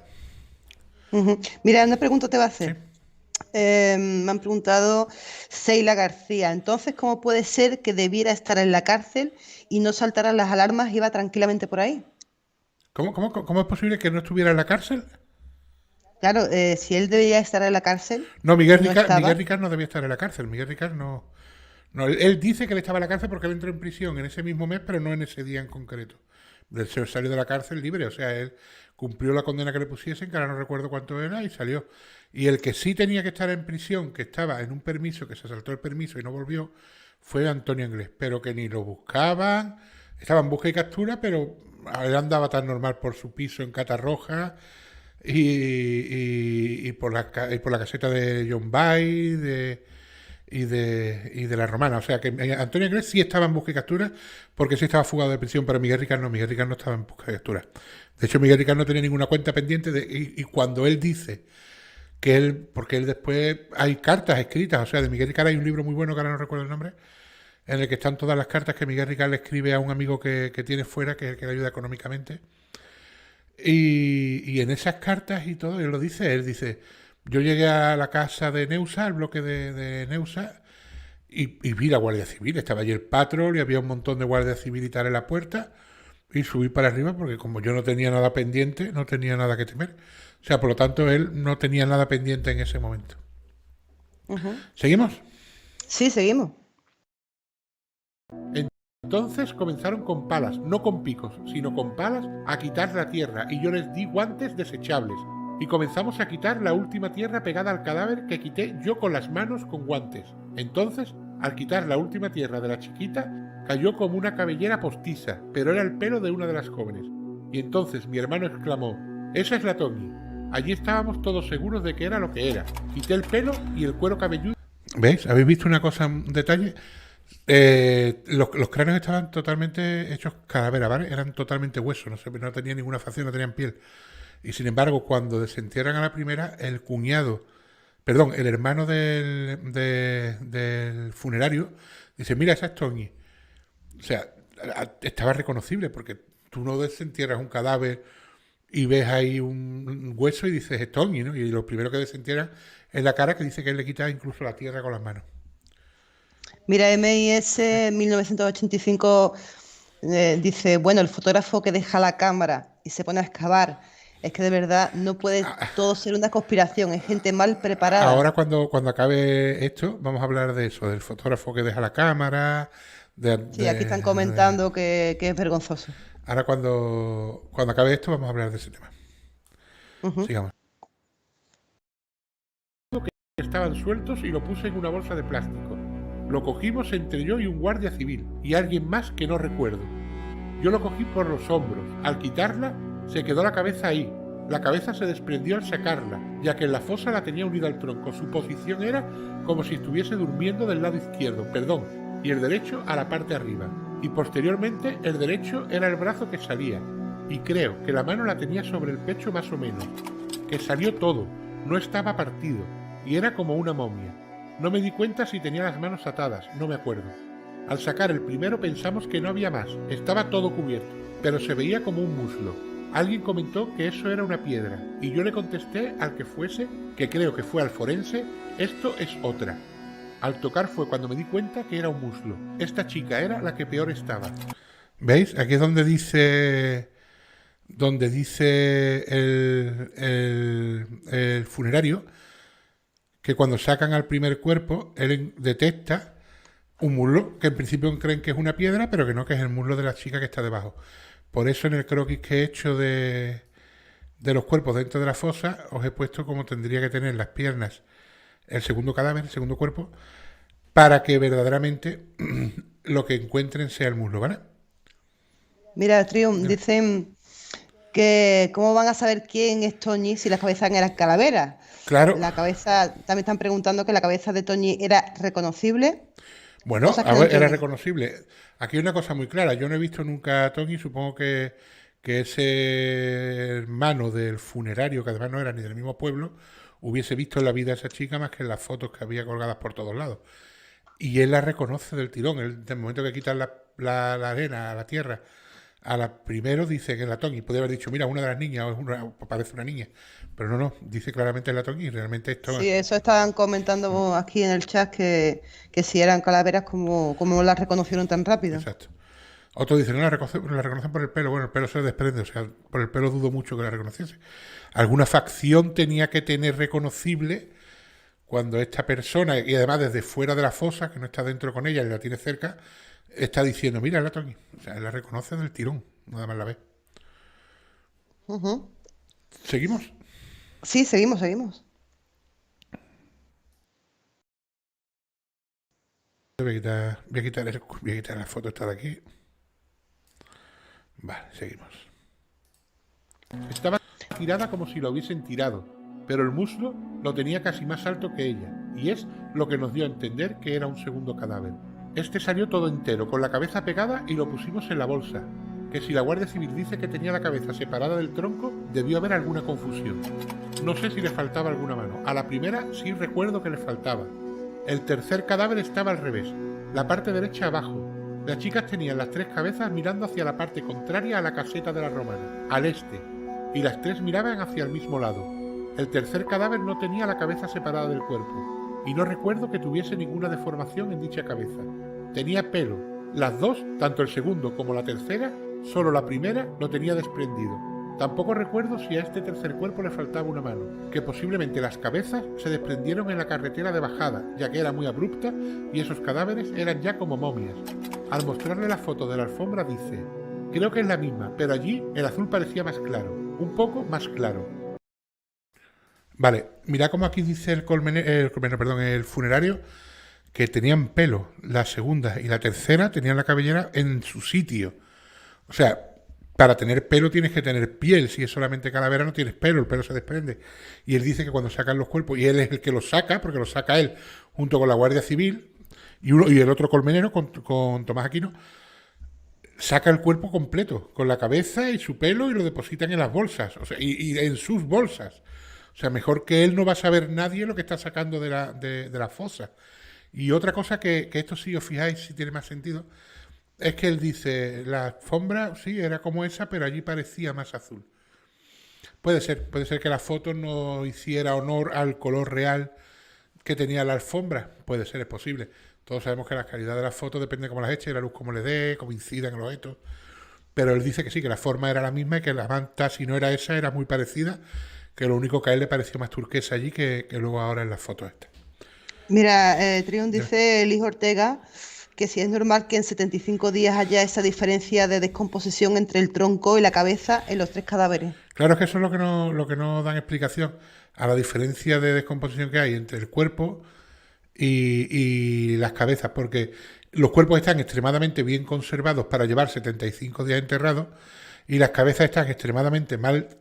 Mira, una pregunta te va a hacer. Sí. Me han preguntado Seila García. Entonces, ¿cómo puede ser que debiera estar en la cárcel y no saltaran las alarmas y iba tranquilamente por ahí? ¿Cómo es posible que no estuviera en la cárcel? Claro, si él debía estar en la cárcel, No, Miguel no Ricard, estaba. Miguel Ricard no debía estar en la cárcel. Miguel Ricard no. No, él dice que él estaba en la cárcel porque él entró en prisión en ese mismo mes, pero no en ese día en concreto. Él se salió de la cárcel libre, o sea, él cumplió la condena que le pusiesen, que ahora no recuerdo cuánto era, y salió. Y el que sí tenía que estar en prisión, que estaba en un permiso, que se saltó el permiso y no volvió, fue Antonio Inglés, pero que ni lo buscaban, estaba en busca y captura, pero él andaba tan normal por su piso en Catarroja y por la caseta de John Bay, y de la Romana. O sea que Antonio Inglés sí estaba en busca y captura porque sí estaba fugado de prisión, pero Miguel Ricard no estaba en busca y captura. De hecho, Miguel Ricard no tenía ninguna cuenta pendiente y cuando él dice que porque él después hay cartas escritas, o sea, de Miguel Ricard hay un libro muy bueno que ahora no recuerdo el nombre, en el que están todas las cartas que Miguel Ricard le escribe a un amigo que tiene fuera, que le ayuda económicamente. Y en esas cartas y todo, él dice, yo llegué a la casa de Neusa, al bloque de Neusa, y vi la Guardia Civil, estaba allí el patrol y había un montón de guardias militares en la puerta, y subí para arriba porque como yo no tenía nada pendiente, no tenía nada que temer. O sea, por lo tanto, él no tenía nada pendiente en ese momento. ¿Seguimos? Sí, seguimos. Entonces comenzaron con palas, no con picos, sino con palas, a quitar la tierra, y yo les di guantes desechables. Y comenzamos a quitar la última tierra pegada al cadáver que quité yo con las manos con guantes. Entonces, al quitar la última tierra de la chiquita, cayó como una cabellera postiza, pero era el pelo de una de las jóvenes. Y entonces mi hermano exclamó, esa es la Tony. Allí estábamos todos seguros de que era lo que era. Quité el pelo y el cuero cabelludo. ¿Veis? ¿Habéis visto una cosa, un detalle? Los cráneos estaban totalmente hechos calavera, ¿vale? Eran totalmente hueso, no tenían ninguna facción, no tenían piel. Y sin embargo, cuando desentierran a la primera, el hermano del funerario, dice, mira, esa es Tony. O sea, estaba reconocible, porque tú no desentierras un cadáver y ves ahí un hueso y dices, es Tony, ¿no? Y lo primero que desentierran es la cara, que dice que él le quita incluso la tierra con las manos. Mira, MIS 1985 dice, bueno, el fotógrafo que deja la cámara y se pone a excavar, es que de verdad no puede todo ser una conspiración, es gente mal preparada. Ahora cuando acabe esto, vamos a hablar de eso, del fotógrafo que deja la cámara. Sí, aquí están comentando que es vergonzoso. Ahora cuando acabe esto, vamos a hablar de ese tema. Sigamos. Estaban sueltos y lo puse en una bolsa de plástico. Lo cogimos entre yo y un guardia civil y alguien más que no recuerdo. Yo lo cogí por los hombros. Al quitarla, se quedó la cabeza ahí. La cabeza se desprendió al sacarla, ya que en la fosa la tenía unida al tronco. Su posición era como si estuviese durmiendo del lado izquierdo, y el derecho a la parte arriba. Y posteriormente el derecho era el brazo que salía. Y creo que la mano la tenía sobre el pecho más o menos. Que salió todo, no estaba partido, y era como una momia. No me di cuenta si tenía las manos atadas, no me acuerdo. Al sacar el primero pensamos que no había más, estaba todo cubierto, pero se veía como un muslo. Alguien comentó que eso era una piedra, y yo le contesté al que fuese, que creo que fue al forense, esto es otra. Al tocar fue cuando me di cuenta que era un muslo. Esta chica era la que peor estaba. ¿Veis? Aquí es donde dice el funerario que cuando sacan al primer cuerpo, él detecta un muslo, que en principio creen que es una piedra, pero que no, que es el muslo de la chica que está debajo. Por eso en el croquis que he hecho de los cuerpos dentro de la fosa, os he puesto como tendría que tener las piernas el segundo cadáver, el segundo cuerpo, para que verdaderamente lo que encuentren sea el muslo, ¿vale? Mira, Trium, dicen que cómo van a saber quién es Toñi si las cabezas eran calaveras. Claro. La cabeza, también están preguntando que la cabeza de Toñi era reconocible. Bueno, Cosas que a no ver, era entienden. reconocible. Aquí hay una cosa muy clara. Yo no he visto nunca a Tony, supongo que ese hermano del funerario, que además no era ni del mismo pueblo, hubiese visto en la vida a esa chica más que en las fotos que había colgadas por todos lados. Y él la reconoce del tirón. Él, del momento que quitan la arena a la tierra, a la primero dice que es la Tony. Podría haber dicho, mira, una de las niñas, o parece una niña. Pero no, dice claramente es la Tony. Y realmente esto Sí, eso estaban comentando aquí en el chat que si eran calaveras, como las reconocieron tan rápido. exacto. Otro dice, no la reconocen por el pelo. Bueno, el pelo se desprende, o sea, por el pelo dudo mucho que la reconociese. Alguna facción tenía que tener reconocible cuando esta persona, y además desde fuera de la fosa, que no está dentro con ella y la tiene cerca, está diciendo, mira, es la Tony. O sea, él la reconoce del tirón, nada más la ve. Ujú. ¿Seguimos? Sí, seguimos. Voy a quitar la foto esta de aquí. Vale, seguimos. Estaba tirada como si lo hubiesen tirado, pero el muslo lo tenía casi más alto que ella, y es lo que nos dio a entender que era un segundo cadáver. Este salió todo entero, con la cabeza pegada, y lo pusimos en la bolsa. Que si la Guardia Civil dice que tenía la cabeza separada del tronco, debió haber alguna confusión. No sé si le faltaba alguna mano. A la primera sí recuerdo que le faltaba. El tercer cadáver estaba al revés, la parte derecha abajo. Las chicas tenían las tres cabezas mirando hacia la parte contraria a la caseta de la romana, al este, y las tres miraban hacia el mismo lado. El tercer cadáver no tenía la cabeza separada del cuerpo, y no recuerdo que tuviese ninguna deformación en dicha cabeza. Tenía pelo. Las dos, tanto el segundo como la tercera, solo la primera lo tenía desprendido. Tampoco recuerdo si a este tercer cuerpo le faltaba una mano, que posiblemente las cabezas se desprendieron en la carretera de bajada, ya que era muy abrupta y esos cadáveres eran ya como momias. Al mostrarle la foto de la alfombra dice, creo que es la misma, pero allí el azul parecía más claro, un poco más claro. Vale, mira como aquí dice el funerario, que tenían pelo, la segunda y la tercera tenían la cabellera en su sitio. O sea, para tener pelo tienes que tener piel. Si es solamente calavera no tienes pelo, el pelo se desprende. Y él dice que cuando sacan los cuerpos, y él es el que los saca, porque los saca él junto con la Guardia Civil, y el otro colmenero con Tomás Aquino, saca el cuerpo completo, con la cabeza y su pelo, y lo depositan en las bolsas, o sea, y en sus bolsas. O sea, mejor que él no va a saber nadie lo que está sacando de la fosa. Y otra cosa que esto si os fijáis, si tiene más sentido, es que él dice, la alfombra sí era como esa, pero allí parecía más azul. Puede ser que la foto no hiciera honor al color real que tenía la alfombra. Puede ser, es posible. Todos sabemos que la calidad de las fotos depende de cómo las eche, la luz cómo le dé, cómo incida en los objetos. Pero él dice que sí, que la forma era la misma y que la manta, si no era esa, era muy parecida, que lo único que a él le pareció más turquesa allí que luego ahora en las fotos estas. Mira, Triun dice Liz Ortega que si es normal que en 75 días haya esa diferencia de descomposición entre el tronco y la cabeza en los tres cadáveres. Claro, es que eso es lo que no dan explicación a la diferencia de descomposición que hay entre el cuerpo y las cabezas, porque los cuerpos están extremadamente bien conservados para llevar 75 días enterrados y las cabezas están extremadamente mal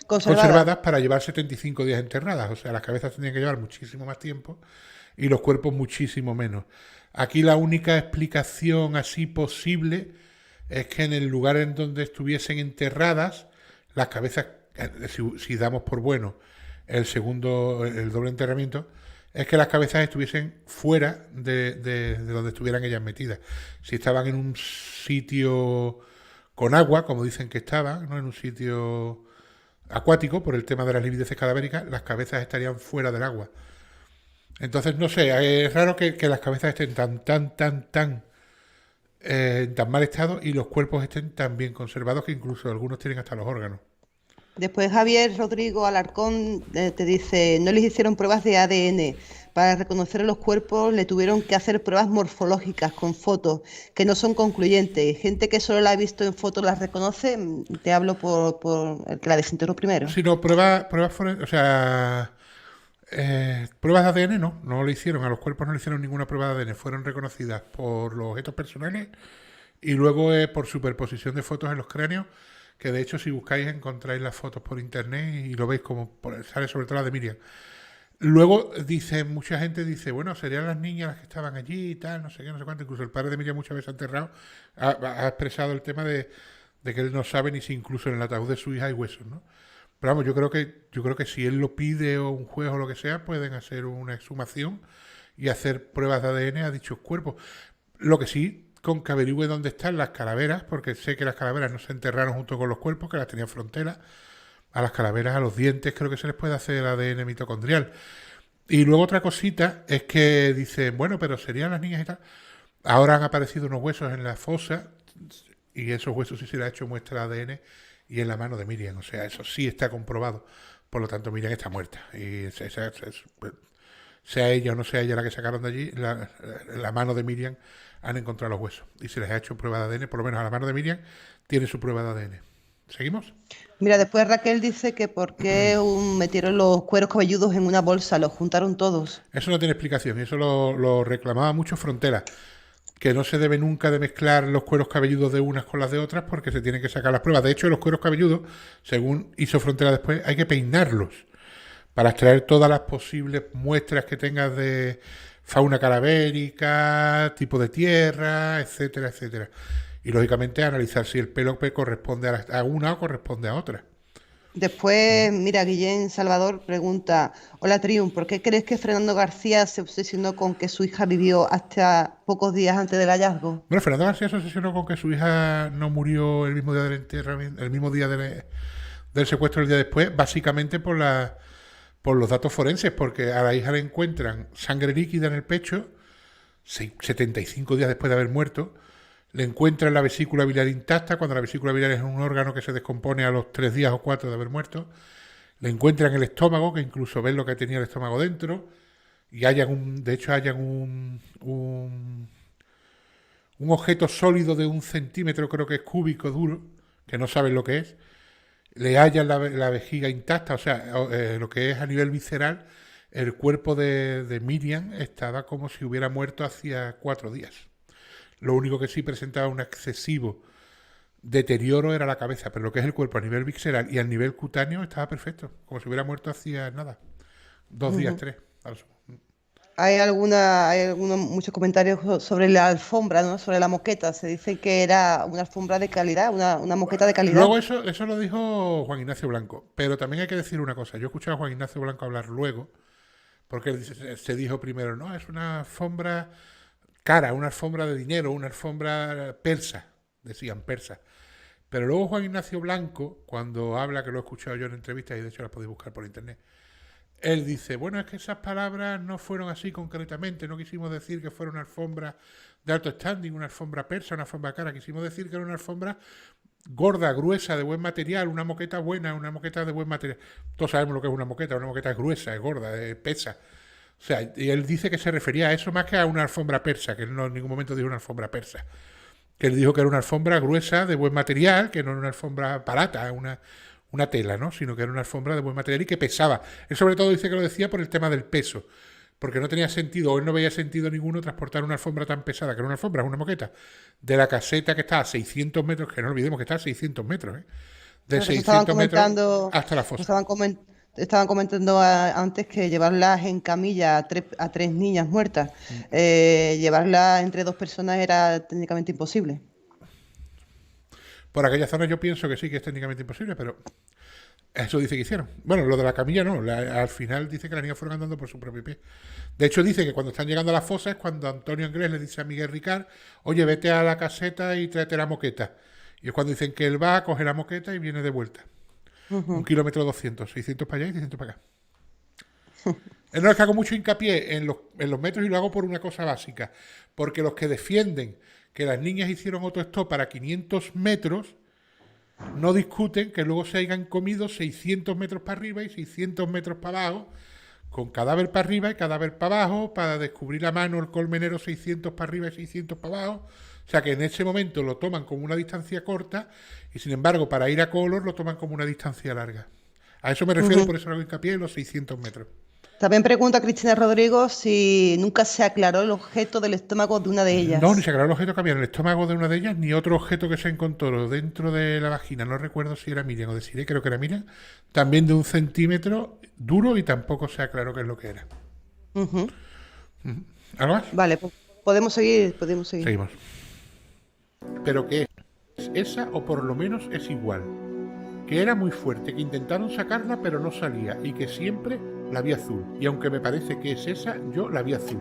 conservadas para llevar 75 días enterradas. O sea, las cabezas tendrían que llevar muchísimo más tiempo y los cuerpos muchísimo menos. Aquí la única explicación así posible es que en el lugar en donde estuviesen enterradas, las cabezas, si damos por bueno el doble enterramiento, es que las cabezas estuviesen fuera de donde estuvieran ellas metidas. Si estaban en un sitio con agua, como dicen que estaban, ¿no? En un sitio acuático, por el tema de las livideces cadavéricas, las cabezas estarían fuera del agua. Entonces, no sé, es raro que las cabezas estén tan mal estado y los cuerpos estén tan bien conservados que incluso algunos tienen hasta los órganos. Después Javier Rodrigo Alarcón te dice, no les hicieron pruebas de ADN Para reconocer los cuerpos le tuvieron que hacer pruebas morfológicas con fotos que no son concluyentes. Gente que solo la ha visto en fotos las reconoce. Te hablo por el que la desenterró primero. Sí, no, pruebas, o sea, pruebas de ADN no le hicieron, a los cuerpos no le hicieron ninguna prueba de ADN, fueron reconocidas por los objetos personales y luego por superposición de fotos en los cráneos, que de hecho si buscáis encontráis las fotos por internet y lo veis como sale sobre todo la de Miriam. Luego mucha gente dice, bueno, serían las niñas las que estaban allí y tal, no sé qué, no sé cuánto, incluso el padre de Miriam muchas veces enterrado ha expresado el tema de que él no sabe ni si incluso en el ataúd de su hija hay huesos, ¿no? Pero vamos, yo creo que si él lo pide o un juez o lo que sea, pueden hacer una exhumación y hacer pruebas de ADN a dichos cuerpos. Lo que sí, con que averigüe dónde están las calaveras, porque sé que las calaveras no se enterraron junto con los cuerpos, que las tenían frontera. A las calaveras, a los dientes, creo que se les puede hacer ADN mitocondrial. Y luego otra cosita es que dicen, bueno, pero serían las niñas y tal. Ahora han aparecido unos huesos en la fosa y esos huesos sí se le ha hecho muestra de ADN y en la mano de Miriam. O sea, eso sí está comprobado. Por lo tanto, Miriam está muerta. Y sea ella o no sea ella la que sacaron de allí, la mano de Miriam han encontrado los huesos. Y se les ha hecho prueba de ADN, por lo menos a la mano de Miriam tiene su prueba de ADN. ¿Seguimos? Mira, después Raquel dice que por qué metieron los cueros cabelludos en una bolsa, los juntaron todos. Eso no tiene explicación, eso lo reclamaba mucho Frontera, que no se debe nunca de mezclar los cueros cabelludos de unas con las de otras porque se tienen que sacar las pruebas. De hecho, los cueros cabelludos, según hizo Frontera después, hay que peinarlos para extraer todas las posibles muestras que tengas de fauna cadavérica, tipo de tierra, etcétera, etcétera. Y lógicamente analizar si el pelo corresponde a una o corresponde a otra. Después, mira, Guillén Salvador pregunta, hola Triun, ¿por qué crees que Fernando García se obsesionó con que su hija vivió hasta pocos días antes del hallazgo? Bueno, Fernando García se obsesionó con que su hija no murió el mismo día del enterramiento, el mismo día del secuestro, el día después, básicamente por los datos forenses, porque a la hija le encuentran sangre líquida en el pecho, 75 días después de haber muerto. Le encuentran la vesícula biliar intacta, cuando la vesícula biliar es un órgano que se descompone a los 3 días o 4 de haber muerto. Le encuentran el estómago, que incluso ven lo que tenía el estómago dentro. Y de hecho hayan un objeto sólido de 1 centímetro, creo que es cúbico, duro, que no saben lo que es. Le hallan la vejiga intacta, o sea, lo que es a nivel visceral, el cuerpo de Miriam estaba como si hubiera muerto hacía 4 días. Lo único que sí presentaba un excesivo deterioro era la cabeza, pero lo que es el cuerpo a nivel visceral y a nivel cutáneo estaba perfecto, como si hubiera muerto hacía nada, 2 días, 3. Hay muchos comentarios sobre la alfombra, ¿no? Sobre la moqueta. Se dice que era una alfombra de calidad, una moqueta de calidad. Luego eso lo dijo Juan Ignacio Blanco, pero también hay que decir una cosa. Yo he escuchado a Juan Ignacio Blanco hablar luego, porque se dijo primero, no, es una alfombra cara, una alfombra de dinero, una alfombra persa, decían persa. Pero luego Juan Ignacio Blanco, cuando habla, que lo he escuchado yo en entrevistas y de hecho las podéis buscar por internet, él dice, bueno, es que esas palabras no fueron así concretamente, no quisimos decir que fuera una alfombra de alto standing, una alfombra persa, una alfombra cara, quisimos decir que era una alfombra gorda, gruesa, de buen material, una moqueta buena, una moqueta de buen material. Todos sabemos lo que es una moqueta es gruesa, es gorda, pesa. O sea, y él dice que se refería a eso más que a una alfombra persa, que él no en ningún momento dijo una alfombra persa. Que él dijo que era una alfombra gruesa, de buen material, que no era una alfombra barata, una tela, ¿no? Sino que era una alfombra de buen material y que pesaba. Él sobre todo dice que lo decía por el tema del peso, porque no tenía sentido, o él no veía sentido ninguno transportar una alfombra tan pesada, que era una alfombra, una moqueta, de la caseta que está a 600 metros, que no olvidemos que está a 600 metros, ¿eh? De 600 metros hasta la fosa. Estaban comentando antes que llevarlas en camilla a tres niñas muertas, llevarlas entre 2 personas era técnicamente imposible. Por aquella zona yo pienso que sí, que es técnicamente imposible, pero eso dice que hicieron. Bueno, lo de la camilla no, al final dice que las niñas fueron andando por su propio pie. De hecho dice que cuando están llegando a la fosa es cuando Antonio Anglés le dice a Miguel Ricard, oye, vete a la caseta y tráete la moqueta. Y es cuando dicen que él va, coge la moqueta y viene de vuelta. 1 kilómetro 200, 600 para allá y 600 para acá. No es que hago mucho hincapié en los metros y lo hago por una cosa básica, porque los que defienden que las niñas hicieron autostop para 500 metros no discuten que luego se hayan comido 600 metros para arriba y 600 metros para abajo con cadáver para arriba y cadáver para abajo, para descubrir a mano el colmenero 600 para arriba y 600 para abajo. O sea que en ese momento lo toman como una distancia corta y sin embargo para ir a Color lo toman como una distancia larga. A eso me refiero, por eso hago hincapié en los 600 metros. También pregunta Cristina Rodrigo si nunca se aclaró el objeto del estómago de una de ellas. No, ni se aclaró el objeto que había en el estómago de una de ellas, ni otro objeto que se encontró dentro de la vagina. No recuerdo si era Miriam o Desiree, creo que era Miriam. También de 1 centímetro duro y tampoco se aclaró qué es lo que era. ¿Algo más? Vale, pues podemos seguir. Seguimos. ¿Pero qué es? ¿Esa o por lo menos es igual? Que era muy fuerte, que intentaron sacarla pero no salía y que siempre la vi azul. Y aunque me parece que es esa, yo la vi azul.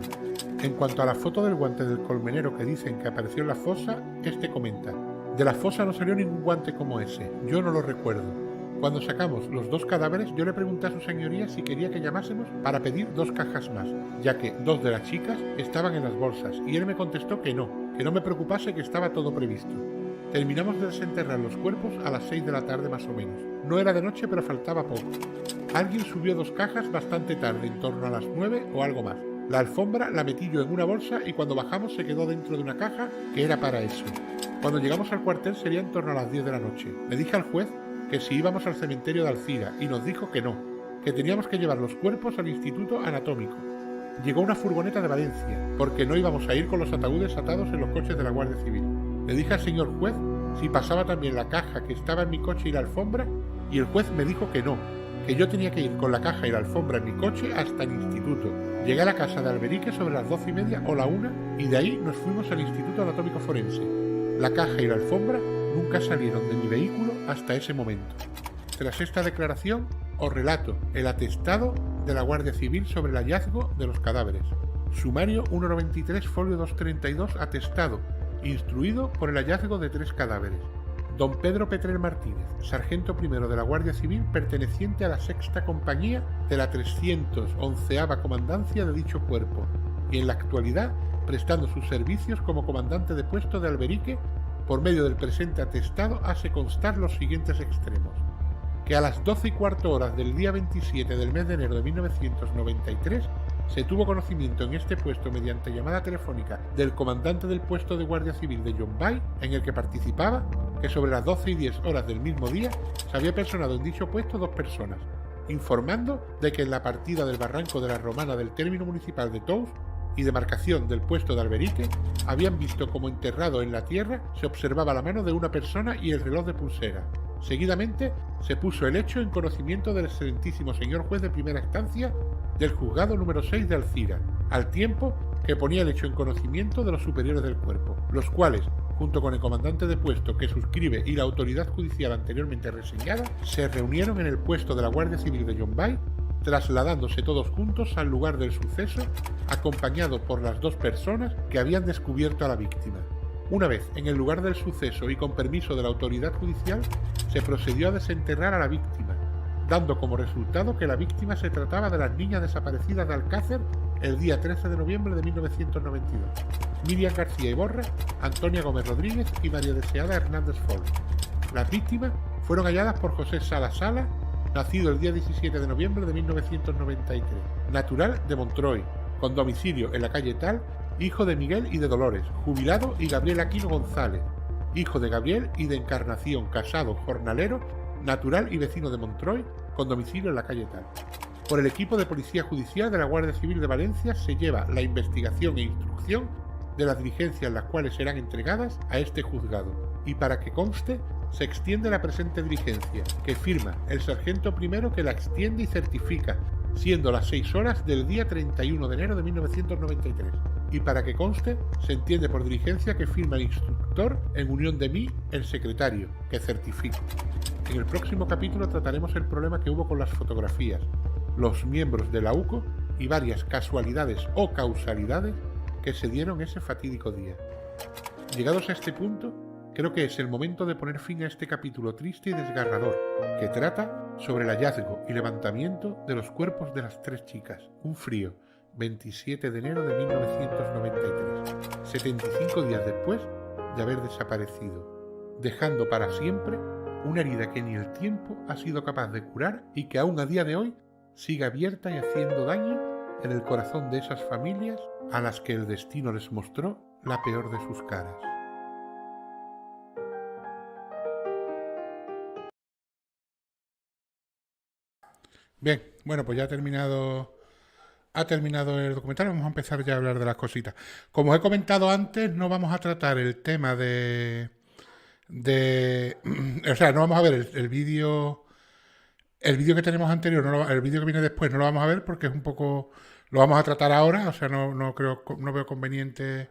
En cuanto a la foto del guante del colmenero que dicen que apareció en la fosa, este comenta: de la fosa no salió ningún guante como ese, yo no lo recuerdo. Cuando sacamos los 2 cadáveres, yo le pregunté a su señoría si quería que llamásemos para pedir 2 cajas más, ya que 2 de las chicas estaban en las bolsas, y él me contestó que no me preocupase, que estaba todo previsto. Terminamos de desenterrar los cuerpos a las 6 de la tarde más o menos. No era de noche, pero faltaba poco. Alguien subió 2 cajas bastante tarde, en torno a las 9 o algo más. La alfombra la metí yo en una bolsa y cuando bajamos se quedó dentro de una caja que era para eso. Cuando llegamos al cuartel sería en torno a las 10 de la noche. Le dije al juez que si íbamos al cementerio de Alcira y nos dijo que no, que teníamos que llevar los cuerpos al Instituto Anatómico. Llegó una furgoneta de Valencia, porque no íbamos a ir con los ataúdes atados en los coches de la Guardia Civil. Le dije al señor juez si pasaba también la caja que estaba en mi coche y la alfombra, y el juez me dijo que no, que yo tenía que ir con la caja y la alfombra en mi coche hasta el instituto. Llegué a la casa de Alberique sobre las 12:30 o la 1 y de ahí nos fuimos al Instituto Anatómico Forense. La caja y la alfombra nunca salieron de mi vehículo hasta ese momento. Tras esta declaración, os relato el atestado de la Guardia Civil sobre el hallazgo de los cadáveres. Sumario 193, folio 232, atestado, instruido por el hallazgo de 3 cadáveres. Don Pedro Petrer Martínez, sargento primero de la Guardia Civil, perteneciente a la 6ª compañía de la 311ª comandancia de dicho cuerpo, y en la actualidad prestando sus servicios como comandante de puesto de Alberique. Por medio del presente atestado hace constar los siguientes extremos: que a las 12:15 del día 27 del mes de enero de 1993 se tuvo conocimiento en este puesto mediante llamada telefónica del comandante del puesto de Guardia Civil de Yombay, en el que participaba, que sobre las 12:10 del mismo día se había personado en dicho puesto 2 personas, informando de que en la partida del barranco de la Romana del término municipal de Tous y demarcación del puesto de Alberique habían visto como enterrado en la tierra se observaba la mano de una persona y el reloj de pulsera. Seguidamente se puso el hecho en conocimiento del excelentísimo señor juez de primera instancia del juzgado número 6 de Alcira, al tiempo que ponía el hecho en conocimiento de los superiores del cuerpo, los cuales, junto con el comandante de puesto que suscribe y la autoridad judicial anteriormente reseñada, se reunieron en el puesto de la Guardia Civil de Yombay, trasladándose todos juntos al lugar del suceso, acompañado por las 2 personas que habían descubierto a la víctima. Una vez en el lugar del suceso y con permiso de la autoridad judicial, se procedió a desenterrar a la víctima, dando como resultado que la víctima se trataba de las niñas desaparecidas de Alcácer el día 13 de noviembre de 1992, Miriam García Iborra, Antonia Gómez Rodríguez y María Deseada Hernández Fol. Las víctimas fueron halladas por José Sala Sala, nacido el día 17 de noviembre de 1993, natural de Montroy, con domicilio en la calle Tal, hijo de Miguel y de Dolores, jubilado, y Gabriel Aquino González, hijo de Gabriel y de Encarnación, casado, jornalero, natural y vecino de Montroy, con domicilio en la calle Tal. Por el equipo de Policía Judicial de la Guardia Civil de Valencia se lleva la investigación e instrucción de las diligencias las cuales serán entregadas a este juzgado, y para que conste, se extiende la presente diligencia, que firma el sargento primero que la extiende y certifica, siendo las 6 horas del día 31 de enero de 1993. Y para que conste, se entiende por diligencia que firma el instructor en unión de mí, el secretario, que certifico. En el próximo capítulo trataremos el problema que hubo con las fotografías, los miembros de la UCO y varias casualidades o causalidades que se dieron ese fatídico día. Llegados a este punto, creo que es el momento de poner fin a este capítulo triste y desgarrador, que trata sobre el hallazgo y levantamiento de los cuerpos de las 3 chicas. Un frío, 27 de enero de 1993, 75 días después de haber desaparecido, dejando para siempre una herida que ni el tiempo ha sido capaz de curar y que aún a día de hoy sigue abierta y haciendo daño en el corazón de esas familias a las que el destino les mostró la peor de sus caras. Bien, bueno, pues ya ha terminado el documental. Vamos a empezar ya a hablar de las cositas. Como os he comentado antes, no vamos a tratar el tema o sea, no vamos a ver el vídeo. El vídeo que tenemos anterior, el vídeo que viene después no lo vamos a ver porque es un poco. Lo vamos a tratar ahora, o sea, no veo conveniente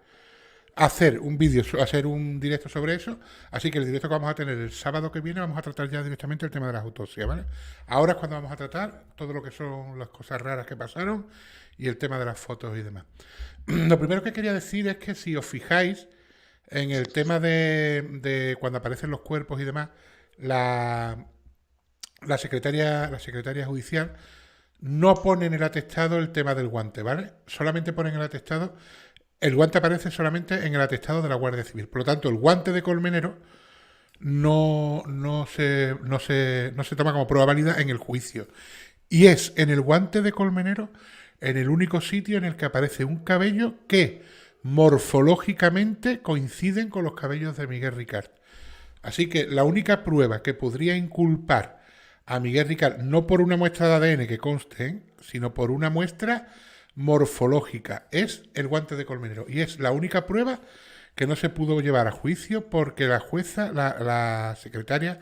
hacer un directo sobre eso. Así que el directo que vamos a tener el sábado que viene vamos a tratar ya directamente el tema de las autopsias, ¿vale? Ahora es cuando vamos a tratar todo lo que son las cosas raras que pasaron y el tema de las fotos y demás. Lo primero que quería decir es que si os fijáis en el tema de cuando aparecen los cuerpos y demás, la secretaria judicial no pone en el atestado el tema del guante, ¿vale? Solamente pone en el atestado. El guante aparece solamente en el atestado de la Guardia Civil. Por lo tanto, el guante de Colmenero no se toma como prueba válida en el juicio. Y es en el guante de Colmenero en el único sitio en el que aparece un cabello que morfológicamente coinciden con los cabellos de Miguel Ricard. Así que la única prueba que podría inculpar a Miguel Ricard, no por una muestra de ADN que conste, sino por una muestra morfológica, es el guante de Colmenero. Y es la única prueba que no se pudo llevar a juicio porque la jueza, la secretaria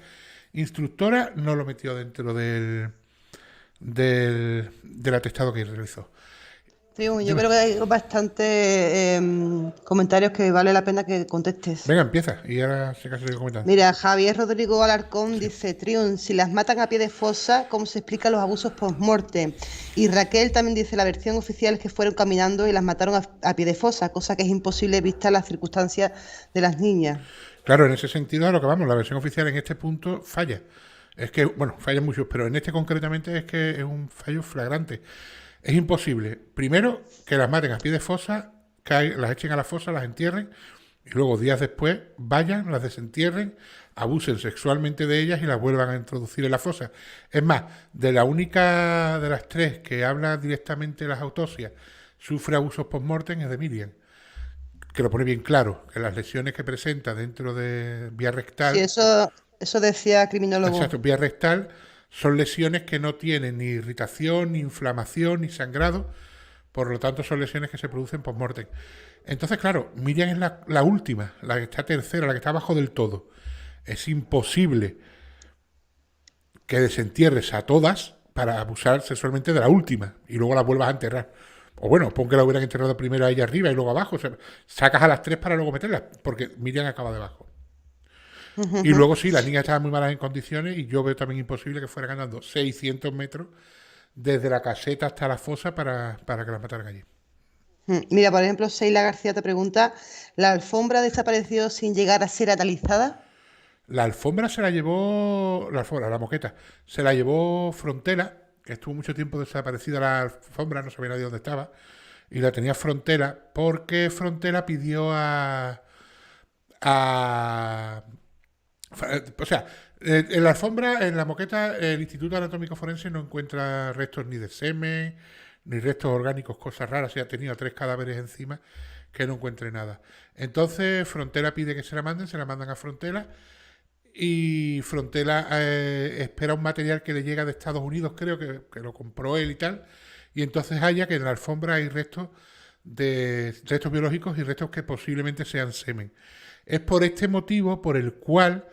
instructora, no lo metió dentro del atestado que realizó. Sí, yo creo que hay bastantes comentarios que vale la pena que contestes. Venga, empieza y ahora se sigue comentando. Mira, Javier Rodrigo Alarcón dice: Triun, si las matan a pie de fosa, ¿cómo se explican los abusos post-mortem? Y Raquel también dice: la versión oficial es que fueron caminando y las mataron a pie de fosa, cosa que es imposible vista las circunstancias de las niñas. Claro, en ese sentido a lo que vamos, la versión oficial en este punto falla. Es que, bueno, fallan muchos, pero en este concretamente es que es un fallo flagrante. Es imposible, primero, que las maten a pie de fosa, las echen a la fosa, las entierren, y luego días después vayan, las desentierren, abusen sexualmente de ellas y las vuelvan a introducir en la fosa. Es más, de la única de las tres que habla directamente de las autopsias, sufre abusos post-mortem, es de Miriam, que lo pone bien claro, que las lesiones que presenta dentro de vía rectal... Sí, eso decía criminólogo. Exacto, vía rectal son lesiones que no tienen ni irritación, ni inflamación, ni sangrado, por lo tanto son lesiones que se producen post-mortem. Entonces, claro, Miriam es la última, la que está tercera, la que está abajo del todo. Es imposible que desentierres a todas para abusar sexualmente de la última y luego la vuelvas a enterrar. O bueno, pon que la hubieran enterrado primero a ella arriba y luego abajo. O sea, sacas a las tres para luego meterlas, porque Miriam acaba debajo. Y luego sí, las niñas estaban muy malas en condiciones y yo veo también imposible que fueran andando 600 metros desde la caseta hasta la fosa para que las mataran allí. Mira, por ejemplo, Sheila García te pregunta: ¿la alfombra desapareció sin llegar a ser analizada? La alfombra se la llevó, la moqueta, se la llevó Frontera, que estuvo mucho tiempo desaparecida la alfombra, no sabía nadie dónde estaba, y la tenía Frontera porque Frontera pidió o sea, en la alfombra, en la moqueta, el Instituto Anatómico Forense no encuentra restos ni de semen, ni restos orgánicos, cosas raras. O sea, ha tenido 3 cadáveres encima que no encuentre nada. Entonces, Frontera pide que se la mandan a Frontera. Y Frontera espera un material que le llega de Estados Unidos, creo que lo compró él y tal. Y entonces halla que en la alfombra hay restos biológicos y restos que posiblemente sean semen. Es por este motivo por el cual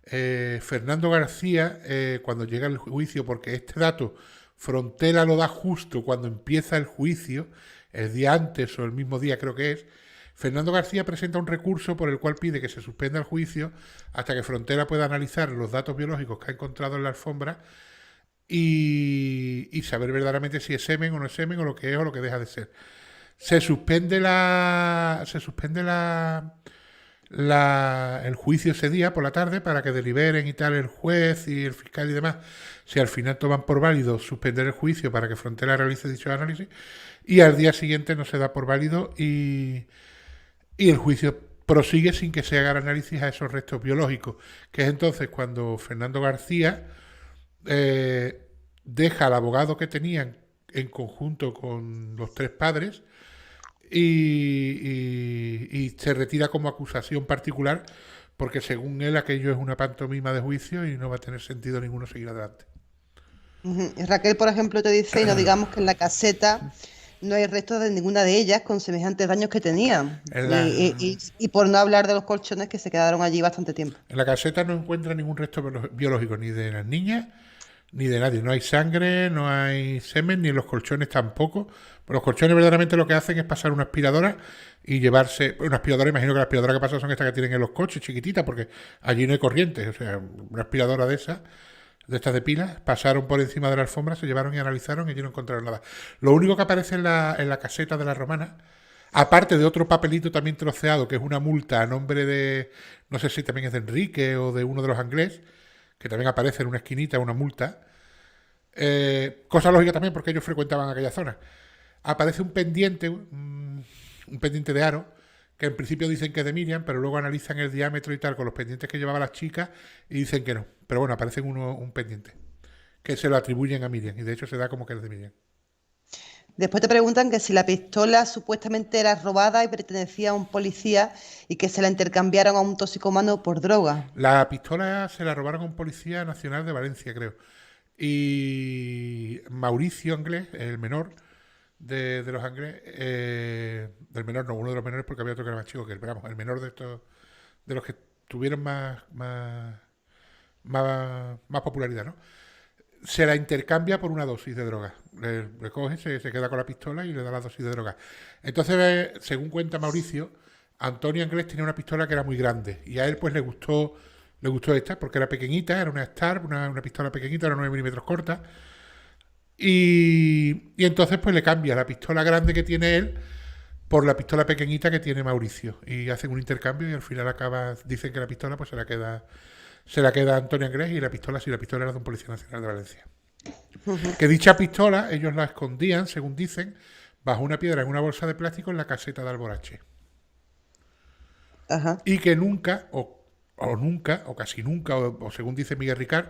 Fernando García, cuando llega el juicio, porque este dato Frontera lo da justo cuando empieza el juicio, el día antes o el mismo día creo que es, Fernando García presenta un recurso por el cual pide que se suspenda el juicio hasta que Frontera pueda analizar los datos biológicos que ha encontrado en la alfombra y saber verdaderamente si es semen o no es semen o lo que es o lo que deja de ser. Se suspende el juicio ese día por la tarde para que deliberen y tal el juez y el fiscal y demás, si al final toman por válido suspender el juicio para que Frontera realice dicho análisis, y al día siguiente no se da por válido y el juicio prosigue sin que se haga el análisis a esos restos biológicos, que es entonces cuando Fernando García deja al abogado que tenían en conjunto con los 3 padres y se retira como acusación particular porque según él aquello es una pantomima de juicio y no va a tener sentido ninguno seguir adelante. Y Raquel, por ejemplo, te dice, y no digamos que en la caseta no hay restos de ninguna de ellas con semejantes daños que tenían. En la, Y por no hablar de los colchones que se quedaron allí bastante tiempo. en la caseta no encuentra ningún resto biológico, ni de las niñas, ni de nadie. No hay sangre, no hay semen, ni en los colchones tampoco. Pero los colchones verdaderamente lo que hacen es pasar una aspiradora y llevarse... Una aspiradora, imagino que la aspiradora que pasa son estas que tienen en los coches, chiquititas, porque allí no hay corriente. O sea, una aspiradora de esas, de estas de pilas, pasaron por encima de la alfombra, se llevaron y analizaron y allí no encontraron nada. Lo único que aparece en la caseta de la romana, aparte de otro papelito también troceado, que es una multa a nombre de... No sé si también es de Enrique o de uno de los Anglés, que también aparece en una esquinita una multa. Cosa lógica también porque ellos frecuentaban aquella zona. Aparece un pendiente de aro, que en principio dicen que es de Miriam, pero luego analizan el diámetro y tal con los pendientes que llevaban las chicas y dicen que no. Pero bueno, aparece un pendiente, que se lo atribuyen a Miriam y de hecho se da como que es de Miriam. Después te preguntan que si la pistola supuestamente era robada y pertenecía a un policía y que se la intercambiaron a un toxicómano por droga. La pistola se la robaron a un policía nacional de Valencia, creo. Y Mauricio Anglés, el menor de los Anglés, del menor, no, uno de los menores porque había otro que era más chico que él, pero vamos, el menor de estos, de los que tuvieron más popularidad, ¿no? Se la intercambia por una dosis de droga. Le coge, se queda con la pistola y le da la dosis de droga. Entonces, según cuenta Mauricio, Antonio Anglés tenía una pistola que era muy grande y a él pues le gustó esta porque era pequeñita, era una Star, una pistola pequeñita, era 9 milímetros corta. Y entonces pues le cambia la pistola grande que tiene él por la pistola pequeñita que tiene Mauricio. Y hacen un intercambio y al final dicen que la pistola pues se la queda Antonio Anglés y la pistola era de un policía nacional de Valencia. Que dicha pistola ellos la escondían, según dicen, bajo una piedra en una bolsa de plástico en la caseta de Alborache. Ajá. Y que nunca, o casi nunca, o según dice Miguel Ricard,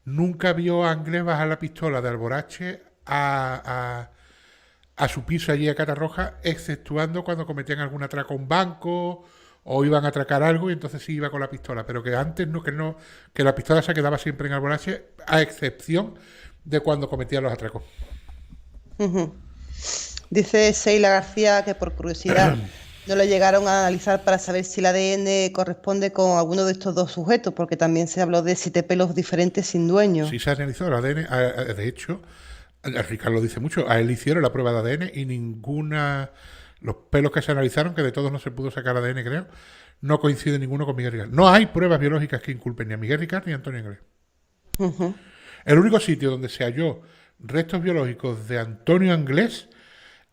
nunca vio a Anglés bajar la pistola de Alborache a su piso allí a Catarroja, exceptuando cuando cometían algún atraco a un banco o iban a atracar algo y entonces sí iba con la pistola, pero que antes que la pistola se quedaba siempre en Alborache, a excepción de cuando cometían los atracos. Dice Sheila García que por curiosidad no lo llegaron a analizar para saber si el ADN corresponde con alguno de estos dos sujetos, porque también se habló de 7 pelos diferentes sin dueño. Sí se ha analizado el ADN, de hecho, Ricardo lo dice mucho, a él hicieron la prueba de ADN y los pelos que se analizaron, que de todos no se pudo sacar ADN, creo, no coincide ninguno con Miguel Ricard. No hay pruebas biológicas que inculpen ni a Miguel Ricard ni a Antonio Anglés. El único sitio donde se halló restos biológicos de Antonio Anglés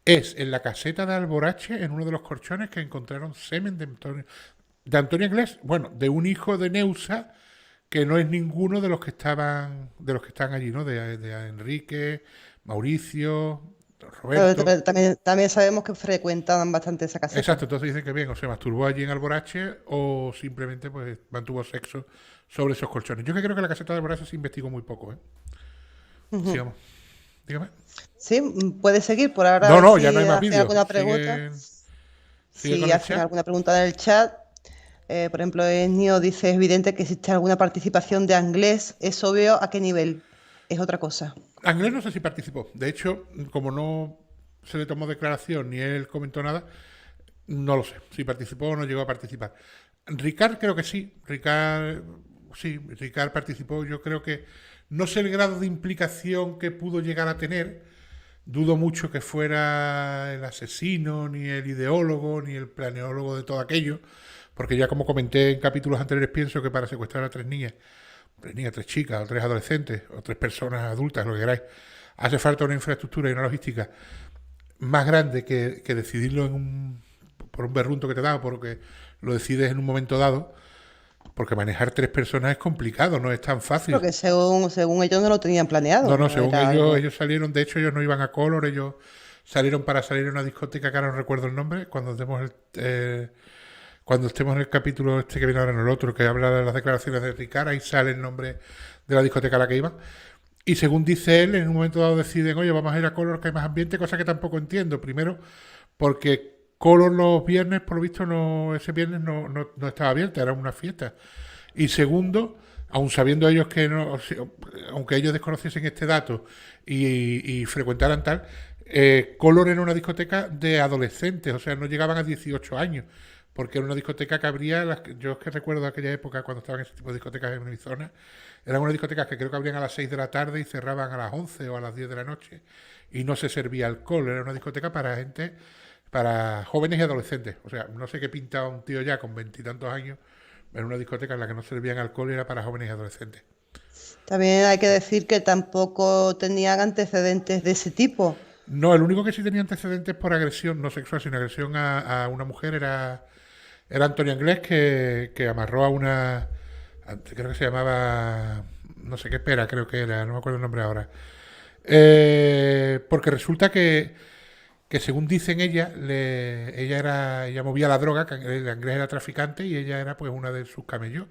es en la caseta de Alborache, en uno de los colchones que encontraron semen de Antonio Anglés, bueno, de un hijo de Neusa, que no es ninguno de los que están allí, ¿no? De Enrique, Mauricio, Roberto. Pero también sabemos que frecuentaban bastante esa caseta. Exacto, entonces dicen que bien, o se masturbó allí en Alborache o simplemente pues mantuvo sexo sobre esos colchones. Yo que creo que la caseta de Alborache se investigó muy poco, ¿eh? Sigamos. Dígame. Sí, puede seguir por ahora. No, si ya no hay más hacen vídeos. alguna pregunta. Si hacen alguna pregunta en el chat. Por ejemplo, Ennio dice, es evidente que existe alguna participación de Anglés. Es obvio a qué nivel. Es otra cosa. Anglés no sé si participó. De hecho, como no se le tomó declaración ni él comentó nada, no lo sé. Si participó o no llegó a participar. Ricard creo que sí. Ricard participó. Yo creo que no sé el grado de implicación que pudo llegar a tener. Dudo mucho que fuera el asesino, ni el ideólogo, ni el planeólogo de todo aquello. Porque ya como comenté en capítulos anteriores, pienso que para secuestrar a 3 niñas, 3 chicas, o 3 adolescentes, o 3 personas adultas, lo que queráis, hace falta una infraestructura y una logística más grande que decidirlo por un berrunto que te da, o porque lo decides en un momento dado, porque manejar 3 personas es complicado, no es tan fácil. Porque según ellos no lo tenían planeado. No, según ellos salieron, de hecho ellos no iban a Color, ellos salieron para salir a una discoteca que ahora no recuerdo el nombre, cuando estemos en el capítulo este que viene ahora en el otro, que habla de las declaraciones de Ricard, ahí sale el nombre de la discoteca a la que iban. Y según dice él, en un momento dado deciden, oye, vamos a ir a Color que hay más ambiente, cosa que tampoco entiendo. Primero, porque Color los viernes, por lo visto, ese viernes no estaba abierta, era una fiesta. Y segundo, aun sabiendo ellos que no, aunque ellos desconociesen este dato y frecuentaran tal, Color era una discoteca de adolescentes, o sea, no llegaban a 18 años, porque era una discoteca que abría, yo es que recuerdo aquella época cuando estaban ese tipo de discotecas en mi zona, eran unas discotecas que creo que abrían a las 6 de la tarde y cerraban a las 11 o a las 10 de la noche, y no se servía alcohol, era una discoteca para gente, para jóvenes y adolescentes, o sea, no sé qué pintaba un tío ya con veintitantos años en una discoteca en la que no servían alcohol y era para jóvenes y adolescentes. También hay que decir que tampoco tenían antecedentes de ese tipo. No, el único que sí tenía antecedentes por agresión, no sexual, sino agresión a una mujer era Antonio Anglés, que amarró a una, creo que se llamaba, no sé qué pera, creo que era, no me acuerdo el nombre ahora. Porque resulta que según dicen ella movía la droga, que Anglés era traficante y ella era pues una de sus camellos,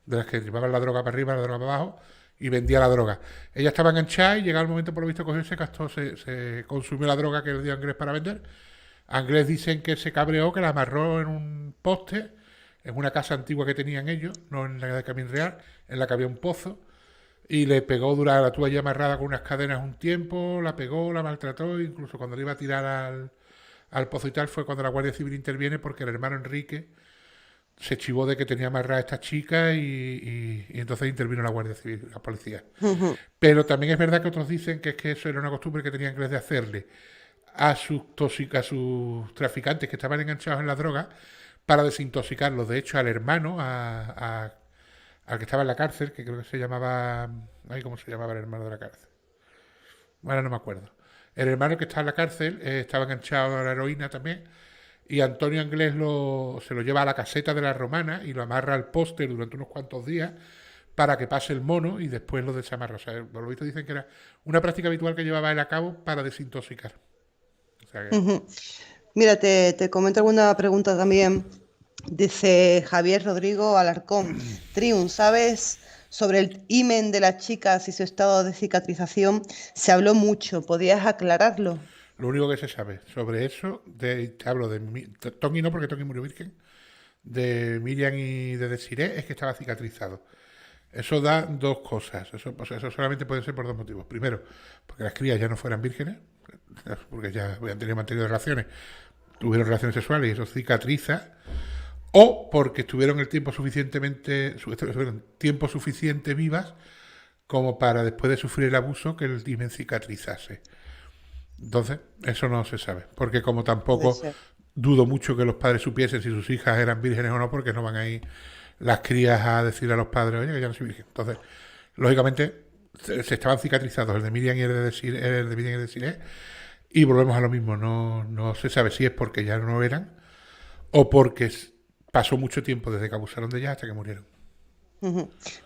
de las que llevaban la droga para arriba, la droga para abajo y vendía la droga. Ella estaba enganchada y llegado el momento, por lo visto, cogió, se gastó, se consumió la droga que le dio Anglés para vender. Anglés dicen que se cabreó, que la amarró en un poste, en una casa antigua que tenían ellos, no en la de Camín Real, en la que había un pozo, y le pegó, la tuvo allí amarrada con unas cadenas un tiempo, la pegó, la maltrató, incluso cuando le iba a tirar al pozo y tal, fue cuando la Guardia Civil interviene porque el hermano Enrique se chivó de que tenía amarrada a esta chica y entonces intervino la Guardia Civil, la policía. Pero también es verdad que otros dicen que es que eso era una costumbre que tenía Anglés de hacerle a a sus traficantes que estaban enganchados en la droga para desintoxicarlos. De hecho, al hermano, al que estaba en la cárcel, que creo que se llamaba... Ay, ¿cómo se llamaba el hermano de la cárcel? Ahora no me acuerdo. El hermano que estaba en la cárcel estaba enganchado a la heroína también. Y Antonio Anglés se lo lleva a la caseta de la Romana y lo amarra al póster durante unos cuantos días para que pase el mono y después lo desamarra. O sea, por lo visto dicen que era una práctica habitual que llevaba él a cabo para desintoxicar. O sea que... Mira, te comento alguna pregunta también. Dice Javier Rodrigo Alarcón. Triun, ¿sabes sobre el himen de las chicas y su estado de cicatrización? Se habló mucho, ¿podías aclararlo? Lo único que se sabe sobre eso, te hablo de Tony no, porque Tony murió virgen, de Miriam y de Desiree, es que estaba cicatrizado. Eso da dos cosas. Eso, o sea, eso solamente puede ser por dos motivos. Primero, porque las crías ya no fueran vírgenes, porque ya habían mantenido relaciones, tuvieron relaciones sexuales y eso cicatriza. O porque estuvieron tiempo suficiente vivas como para después de sufrir el abuso que el himen cicatrizase. Entonces, eso no se sabe, porque como tampoco dudo mucho que los padres supiesen si sus hijas eran vírgenes o no, porque no van a ir las crías a decirle a los padres, oye, que ya no soy virgen. Entonces, lógicamente, se estaban cicatrizados el de Miriam y el de Desiree, y volvemos a lo mismo, no se sabe si es porque ya no eran o porque pasó mucho tiempo desde que abusaron de ellas hasta que murieron.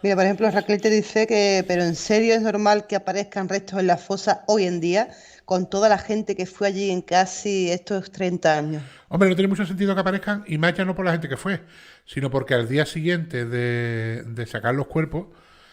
Mira, por ejemplo, Raquel te dice que, pero en serio es normal que aparezcan restos en la fosa hoy en día, con toda la gente que fue allí en casi estos 30 años. Hombre, no tiene mucho sentido que aparezcan, y más ya no por la gente que fue, sino porque al día siguiente de sacar los cuerpos,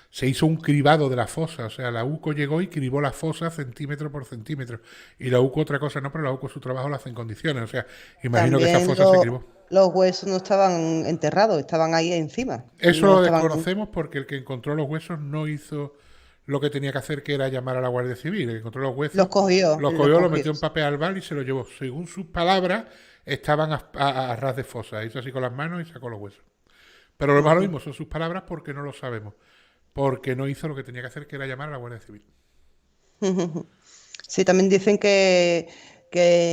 se hizo un cribado de la fosa. O sea, la UCO llegó y cribó la fosa centímetro por centímetro. Y la UCO otra cosa no, pero la UCO su trabajo lo hace en condiciones. O sea, imagino También que esa fosa se cribó. Los huesos no estaban enterrados, estaban ahí encima. Eso no lo estaban... desconocemos porque el que encontró los huesos no hizo lo que tenía que hacer, que era llamar a la Guardia Civil. El que encontró los huesos, Los cogió. lo metió en papel albal y se los llevó. Según sus palabras, estaban a ras de fosa. Hizo así con las manos y sacó los huesos. Pero lo mismo son sus palabras porque no lo sabemos. Porque no hizo lo que tenía que hacer, que era llamar a la Guardia Civil. Sí, también dicen que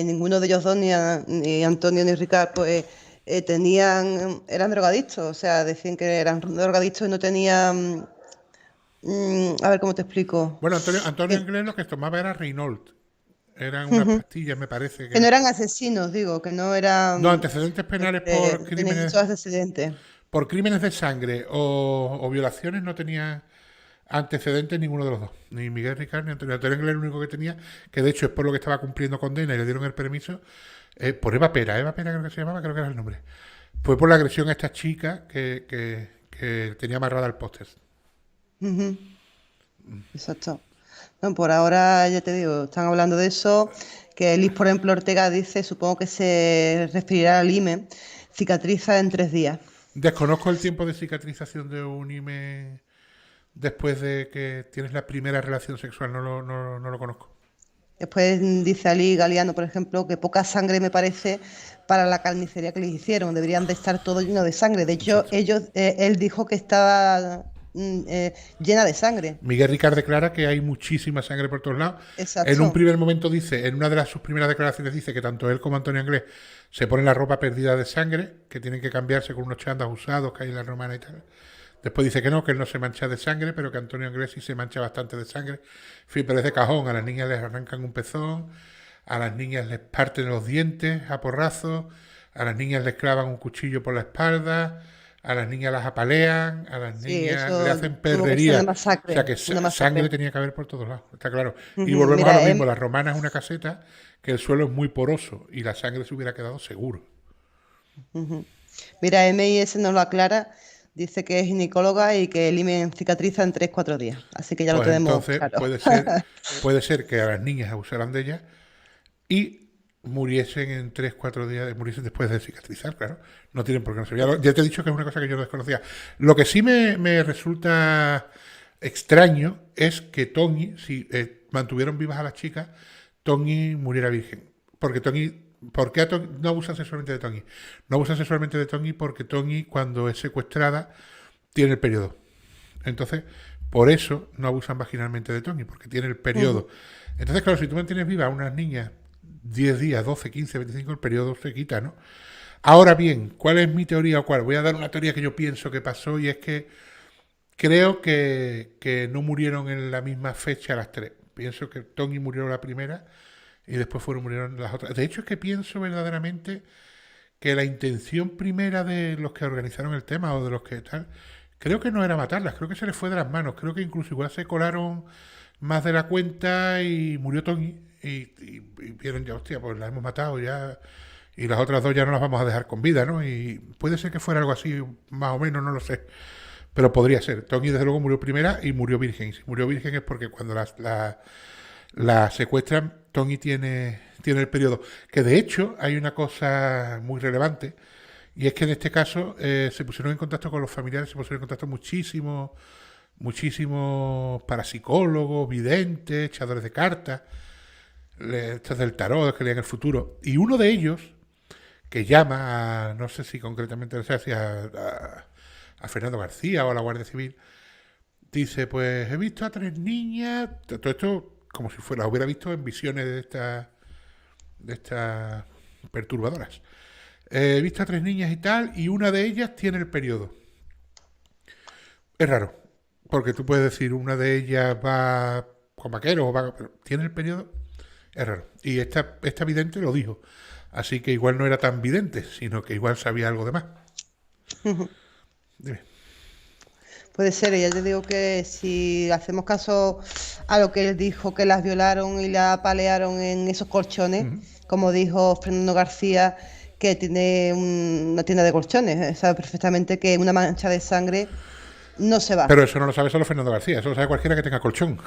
ninguno de ellos dos, ni Antonio ni Ricardo, pues eran drogadictos. O sea, decían que eran drogadictos y no tenían... a ver, ¿cómo te explico? Bueno, Antonio Anglés lo que tomaba era Reynolds. Eran unas pastillas, me parece. Que no eran asesinos, digo, que no eran... No, antecedentes penales por crímenes... antecedentes. Por crímenes de sangre o violaciones no tenía antecedentes ninguno de los dos. Ni Miguel Ricard ni Antonio. Antonio Anglés, el único que tenía, que de hecho es por lo que estaba cumpliendo condena y le dieron el permiso, por Eva Pera. Eva Pera creo que se llamaba, creo que era el nombre. Fue por la agresión a esta chica que tenía amarrada al póster. Exacto. No, por ahora, ya te digo, están hablando de eso, que Liz, por ejemplo, Ortega dice, supongo que se referirá al IME, cicatriza en 3 días. Desconozco el tiempo de cicatrización de un IME después de que tienes la primera relación sexual, no lo conozco. Después dice Ali Galeano, por ejemplo, que poca sangre me parece para la carnicería que les hicieron. Deberían de estar todo lleno de sangre. De hecho, él dijo que estaba llena de sangre. Miguel Ricard declara que hay muchísima sangre por todos lados. Exacto. En un primer momento dice, en una de sus primeras declaraciones dice que tanto él como Antonio Anglés se ponen la ropa perdida de sangre, que tienen que cambiarse con unos chandas usados que hay en la romana y tal. Después dice que él no se mancha de sangre, pero que Antonio Anglés sí se mancha bastante de sangre. En fin, pero es de cajón. A las niñas les arrancan un pezón, a las niñas les parten los dientes a porrazos, a las niñas les clavan un cuchillo por la espalda, a las niñas las apalean, a las niñas le hacen perrería. O sea que sangre tenía que haber por todos lados, está claro. Y volvemos a lo mismo, la romana es una caseta que el suelo es muy poroso y la sangre se hubiera quedado seguro. Mira, MIS nos lo aclara. Dice que es ginecóloga y que el IME cicatriza en 3-4 días. Así que ya lo tenemos entonces, claro. puede ser que a las niñas abusaran de ella y muriesen en 3-4 días, muriesen después de cicatrizar, claro. No tienen por qué no ser. Ya te he dicho que es una cosa que yo no desconocía. Lo que sí me resulta extraño es que Tony, si mantuvieron vivas a las chicas, Tony muriera virgen. Porque Tony... ¿Por qué no abusan sexualmente de Tony? No abusan sexualmente de Tony porque Tony, cuando es secuestrada, tiene el periodo. Entonces, por eso no abusan vaginalmente de Tony, porque tiene el periodo. Entonces, claro, si tú mantienes viva a unas niñas 10 días, 12, 15, 25, el periodo se quita, ¿no? Ahora bien, ¿cuál es mi teoría o cuál? Voy a dar una teoría que yo pienso que pasó y es que creo que no murieron en la misma fecha las tres. Pienso que Tony murió la primera y después murieron las otras. De hecho, es que pienso verdaderamente que la intención primera de los que organizaron el tema o de los que tal, creo que no era matarlas, creo que se les fue de las manos. Creo que incluso igual se colaron más de la cuenta y murió Tony. Y vieron ya, hostia, pues la hemos matado ya. Y las otras dos ya no las vamos a dejar con vida, ¿no? Y puede ser que fuera algo así, más o menos, no lo sé. Pero podría ser. Tony, desde luego, murió primera y murió virgen. Y si murió virgen es porque cuando la secuestran, Tony tiene el periodo. Que de hecho hay una cosa muy relevante, y es que en este caso se pusieron en contacto con los familiares, se pusieron en contacto muchísimos parapsicólogos, videntes, echadores de cartas, estos del tarot, que leían el futuro. Y uno de ellos, que llama, no sé si concretamente, no sé si a Fernando García o a la Guardia Civil, dice, pues he visto a 3 niñas, todo esto como si las hubiera visto en visiones de estas perturbadoras. He visto a 3 niñas y tal, y una de ellas tiene el periodo. Es raro, porque tú puedes decir, una de ellas va con vaqueros, pero tiene el periodo, es raro. Y esta vidente lo dijo, así que igual no era tan vidente, sino que igual sabía algo de más. Dime. Puede ser, ya te digo que si hacemos caso a lo que él dijo, que las violaron y la apalearon en esos colchones, como dijo Fernando García, que tiene una tienda de colchones, sabe perfectamente que una mancha de sangre no se va. Pero eso no lo sabe solo Fernando García, eso lo sabe cualquiera que tenga colchón.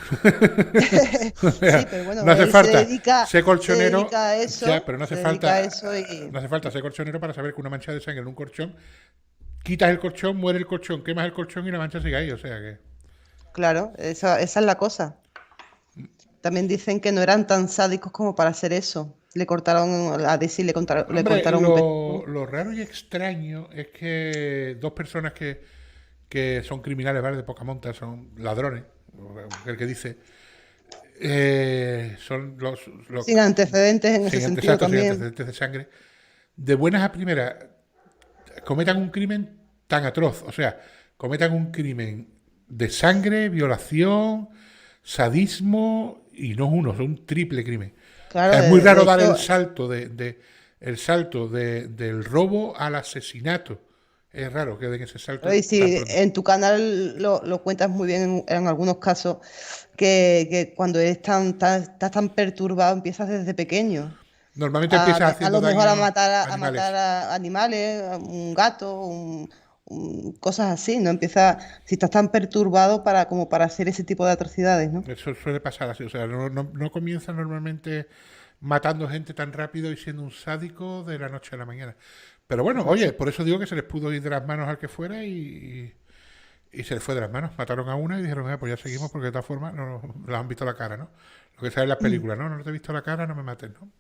O sea, sí, pero bueno, no hace falta ser colchonero, se dedica a eso, ya, pero no hace falta ser colchonero para saber que una mancha de sangre en un colchón, quitas el colchón, muere el colchón, quemas el colchón y la mancha sigue ahí, o sea que... Claro, esa es la cosa. También dicen que no eran tan sádicos como para hacer eso. Le cortaron, a Daisy le cortaron lo raro y extraño es que 2 personas que son criminales, ¿vale? De poca monta, son ladrones, el que dice, son los sin antecedentes en ese sentido también. Sin antecedentes de sangre, de buenas a primeras, cometan un crimen tan atroz, o sea, cometan un crimen de sangre, violación, sadismo, y no uno, son un triple crimen. Claro, es muy raro dar el salto del robo al asesinato. Es raro que den ese salto. Y sí, en tu canal lo cuentas muy bien en algunos casos, que cuando estás tan perturbado empiezas desde pequeño. Normalmente empiezas haciendo a lo mejor daño a matar a animales, a un gato, cosas así, ¿no? Empieza, si estás tan perturbado como para hacer ese tipo de atrocidades, ¿no? Eso suele pasar así, o sea, no comienza normalmente matando gente tan rápido y siendo un sádico de la noche a la mañana. Pero bueno, oye, por eso digo que se les pudo ir de las manos al que fuera y se les fue de las manos. Mataron a una y dijeron, pues ya seguimos porque de todas formas no nos han visto la cara, ¿no? Lo que sale en las películas, ¿no? No te he visto la cara, no me mates, ¿no?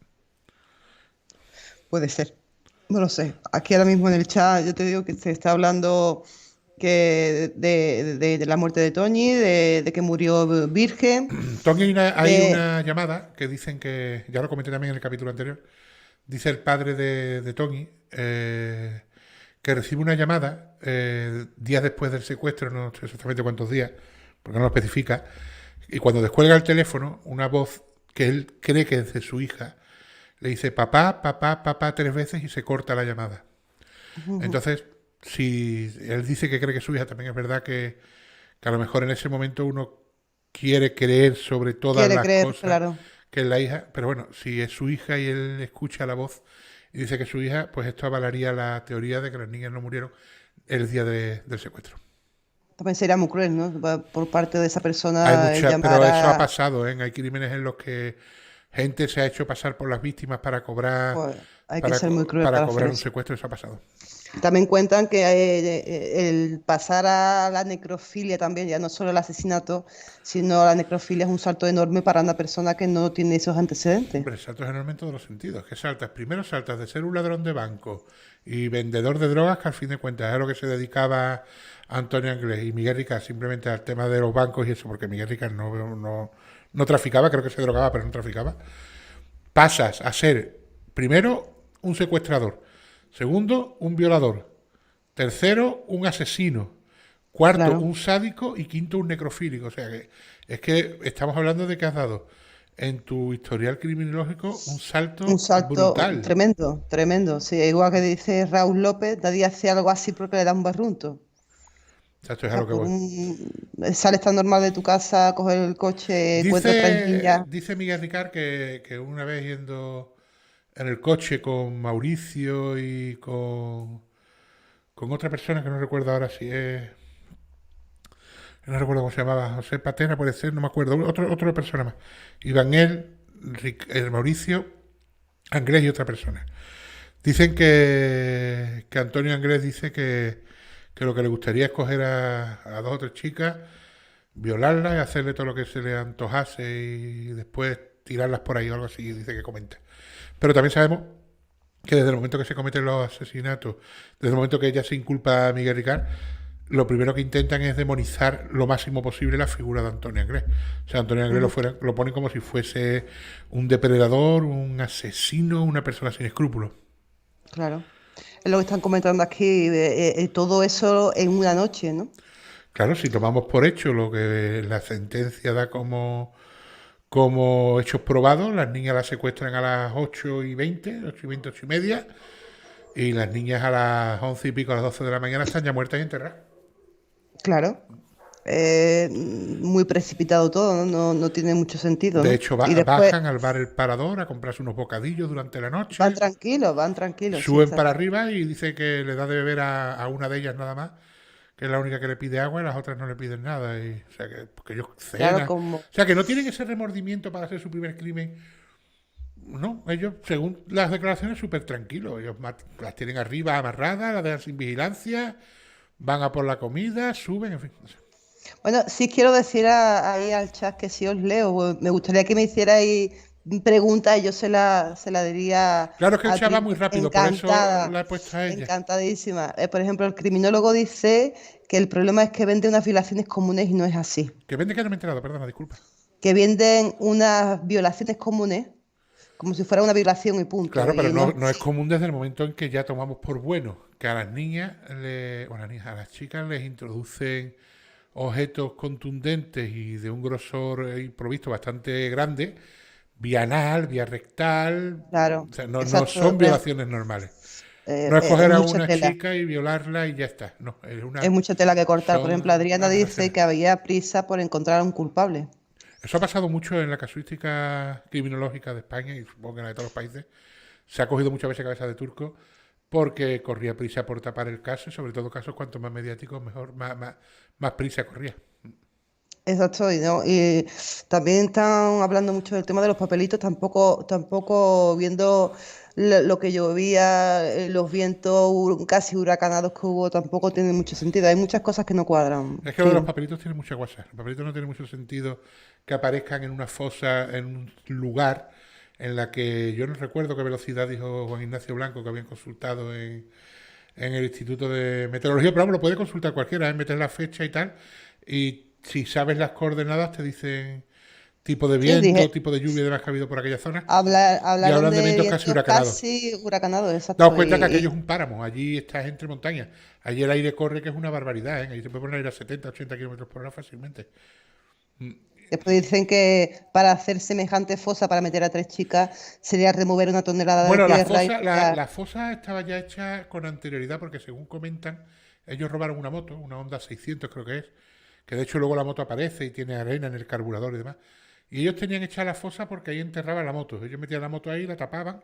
Puede ser. No lo sé. Aquí ahora mismo en el chat yo te digo que se está hablando que de la muerte de Toñi, de que murió virgen. Tony, hay de- una llamada que dicen que, ya lo comenté también en el capítulo anterior, dice el padre de Tony que recibe una llamada días después del secuestro, no sé exactamente cuántos días, porque no lo especifica, y cuando descuelga el teléfono, una voz que él cree que es de su hija, le dice papá, papá, papá 3 veces y se corta la llamada. Entonces, si él dice que cree que es su hija, también es verdad que a lo mejor en ese momento uno quiere creer sobre todas Quiere las creer, cosas claro. que es la hija, pero bueno, si es su hija y él escucha la voz y dice que es su hija, pues esto avalaría la teoría de que las niñas no murieron el día del secuestro. También sería muy cruel, ¿no? Por parte de esa Hay persona muchas, llamar pero eso ha a... pasado, ¿eh? Hay crímenes en los que gente se ha hecho pasar por las víctimas para cobrar, Pues hay que ser muy cruel para para hacer cobrar un eso. secuestro, eso ha pasado. También cuentan que el pasar a la necrofilia también, ya no solo el asesinato, sino la necrofilia es un salto enorme para una persona que no tiene esos antecedentes. Hombre, saltos enormes en todos los sentidos. Que saltas, primero saltas de ser un ladrón de banco y vendedor de drogas, que al fin de cuentas es a lo que se dedicaba Antonio Anglés y Miguel Ricard, simplemente al tema de los bancos y eso, porque Miguel Ricard no traficaba, creo que se drogaba, pero no traficaba. Pasas a ser, primero, un secuestrador, segundo, un violador, tercero, un asesino, cuarto, Claro, un sádico y quinto, un necrofílico. O sea que es que estamos hablando de que has dado en tu historial criminológico un un salto salto brutal. tremendo, tremendo. Sí, igual que dice Raúl López, nadie hace algo así porque le da un barrunto. O sea, esto O es a sea, lo que voy. sales tan normal de tu casa, coger el coche, encuentras tres niñas. Dice Miguel Ricard que una vez yendo en el coche con Mauricio y con otra persona que no recuerdo ahora si es. No recuerdo cómo se llamaba, José Patena puede ser, no me acuerdo, otra persona más. Iban él, el Mauricio, Anglés y otra persona. Dicen que Antonio Anglés dice que lo que le gustaría es coger a 2 o 3 chicas, violarlas y hacerle todo lo que se le antojase y después tirarlas por ahí o algo así, dice que comenta. Pero también sabemos que desde el momento que se cometen los asesinatos, desde el momento que ella se inculpa a Miguel Ricard, lo primero que intentan es demonizar lo máximo posible la figura de Antonio Anglés. O sea, Antonio Anglés lo pone como si fuese un depredador, un asesino, una persona sin escrúpulos. Claro. Es lo que están comentando aquí, todo eso en una noche, ¿no? Claro, si tomamos por hecho lo que la sentencia da como hechos probados, las niñas las secuestran a las 8:20, 8:20, 8:30, y las niñas a las 11 y pico, a las 12 de la mañana están ya muertas y enterradas. Claro. Muy precipitado todo, ¿no? No tiene mucho sentido, De ¿no? hecho, Y después bajan al bar El Parador a comprarse unos bocadillos durante la noche, van tranquilos, sí, suben para exacto. arriba y dice que le da de beber a una de ellas nada más, que es la única que le pide agua y las otras no le piden nada. Y, o sea, que porque ellos Claro, cenan. como, O sea, que no tienen ese remordimiento para hacer su primer crimen. No, ellos, según las declaraciones, súper tranquilos. Ellos las tienen arriba amarradas, las dejan sin vigilancia, van a por la comida, suben, en fin. No sé. bueno, sí quiero decir ahí al chat que sí os leo. Me gustaría que me hicierais preguntas y yo se la diría Claro que el a chat va Trini. muy rápido, por eso Encantada, la he puesto a ella. encantadísima. Por ejemplo, el criminólogo dice que el problema es que vende unas violaciones comunes y no es así. Que vende que no me he enterado, perdona, disculpa. Que venden unas violaciones comunes como si fuera una violación y punto. Claro, pero Y no es no es así. común desde el momento en que ya tomamos por bueno que a las niñas, a las chicas les introducen objetos contundentes y de un grosor improvisto bastante grande, vía anal, vía rectal, Claro, o sea, no exacto. son violaciones normales. No es Es coger a mucha una tela. chica y violarla y ya está. No, es Es una. mucha tela que cortar. Por ejemplo, Son Adriana dice aberraciones. que había prisa por encontrar a un culpable. Eso ha pasado mucho en la casuística criminológica de España y supongo que en la de todos los países. Se ha cogido muchas veces cabeza de turco porque corría prisa por tapar el caso y sobre todo casos cuanto más mediáticos mejor, más prisa corría. Exacto, y también están hablando mucho del tema de los papelitos, tampoco viendo lo que llovía, los vientos casi huracanados que hubo, tampoco tiene mucho sentido. Hay muchas cosas que no cuadran. Es que lo de los papelitos tiene mucha guasa. Los papelitos no tiene mucho sentido que aparezcan en una fosa, en un lugar en la que yo no recuerdo qué velocidad dijo Juan Ignacio Blanco que habían consultado en el Instituto de Meteorología, pero vamos, lo puede consultar cualquiera, meter la fecha y tal, y si sabes las coordenadas te dicen tipo de Sí, viento, tipo de lluvia y demás que ha habido por aquella zona, y hablaron hablan de de vientos casi vientos huracanados. casi huracanados, Daos exacto. cuenta que aquello es un páramo, allí estás entre montañas, allí el aire corre que es una barbaridad, ¿eh? Allí se puede poner aire a 70, 80 kilómetros por hora fácilmente. Después dicen que para hacer semejante fosa para meter a 3 chicas sería remover una tonelada de Bueno, tierra y la fosa estaba ya hecha con anterioridad porque según comentan, ellos robaron una moto, una Honda 600 creo que de hecho luego la moto aparece y tiene arena en el carburador y demás. Y ellos tenían hecha la fosa porque ahí enterraban la moto. Ellos metían la moto ahí, la tapaban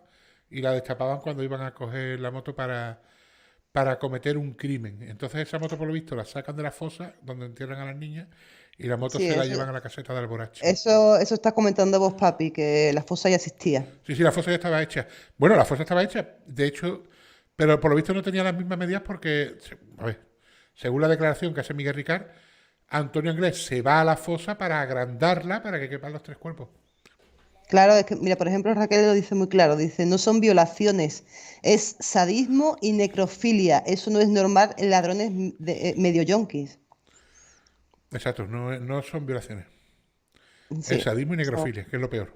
y la destapaban cuando iban a coger la moto para cometer un crimen. Entonces esa moto por lo visto la sacan de la fosa donde entierran a las niñas y la moto sí, se la llevan a la caseta del borracho. eso está comentando vos, papi, que la fosa ya existía. Sí, la fosa ya estaba hecha. Bueno, la fosa estaba hecha, de hecho, pero por lo visto no tenía las mismas medidas porque, a ver, según la declaración que hace Miguel Ricard, Antonio Anglés se va a la fosa para agrandarla para que quepan los 3 cuerpos. Claro, es que, mira, por ejemplo, Raquel lo dice muy claro, dice, no son violaciones, es sadismo y necrofilia, eso no es normal en ladrones medio yonkis. Exacto, no son violaciones. Es Sí, sadismo y eso- necrofilia, que es lo peor.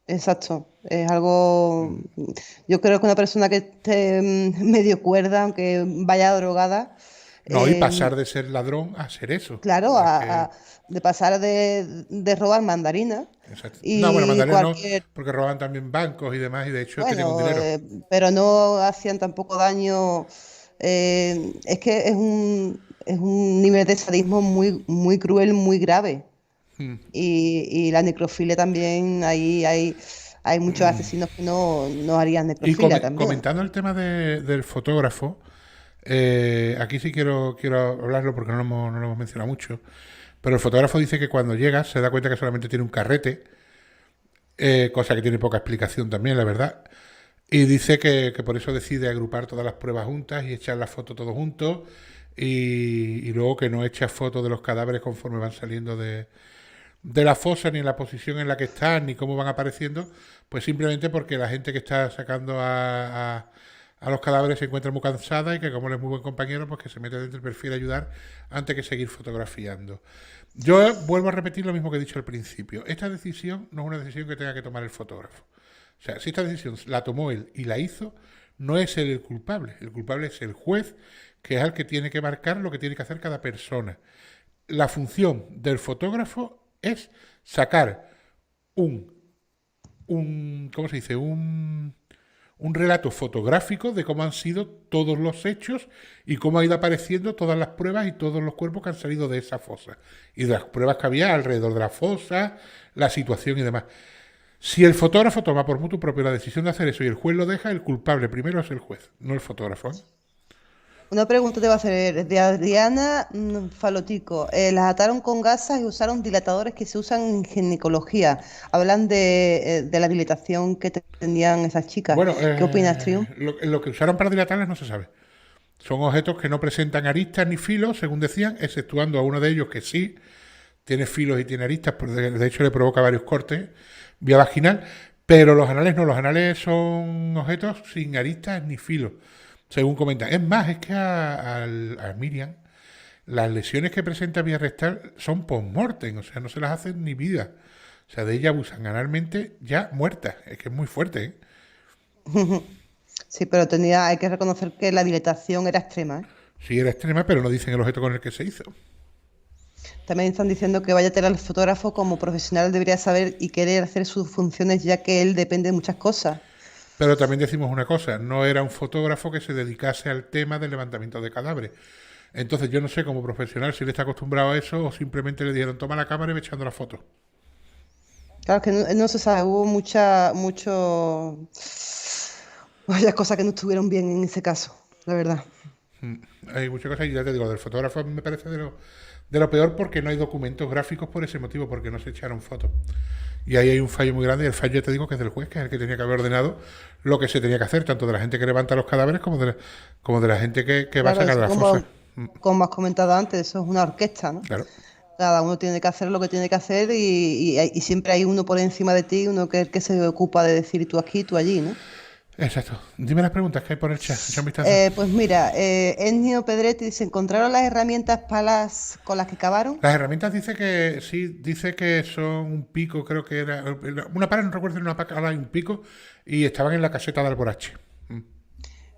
exacto, es algo, yo creo que una persona que esté medio cuerda, aunque vaya drogada, No, y eh, pasar de ser ladrón a ser eso. claro, Es que, de pasar de robar mandarina exacto. No, bueno, y mandarina no, cualquier. porque roban también bancos y demás, y de hecho tenían un Bueno, dinero. pero no hacían tampoco daño. Es que es un nivel de sadismo muy cruel, muy grave. Y la necrofilia también, hay muchos asesinos que no harían Y necrofilia también. comentando el tema del fotógrafo, aquí sí quiero hablarlo porque no lo hemos mencionado mucho, pero el fotógrafo dice que cuando llega se da cuenta que solamente tiene un carrete, cosa que tiene poca explicación también, la verdad, y dice que por eso decide agrupar todas las pruebas juntas y echar las fotos todos juntos, y luego que no echa fotos de los cadáveres conforme van saliendo de la fosa, ni en la posición en la que están, ni cómo van apareciendo, pues simplemente porque la gente que está sacando a los cadáveres se encuentra muy cansada y que como él es muy buen compañero, pues que se mete dentro y prefiere ayudar antes que seguir fotografiando. Yo vuelvo a repetir lo mismo que he dicho al principio. Esta decisión no es una decisión que tenga que tomar el fotógrafo. O sea, si esta decisión la tomó él y la hizo, no es él el culpable. El culpable es el juez, que es el que tiene que marcar lo que tiene que hacer cada persona. La función del fotógrafo es sacar ¿cómo se dice? Un relato fotográfico de cómo han sido todos los hechos y cómo ha ido apareciendo todas las pruebas y todos los cuerpos que han salido de esa fosa. Y de las pruebas que había alrededor de la fosa, la situación y demás. Si el fotógrafo toma por mutuo propio la decisión de hacer eso y el juez lo deja, el culpable primero es el juez, no el fotógrafo, ¿eh? Una pregunta te va a hacer de Adriana Falotico. Las ataron con gasas y usaron dilatadores que se usan en ginecología. Hablan de la dilatación que tenían esas chicas. Bueno, ¿Qué opinas, Triun? lo que usaron para dilatarlas no se sabe. Son objetos que no presentan aristas ni filos, según decían, exceptuando a uno de ellos que sí tiene filos y tiene aristas, de hecho le provoca varios cortes vía vaginal, pero los anales no, los anales son objetos sin aristas ni filos, según comentan. Es más, es que a Miriam las lesiones que presenta vía rectal son post-mortem, o sea, no se las hacen ni vida. O sea, de ella abusan analmente ya muertas, es que es muy fuerte, ¿eh? Sí, pero hay que reconocer que la dilatación era extrema, ¿eh? Sí, era extrema, pero no dicen el objeto con el que se hizo. También están diciendo que vaya a tener al fotógrafo como profesional debería saber y querer hacer sus funciones ya que él depende de muchas cosas. Pero también decimos una cosa, no era un fotógrafo que se dedicase al tema del levantamiento de cadáveres. Entonces yo no sé como profesional si él está acostumbrado a eso o simplemente le dijeron toma la cámara y ve echando la foto. Claro que no se sabe, hubo Vaya cosas que no estuvieron bien en ese caso, la verdad. Hay muchas cosas, y ya te digo, del fotógrafo me parece de lo peor porque no hay documentos gráficos por ese motivo, porque no se echaron fotos. Y ahí hay un fallo muy grande, y el fallo, ya te digo, que es del juez, que es el que tenía que haber ordenado lo que se tenía que hacer, tanto de la gente que levanta los cadáveres como de la gente que va a Claro, sacar eso de la fosa. como has comentado antes, eso es una orquesta, ¿no? Claro, Cada uno tiene que hacer lo que tiene que hacer y siempre hay uno por encima de ti, uno que es el que se ocupa de decir tú aquí, tú allí, ¿no? exacto. Dime las preguntas que hay por el chat, echa un vistazo. Pues mira, Ennio Pedretti dice, ¿encontraron las herramientas con las que cavaron? Las herramientas dice que sí, dice que son un pico, creo que era una pala, no recuerdo si era una pala y un pico, y estaban en la caseta de Alborache.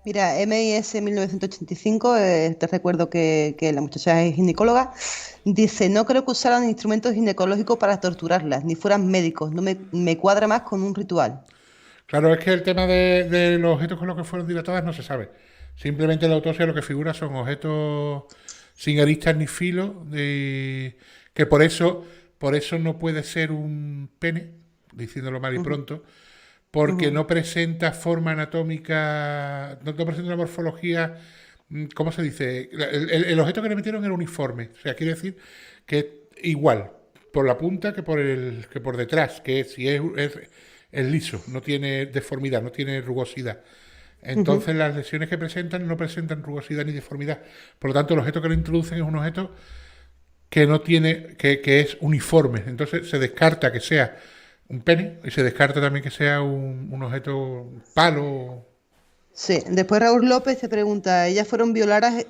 Mira, MIS 1985, te recuerdo que la muchacha es ginecóloga, dice, no creo que usaran instrumentos ginecológicos para torturarlas, ni fueran médicos, no me cuadra más con un ritual. Claro, es que el tema de los objetos con los que fueron dilatadas no se sabe. Simplemente en la autopsia lo que figura son objetos sin aristas ni filo, que por eso no puede ser un pene, diciéndolo mal y pronto, porque no presenta forma anatómica, no presenta una morfología, ¿cómo se dice? El objeto que le metieron era uniforme, o sea, quiere decir que igual por la punta que por detrás, que si es liso, no tiene deformidad, no tiene rugosidad. Entonces las lesiones que presentan no presentan rugosidad ni deformidad. Por lo tanto, el objeto que lo introducen es un objeto que no tiene, que es uniforme. Entonces se descarta que sea un pene y se descarta también que sea un objeto, un palo. Sí, después Raúl López te pregunta, ellas fueron violadas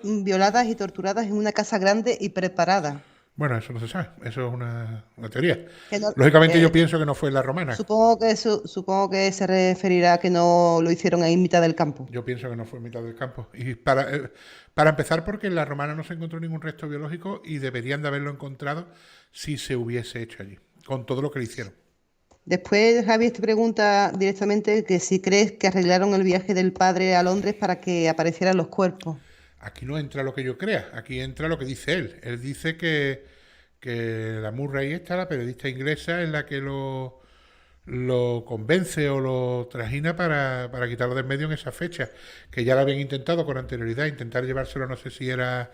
y torturadas en una casa grande y preparada. Bueno, eso no se sabe, eso es una teoría. Que no- Lógicamente eh, yo pienso que no fue en la romana. supongo que se referirá a que no lo hicieron ahí en mitad del campo. Yo pienso que no fue en mitad del campo. Y para empezar, porque en la romana no se encontró ningún resto biológico y deberían de haberlo encontrado si se hubiese hecho allí, con todo lo que le hicieron. Después Javier te pregunta directamente que si crees que arreglaron el viaje del padre a Londres para que aparecieran los cuerpos. Aquí no entra lo que yo crea, aquí entra lo que dice él. Él dice que la Murray esta, la periodista inglesa, es la que lo convence o lo trajina para quitarlo de en medio en esa fecha, que ya lo habían intentado con anterioridad, intentar llevárselo, no sé si era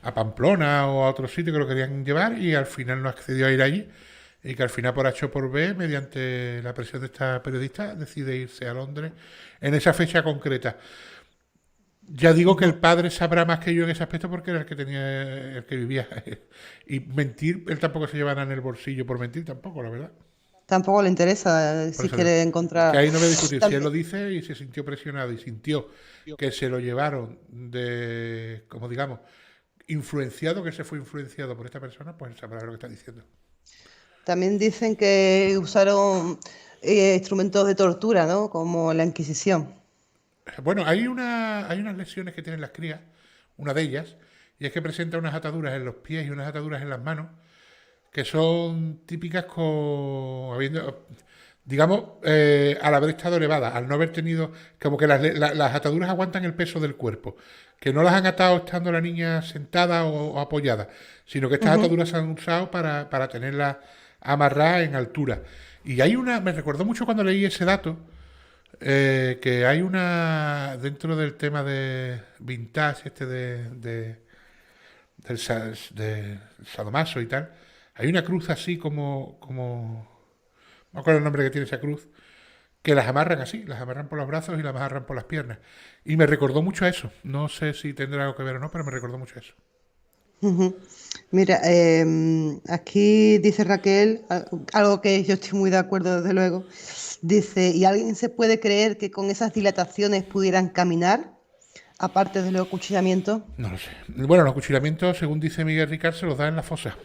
a Pamplona o a otro sitio que lo querían llevar, y al final no accedió a ir allí, y que al final por H o por B, mediante la presión de esta periodista, decide irse a Londres en esa fecha concreta. Ya digo que el padre sabrá más que yo en ese aspecto porque era el que tenía, el que vivía. Y mentir, él tampoco se lleva nada en el bolsillo por mentir, tampoco, la verdad. Tampoco le interesa Por si eso quiere que encontrar... ahí no voy a discutir. Si él También- lo dice y se sintió presionado y sintió que se lo llevaron de, como digamos, influenciado, que se fue influenciado por esta persona, pues él sabrá lo que está diciendo. También dicen que usaron instrumentos de tortura, ¿no? Como la Inquisición. Bueno, hay unas lesiones que tienen las crías, una de ellas, y es que presenta unas ataduras en los pies y unas ataduras en las manos, que son típicas digamos, al haber estado elevadas, al no haber tenido, como que las ataduras aguantan el peso del cuerpo, que no las han atado estando la niña sentada o apoyada, sino que estas ataduras se han usado para tenerla amarrada en altura. Y me recordó mucho cuando leí ese dato, que hay dentro del tema de vintage, del sadomaso y tal, hay una cruz así no me acuerdo el nombre que tiene esa cruz, que las amarran así, las amarran por los brazos y las amarran por las piernas. Y me recordó mucho a eso. No sé si tendrá algo que ver o no, pero me recordó mucho a eso. Mira, aquí dice Raquel, algo que yo estoy muy de acuerdo desde luego, dice, ¿y alguien se puede creer que con esas dilataciones pudieran caminar, aparte de los acuchillamientos? No lo sé. Bueno, los acuchillamientos, según dice Miguel Ricard, se los da en la fosa,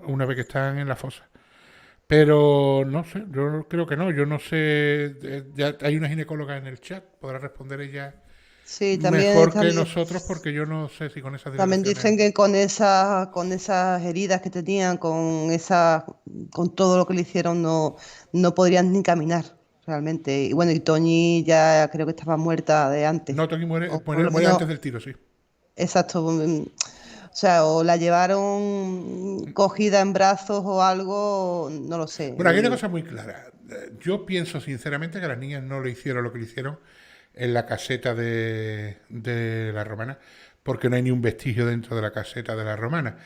una vez que están en la fosa. Pero no sé, yo creo que no, yo no sé, ya hay una ginecóloga en el chat, podrá responder ella Sí, también, mejor que nosotros, porque yo no sé si con esas también dicen dilataciones... que con esas heridas que tenían, con todo lo que le hicieron, no podrían ni caminar realmente. Y bueno, y Toñi ya creo que estaba muerta de antes. No, Tony muere, O por muere, lo muere menos, antes del tiro, sí. exacto. O sea, o la llevaron cogida en brazos o algo, no lo sé. Bueno, aquí hay una cosa muy clara. Yo pienso sinceramente que a las niñas no le hicieron lo que le hicieron en la caseta de la romana, porque no hay ni un vestigio dentro de la caseta de la romana.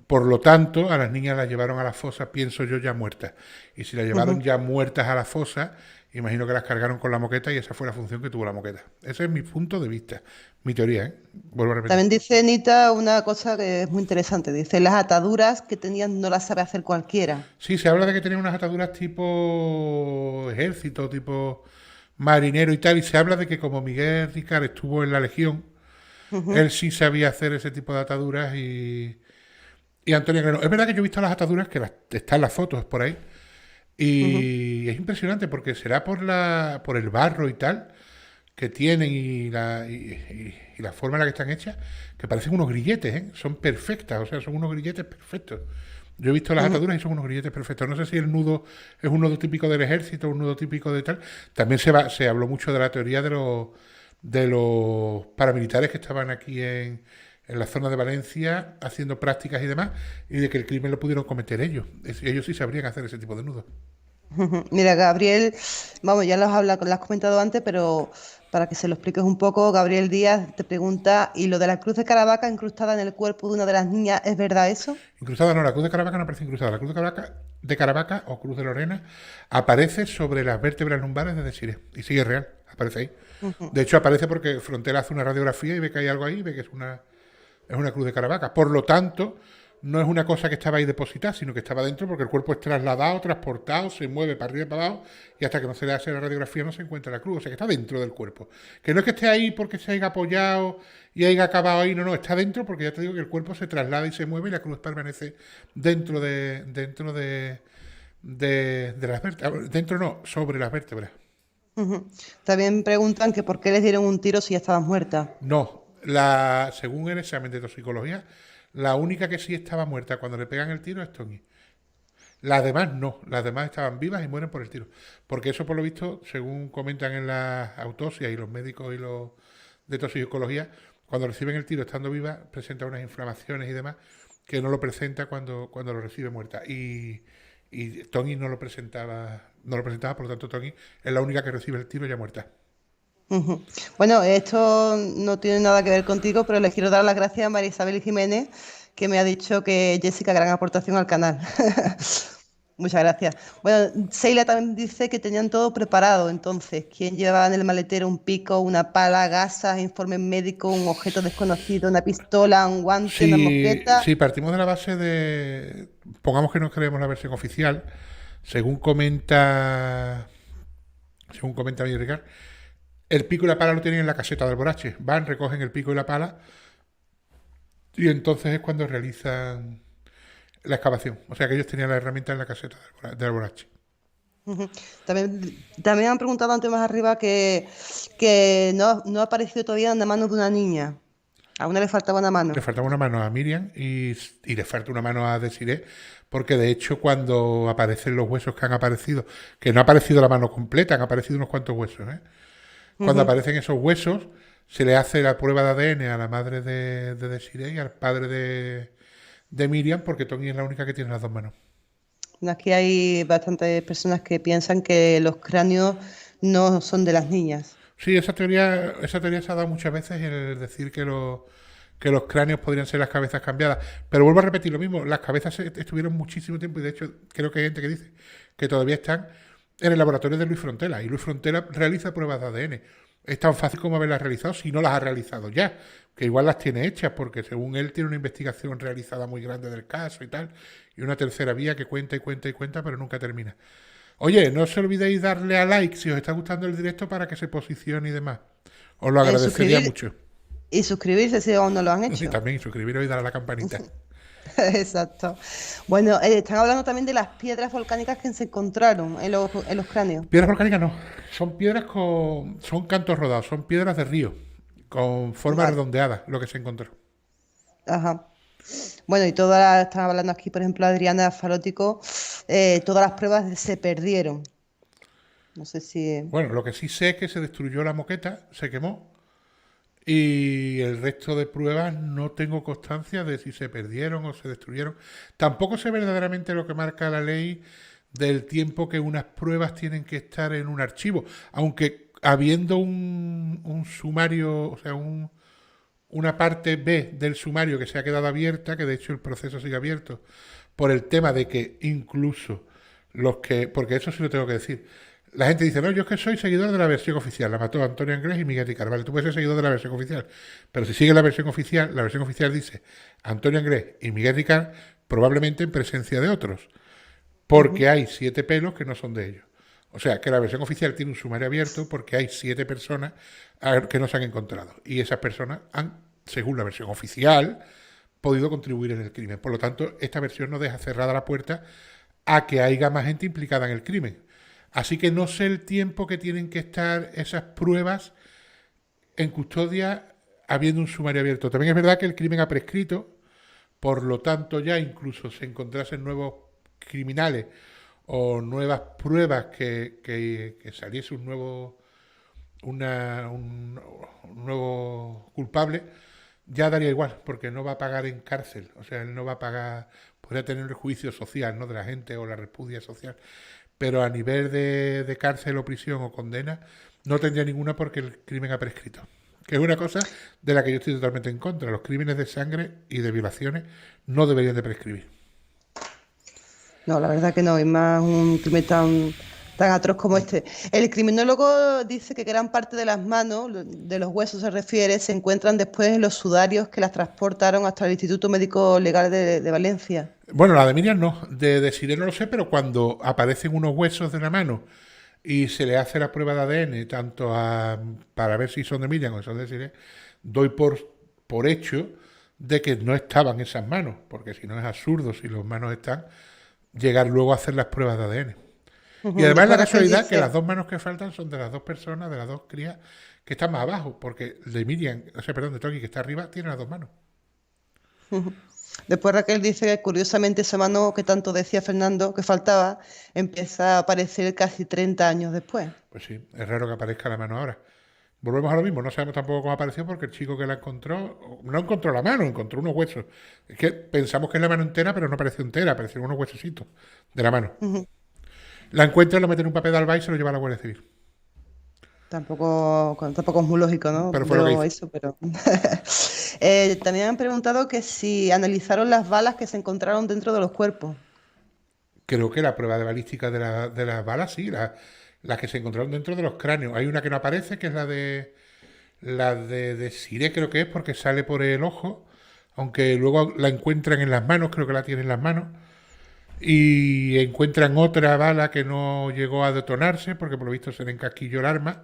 Por lo tanto, a las niñas las llevaron a la fosa, pienso yo, ya muertas. Y si las llevaron ya muertas a la fosa, imagino que las cargaron con la moqueta y esa fue la función que tuvo la moqueta. Ese es mi punto de vista, mi teoría, ¿eh? Vuelvo a repetir. También dice Nita una cosa que es muy interesante. Dice, las ataduras que tenían no las sabe hacer cualquiera. Sí, se habla de que tenía unas ataduras tipo ejército, tipo marinero y tal, y se habla de que como Miguel Ricard estuvo en la Legión, él sí sabía hacer ese tipo de ataduras y Antonio Guerrero. Es verdad que yo he visto las ataduras, que están las fotos por ahí, y es impresionante porque será por el barro y tal que tienen y la forma en la que están hechas, que parecen unos grilletes, ¿eh? Son perfectas, o sea, son unos grilletes perfectos. Yo he visto las ataduras y son unos grilletes perfectos. No sé si el nudo es un nudo típico del ejército, un nudo típico de tal. También se habló mucho de la teoría de los paramilitares que estaban aquí en la zona de Valencia haciendo prácticas y demás, y de que el crimen lo pudieron cometer ellos. Ellos sí sabrían hacer ese tipo de nudos. Mira, Gabriel, vamos, ya lo has comentado antes, pero para que se lo expliques un poco, Gabriel Díaz te pregunta, ¿y lo de la cruz de Caravaca incrustada en el cuerpo de una de las niñas, es verdad eso? Incrustada no, la cruz de Caravaca no aparece incrustada. La cruz de Caravaca o cruz de Lorena aparece sobre las vértebras lumbares de Desiré. Y sigue real, aparece ahí. De hecho, aparece porque Frontera hace una radiografía y ve que hay algo ahí y ve que es una cruz de Caravaca. Por lo tanto, no es una cosa que estaba ahí depositada, sino que estaba dentro porque el cuerpo es trasladado, transportado, se mueve para arriba y para abajo y hasta que no se le hace la radiografía no se encuentra la cruz. O sea, que está dentro del cuerpo. Que no es que esté ahí porque se haya apoyado y haya acabado ahí, no, está dentro porque ya te digo que el cuerpo se traslada y se mueve y la cruz permanece dentro de las vértebras. Dentro no, sobre las vértebras. También preguntan que por qué les dieron un tiro si ya estaban muertas. No, según el examen de toxicología, la única que sí estaba muerta cuando le pegan el tiro es Tony. Las demás no, las demás estaban vivas y mueren por el tiro. Porque eso, por lo visto, según comentan en las autopsias y los médicos y los de toxicología, cuando reciben el tiro estando vivas, presenta unas inflamaciones y demás que no lo presenta cuando lo recibe muerta. Y Tony no lo presentaba, por lo tanto Tony es la única que recibe el tiro ya muerta. Bueno, esto no tiene nada que ver contigo, pero les quiero dar las gracias a María Isabel Jiménez, que me ha dicho que Jessica, gran aportación al canal. Muchas gracias. Bueno, Seila también dice que tenían todo preparado, entonces, ¿quién llevaba en el maletero un pico, una pala, gasas, informes médicos, un objeto desconocido, una pistola, un guante, una mosqueta? Sí, partimos de la base pongamos que no creemos la versión oficial, según comenta Miguel Ricard, el pico y la pala lo tienen en la caseta de Alborache. Van, recogen el pico y la pala y entonces es cuando realizan la excavación. O sea que ellos tenían la herramienta en la caseta de Alborache. También han preguntado antes más arriba que no ha aparecido todavía en la mano de una niña. A una le faltaba una mano. Le faltaba una mano a Miriam y le falta una mano a Desiré, porque de hecho cuando aparecen los huesos que han aparecido, que no ha aparecido la mano completa, han aparecido unos cuantos huesos, ¿eh? Cuando aparecen esos huesos, se le hace la prueba de ADN a la madre de Desiré y al padre de Miriam, porque Tony es la única que tiene las dos manos. Aquí hay bastantes personas que piensan que los cráneos no son de las niñas. Sí, esa teoría se ha dado muchas veces, el decir que los cráneos podrían ser las cabezas cambiadas. Pero vuelvo a repetir lo mismo, las cabezas estuvieron muchísimo tiempo y de hecho creo que hay gente que dice que todavía están en el laboratorio de Luis Frontela, y Luis Frontela realiza pruebas de ADN. Es tan fácil como haberlas realizado si no las ha realizado ya, que igual las tiene hechas, porque según él tiene una investigación realizada muy grande del caso y tal, y una tercera vía que cuenta y cuenta y cuenta, pero nunca termina. Oye, no os olvidéis darle a like si os está gustando el directo para que se posicione y demás. Os lo agradecería mucho. Y suscribirse si aún no lo han hecho. Sí, también suscribiros y dar a la campanita. Exacto. Bueno, están hablando también de las piedras volcánicas que se encontraron en los cráneos. Piedras volcánicas no, son cantos rodados, son piedras de río, con forma redondeada, lo que se encontró. Ajá. Bueno, y están hablando aquí, por ejemplo, Adriana Falótico, todas las pruebas se perdieron. No sé si... Bueno, lo que sí sé es que se destruyó la moqueta, se quemó, y el resto de pruebas no tengo constancia de si se perdieron o se destruyeron. Tampoco sé verdaderamente lo que marca la ley del tiempo que unas pruebas tienen que estar en un archivo, aunque habiendo un sumario, o sea, una parte B del sumario que se ha quedado abierta, que de hecho el proceso sigue abierto, por el tema de que incluso porque eso sí lo tengo que decir, la gente dice, no, yo es que soy seguidor de la versión oficial, la mató Antonio Anglés y Miguel Ricard, vale, tú puedes ser seguidor de la versión oficial, pero si sigues la versión oficial dice Antonio Anglés y Miguel Ricard, probablemente en presencia de otros, porque hay 7 pelos que no son de ellos. O sea, que la versión oficial tiene un sumario abierto porque hay 7 personas que no se han encontrado. Y esas personas han, según la versión oficial, podido contribuir en el crimen. Por lo tanto, esta versión no deja cerrada la puerta a que haya más gente implicada en el crimen. Así que no sé el tiempo que tienen que estar esas pruebas en custodia habiendo un sumario abierto. También es verdad que el crimen ha prescrito, por lo tanto ya incluso se encontrasen nuevos criminales o nuevas pruebas que saliese un nuevo culpable, ya daría igual, porque no va a pagar en cárcel. O sea, él no va a pagar, podría tener el juicio social, ¿no?, de la gente o la repudia social, pero a nivel de cárcel o prisión o condena no tendría ninguna porque el crimen ha prescrito. Que es una cosa de la que yo estoy totalmente en contra. Los crímenes de sangre y de violaciones no deberían de prescribir. No, la verdad que no, y más un crimen tan atroz como este. El criminólogo dice que gran parte de las manos, de los huesos se refiere, se encuentran después en los sudarios que las transportaron hasta el Instituto Médico Legal de Valencia. Bueno, la de Miriam no, de Siré no lo sé, pero cuando aparecen unos huesos de la mano y se le hace la prueba de ADN, para ver si son de Miriam o son de Siré, doy por hecho de que no estaban esas manos, porque si no es absurdo, si las manos están, llegar luego a hacer las pruebas de ADN. Y además la casualidad que las 2 manos que faltan son de las 2 personas, de las 2 crías que están más abajo, porque de Miriam, o sea, perdón, de Toki, que está arriba, tiene las 2 manos. Después Raquel dice que curiosamente esa mano que tanto decía Fernando que faltaba empieza a aparecer casi 30 años después. Pues sí, es raro que aparezca la mano ahora. Volvemos a lo mismo, no sabemos tampoco cómo apareció porque el chico que la encontró, no encontró la mano, encontró unos huesos. Es que pensamos que es la mano entera, pero no apareció entera, aparecieron unos huesecitos de la mano. La encuentra, lo mete en un papel de alba y se lo lleva a la Guardia Civil. Tampoco es muy lógico, ¿no? Pero fue lo que hizo. Pero... también han preguntado que si analizaron las balas que se encontraron dentro de los cuerpos. Creo que la prueba de balística de las balas, sí, las que se encontraron dentro de los cráneos. Hay una que no aparece, que es la de Siré, creo que es, porque sale por el ojo, aunque luego la encuentran en las manos, creo que la tienen en las manos. Y encuentran otra bala que no llegó a detonarse, porque por lo visto se le encasquilló el arma,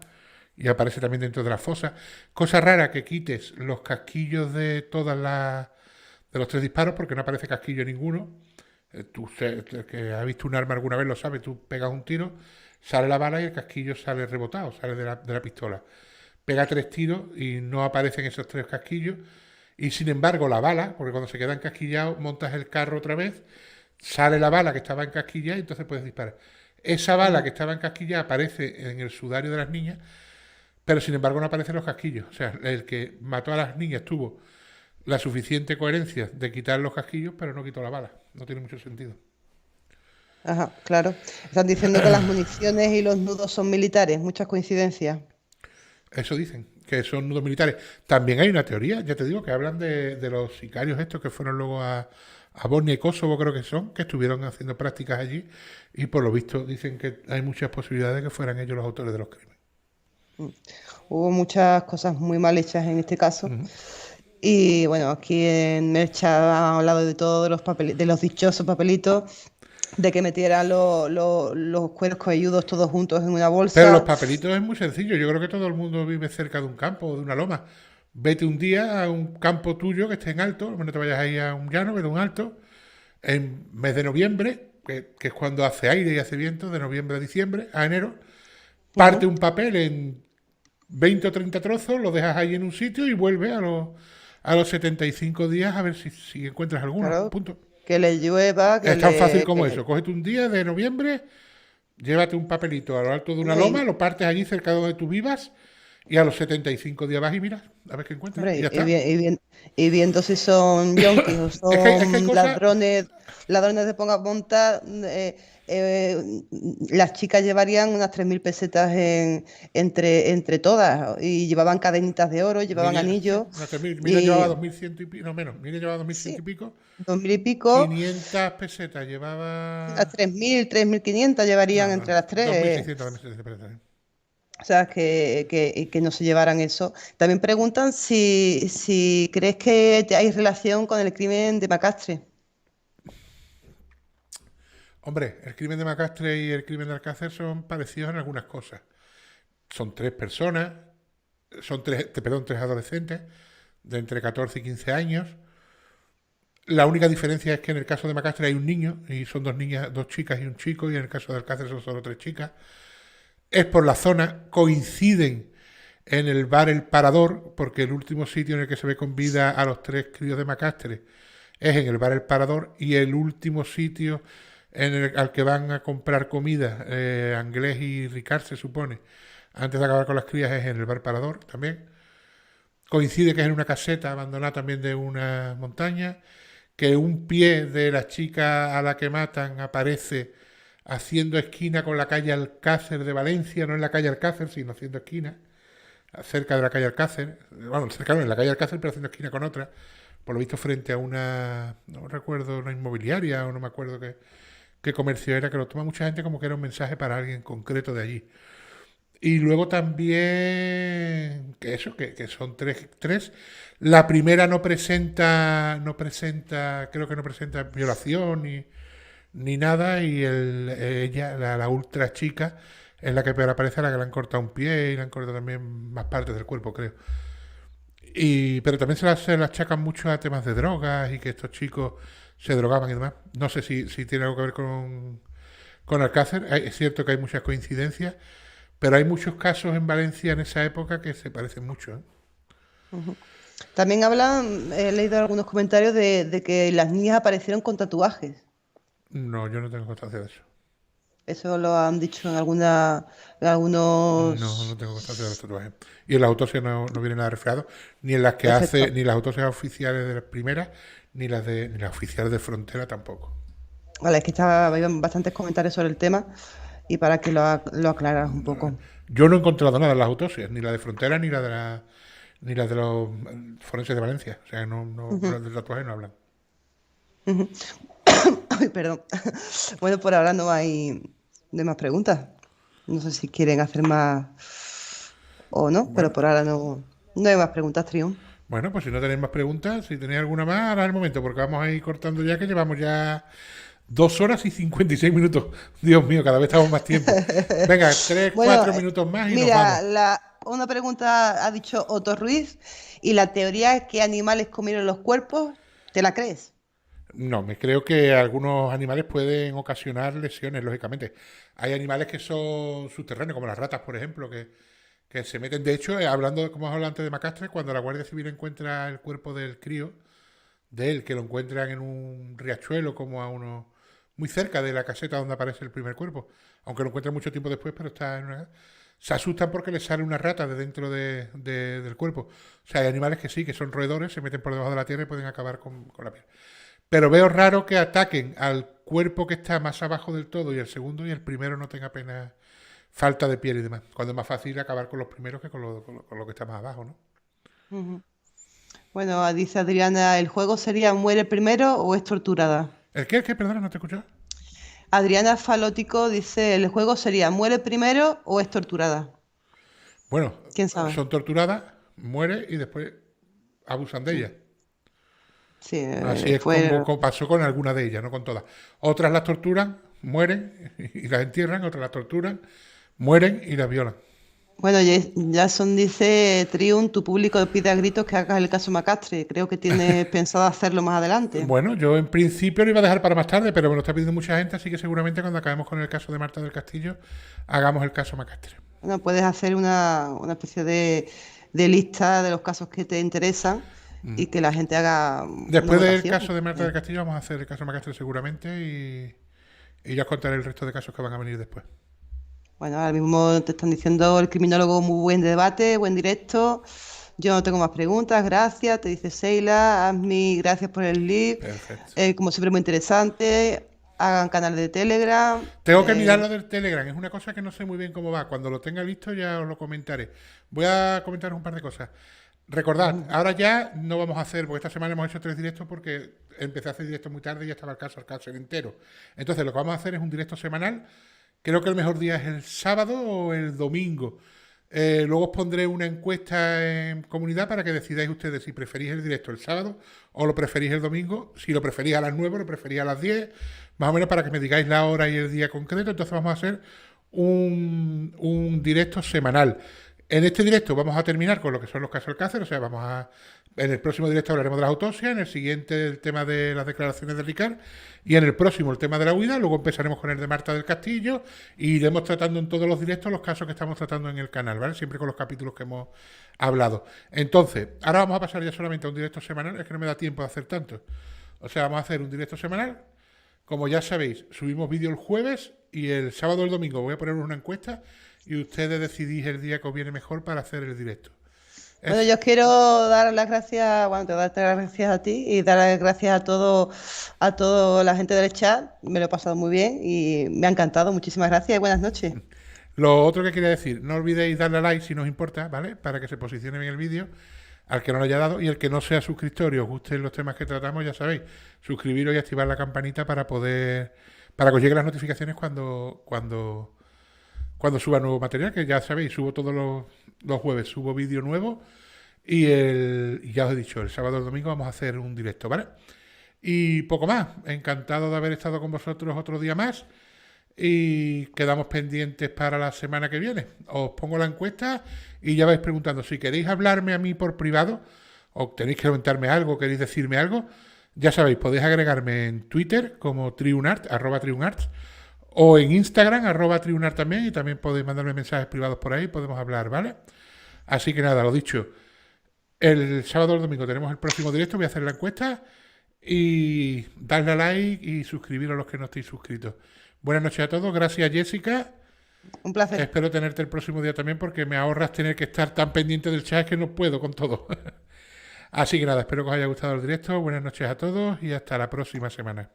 y aparece también dentro de la fosa. Cosa rara que quites los casquillos de de los 3 disparos, porque no aparece casquillo ninguno. Tú, el que ha visto un arma alguna vez lo sabe, tú pegas un tiro, sale la bala y el casquillo sale rebotado, sale de la pistola. Pega 3 tiros y no aparecen esos 3 casquillos. Y sin embargo la bala, porque cuando se queda encasquillado montas el carro otra vez, sale la bala que estaba encasquillada y entonces puedes disparar. Esa bala que estaba encasquillada aparece en el sudario de las niñas, pero sin embargo no aparecen los casquillos. O sea, el que mató a las niñas tuvo la suficiente coherencia de quitar los casquillos, pero no quitó la bala. No tiene mucho sentido. Ajá, claro. Están diciendo que las municiones y los nudos son militares, muchas coincidencias. Eso dicen, que son nudos militares. También hay una teoría, ya te digo, que hablan de los sicarios estos que fueron luego a Bosnia y Kosovo, creo que son, que estuvieron haciendo prácticas allí y por lo visto dicen que hay muchas posibilidades de que fueran ellos los autores de los crímenes. Hubo muchas cosas muy mal hechas en este caso. Y bueno, aquí en Mercha han hablado de todos de los dichosos papelitos, de que metieran los cueros cabelludos todos juntos en una bolsa. Pero los papelitos es muy sencillo. Yo creo que todo el mundo vive cerca de un campo o de una loma. Vete un día a un campo tuyo que esté en alto, no te vayas ahí a un llano, vete a un alto, en mes de noviembre, que es cuando hace aire y hace viento, de noviembre a diciembre, a enero, parte un papel en 20 o 30 trozos, lo dejas ahí en un sitio y vuelve a los 75 días a ver si encuentras alguno. Claro, punto. que le llueva. Es tan fácil como eso. Cógete un día de noviembre, llévate un papelito a lo alto de una loma, lo partes allí cerca de donde tú vivas Y a los 75 días vas y miras, a ver qué encuentras. Hombre, Y ya está. y viendo si son yonkis o son Es que hay cosas. ladrones de ponga monta, las chicas llevarían unas 3.000 pesetas entre todas y llevaban cadenitas de oro, llevaban anillos. Mira, llevaba Y 2.100 y pico, no menos, mira, llevaba 2.100 y sí, pico. 2.000 y pico, 500 pesetas las llevaba. 3.500 llevarían No, entre las tres. 2.600, 2.600 pesetas. O sea, que no se llevaran eso. También preguntan si crees que hay relación con el crimen de Macastre. Hombre, el crimen de Macastre y el crimen de Alcácer son parecidos en algunas cosas. Son tres personas, tres adolescentes de entre 14 y 15 años. La única diferencia es que en el caso de Macastre hay un niño y son dos niñas, dos chicas y un chico, y en el caso de Alcácer son solo tres chicas. Es por la zona, coinciden en el bar El Parador, porque el último sitio en el que se ve con vida a los tres críos de Macastre es en el bar El Parador, y el último sitio al que van a comprar comida Anglés y Ricard, se supone, antes de acabar con las crías, es en el bar Parador también. Coincide que es en una caseta abandonada también de una montaña, que un pie de la chica a la que matan aparece haciendo esquina con la calle Alcácer de Valencia, no en la calle Alcácer, sino haciendo esquina, cerca de la calle Alcácer, bueno, cercano en la calle Alcácer, pero haciendo esquina con otra, por lo visto frente a una, no recuerdo, una inmobiliaria, o no me acuerdo qué comercio era, que lo toma mucha gente como que era un mensaje para alguien concreto de allí. Y luego también, que son tres. La primera no presenta, creo que no presenta violación ni nada, y ella, la ultra chica, es la que peor aparece, a la que le han cortado un pie y le han cortado también más partes del cuerpo, creo. Pero también se las achacan mucho a temas de drogas y que estos chicos se drogaban y demás. No sé si tiene algo que ver con Alcácer. Es cierto que hay muchas coincidencias, pero hay muchos casos en Valencia en esa época que se parecen mucho, ¿eh? Ujú. También hablan, he leído algunos comentarios de que las niñas aparecieron con tatuajes. No, yo no tengo constancia de eso. Eso lo han dicho en en No algunos tengo constancia de los tatuajes. Y en las autopsias no viene nada reflejado, ni en las que hace, efectos. ni las autopsias oficiales de las primeras, ni las oficiales de frontera tampoco. Vale, es que había bastantes comentarios sobre el tema y para que lo aclararas un poco. Yo no he encontrado nada en las autopsias, ni la de frontera, ni las de los forenses de Valencia. O sea, las del tatuaje no hablan. Ujú. Ay, perdón. Bueno, por ahora no hay más preguntas. No sé si quieren hacer más o no, pero Bueno, por ahora no hay más preguntas, Triun. bueno, pues si no tenéis más preguntas, si tenéis alguna más, ahora es el momento, porque vamos a ir cortando ya, que llevamos ya 2 horas y 56 minutos. Dios mío, cada vez estamos más tiempo. Venga, 3, Bueno, 4 minutos más y nos mira, vamos. una pregunta ha dicho Otto Ruiz y la teoría es que animales comieron los cuerpos. ¿Te la crees? No, me creo que algunos animales pueden ocasionar lesiones, lógicamente. Hay animales que son subterráneos, como las ratas, por ejemplo, que se meten. De hecho, hablando, como hemos hablado antes de Macastre, cuando la Guardia Civil encuentra el cuerpo del crío, de él, que lo encuentran en un riachuelo, como a unos muy cerca de la caseta donde aparece el primer cuerpo, aunque lo encuentran mucho tiempo después, pero está en una. Se asustan porque les sale una rata de dentro del cuerpo. O sea, hay animales que sí, que son roedores, se meten por debajo de la tierra y pueden acabar con la piel. Pero veo raro que ataquen al cuerpo que está más abajo del todo y el segundo, y el primero no tenga apenas falta de piel y demás. Cuando es más fácil acabar con los primeros que con lo que está más abajo, ¿no? Ujú. Bueno, dice Adriana, ¿el juego sería muere primero o es torturada? ¿El qué? ¿El qué? Perdona, no te escucho. Adriana Falótico dice, ¿el juego sería muere primero o es torturada? Bueno, ¿Quién sabe? son torturadas, muere y después abusan de ellas. Sí, Así es como pasó con algunas de ellas, no con todas. Otras las torturan, mueren y las entierran, otras las torturan, mueren y las violan. Bueno, Jason dice, Triun, tu público pide a gritos que hagas el caso Macastre. Creo que tienes pensado hacerlo más adelante. Bueno, yo en principio lo iba a dejar para más tarde, pero me lo está pidiendo mucha gente, así que seguramente cuando acabemos con el caso de Marta del Castillo, hagamos el caso Macastre. Bueno, puedes hacer una especie de lista de los casos que te interesan y que la gente haga una Después del votación. caso de Marta del Castillo vamos a hacer el caso Macastre seguramente, y ya os contaré el resto de casos que van a venir después. Bueno, ahora mismo te están diciendo el criminólogo, muy buen debate, buen directo. Yo no tengo más preguntas, gracias. Te dice Seila, Asmi, gracias por el live. Perfecto. Como siempre, muy interesante. Hagan canal de Telegram. Tengo que mirar lo del Telegram, es una cosa que no sé muy bien cómo va. Cuando lo tenga listo ya os lo comentaré. Voy a comentaros un par de cosas. Recordad, ahora ya no vamos a hacer, porque esta semana hemos hecho 3 directos porque empecé a hacer directos muy tarde y ya estaba el caso entero. Entonces lo que vamos a hacer es un directo semanal. Creo que el mejor día es el sábado o el domingo. Luego os pondré una encuesta en comunidad para que decidáis ustedes si preferís el directo el sábado o lo preferís el domingo. Si lo preferís a las 9, lo preferís a las 10, más o menos para que me digáis la hora y el día concreto. Entonces vamos a hacer un directo semanal. En este directo vamos a terminar con lo que son los casos Alcácer, o sea, en el próximo directo hablaremos de las autopsias, en el siguiente el tema de las declaraciones de Ricard y en el próximo el tema de la huida, luego empezaremos con el de Marta del Castillo y iremos tratando en todos los directos los casos que estamos tratando en el canal, ¿vale? Siempre con los capítulos que hemos hablado. Entonces, ahora vamos a pasar ya solamente a un directo semanal, es que no me da tiempo de hacer tanto. O sea, vamos a hacer un directo semanal. Como ya sabéis, subimos vídeo el jueves y el sábado o el domingo voy a poner una encuesta y ustedes decidís el día que os viene mejor para hacer el directo. Bueno, yo os quiero dar las gracias, bueno, darte las gracias a ti y dar las gracias a toda la gente del chat. Me lo he pasado muy bien y me ha encantado. Muchísimas gracias y buenas noches. Lo otro que quería decir, no olvidéis darle a like si nos importa, ¿vale? Para que se posicione bien el vídeo, al que no lo haya dado, y el que no sea suscriptor y os gusten los temas que tratamos, ya sabéis, suscribiros y activar la campanita para que os lleguen las notificaciones cuando suba nuevo material, que ya sabéis, subo todos los jueves, subo vídeo nuevo y ya os he dicho, el sábado y el domingo vamos a hacer un directo, ¿vale? Y poco más, encantado de haber estado con vosotros otro día más y quedamos pendientes para la semana que viene. Os pongo la encuesta y ya vais preguntando, si queréis hablarme a mí por privado o tenéis que comentarme algo, queréis decirme algo, ya sabéis, podéis agregarme en Twitter como Triunart, @triunart, o en Instagram, @triunart también, y también podéis mandarme mensajes privados por ahí, podemos hablar, ¿vale? Así que nada, lo dicho, el sábado o el domingo tenemos el próximo directo, voy a hacer la encuesta y darle a like y suscribiros a los que no estéis suscritos. Buenas noches a todos, gracias Jessica. Un placer. Espero tenerte el próximo día también porque me ahorras tener que estar tan pendiente del chat que no puedo con todo. Así que nada, espero que os haya gustado el directo, buenas noches a todos y hasta la próxima semana.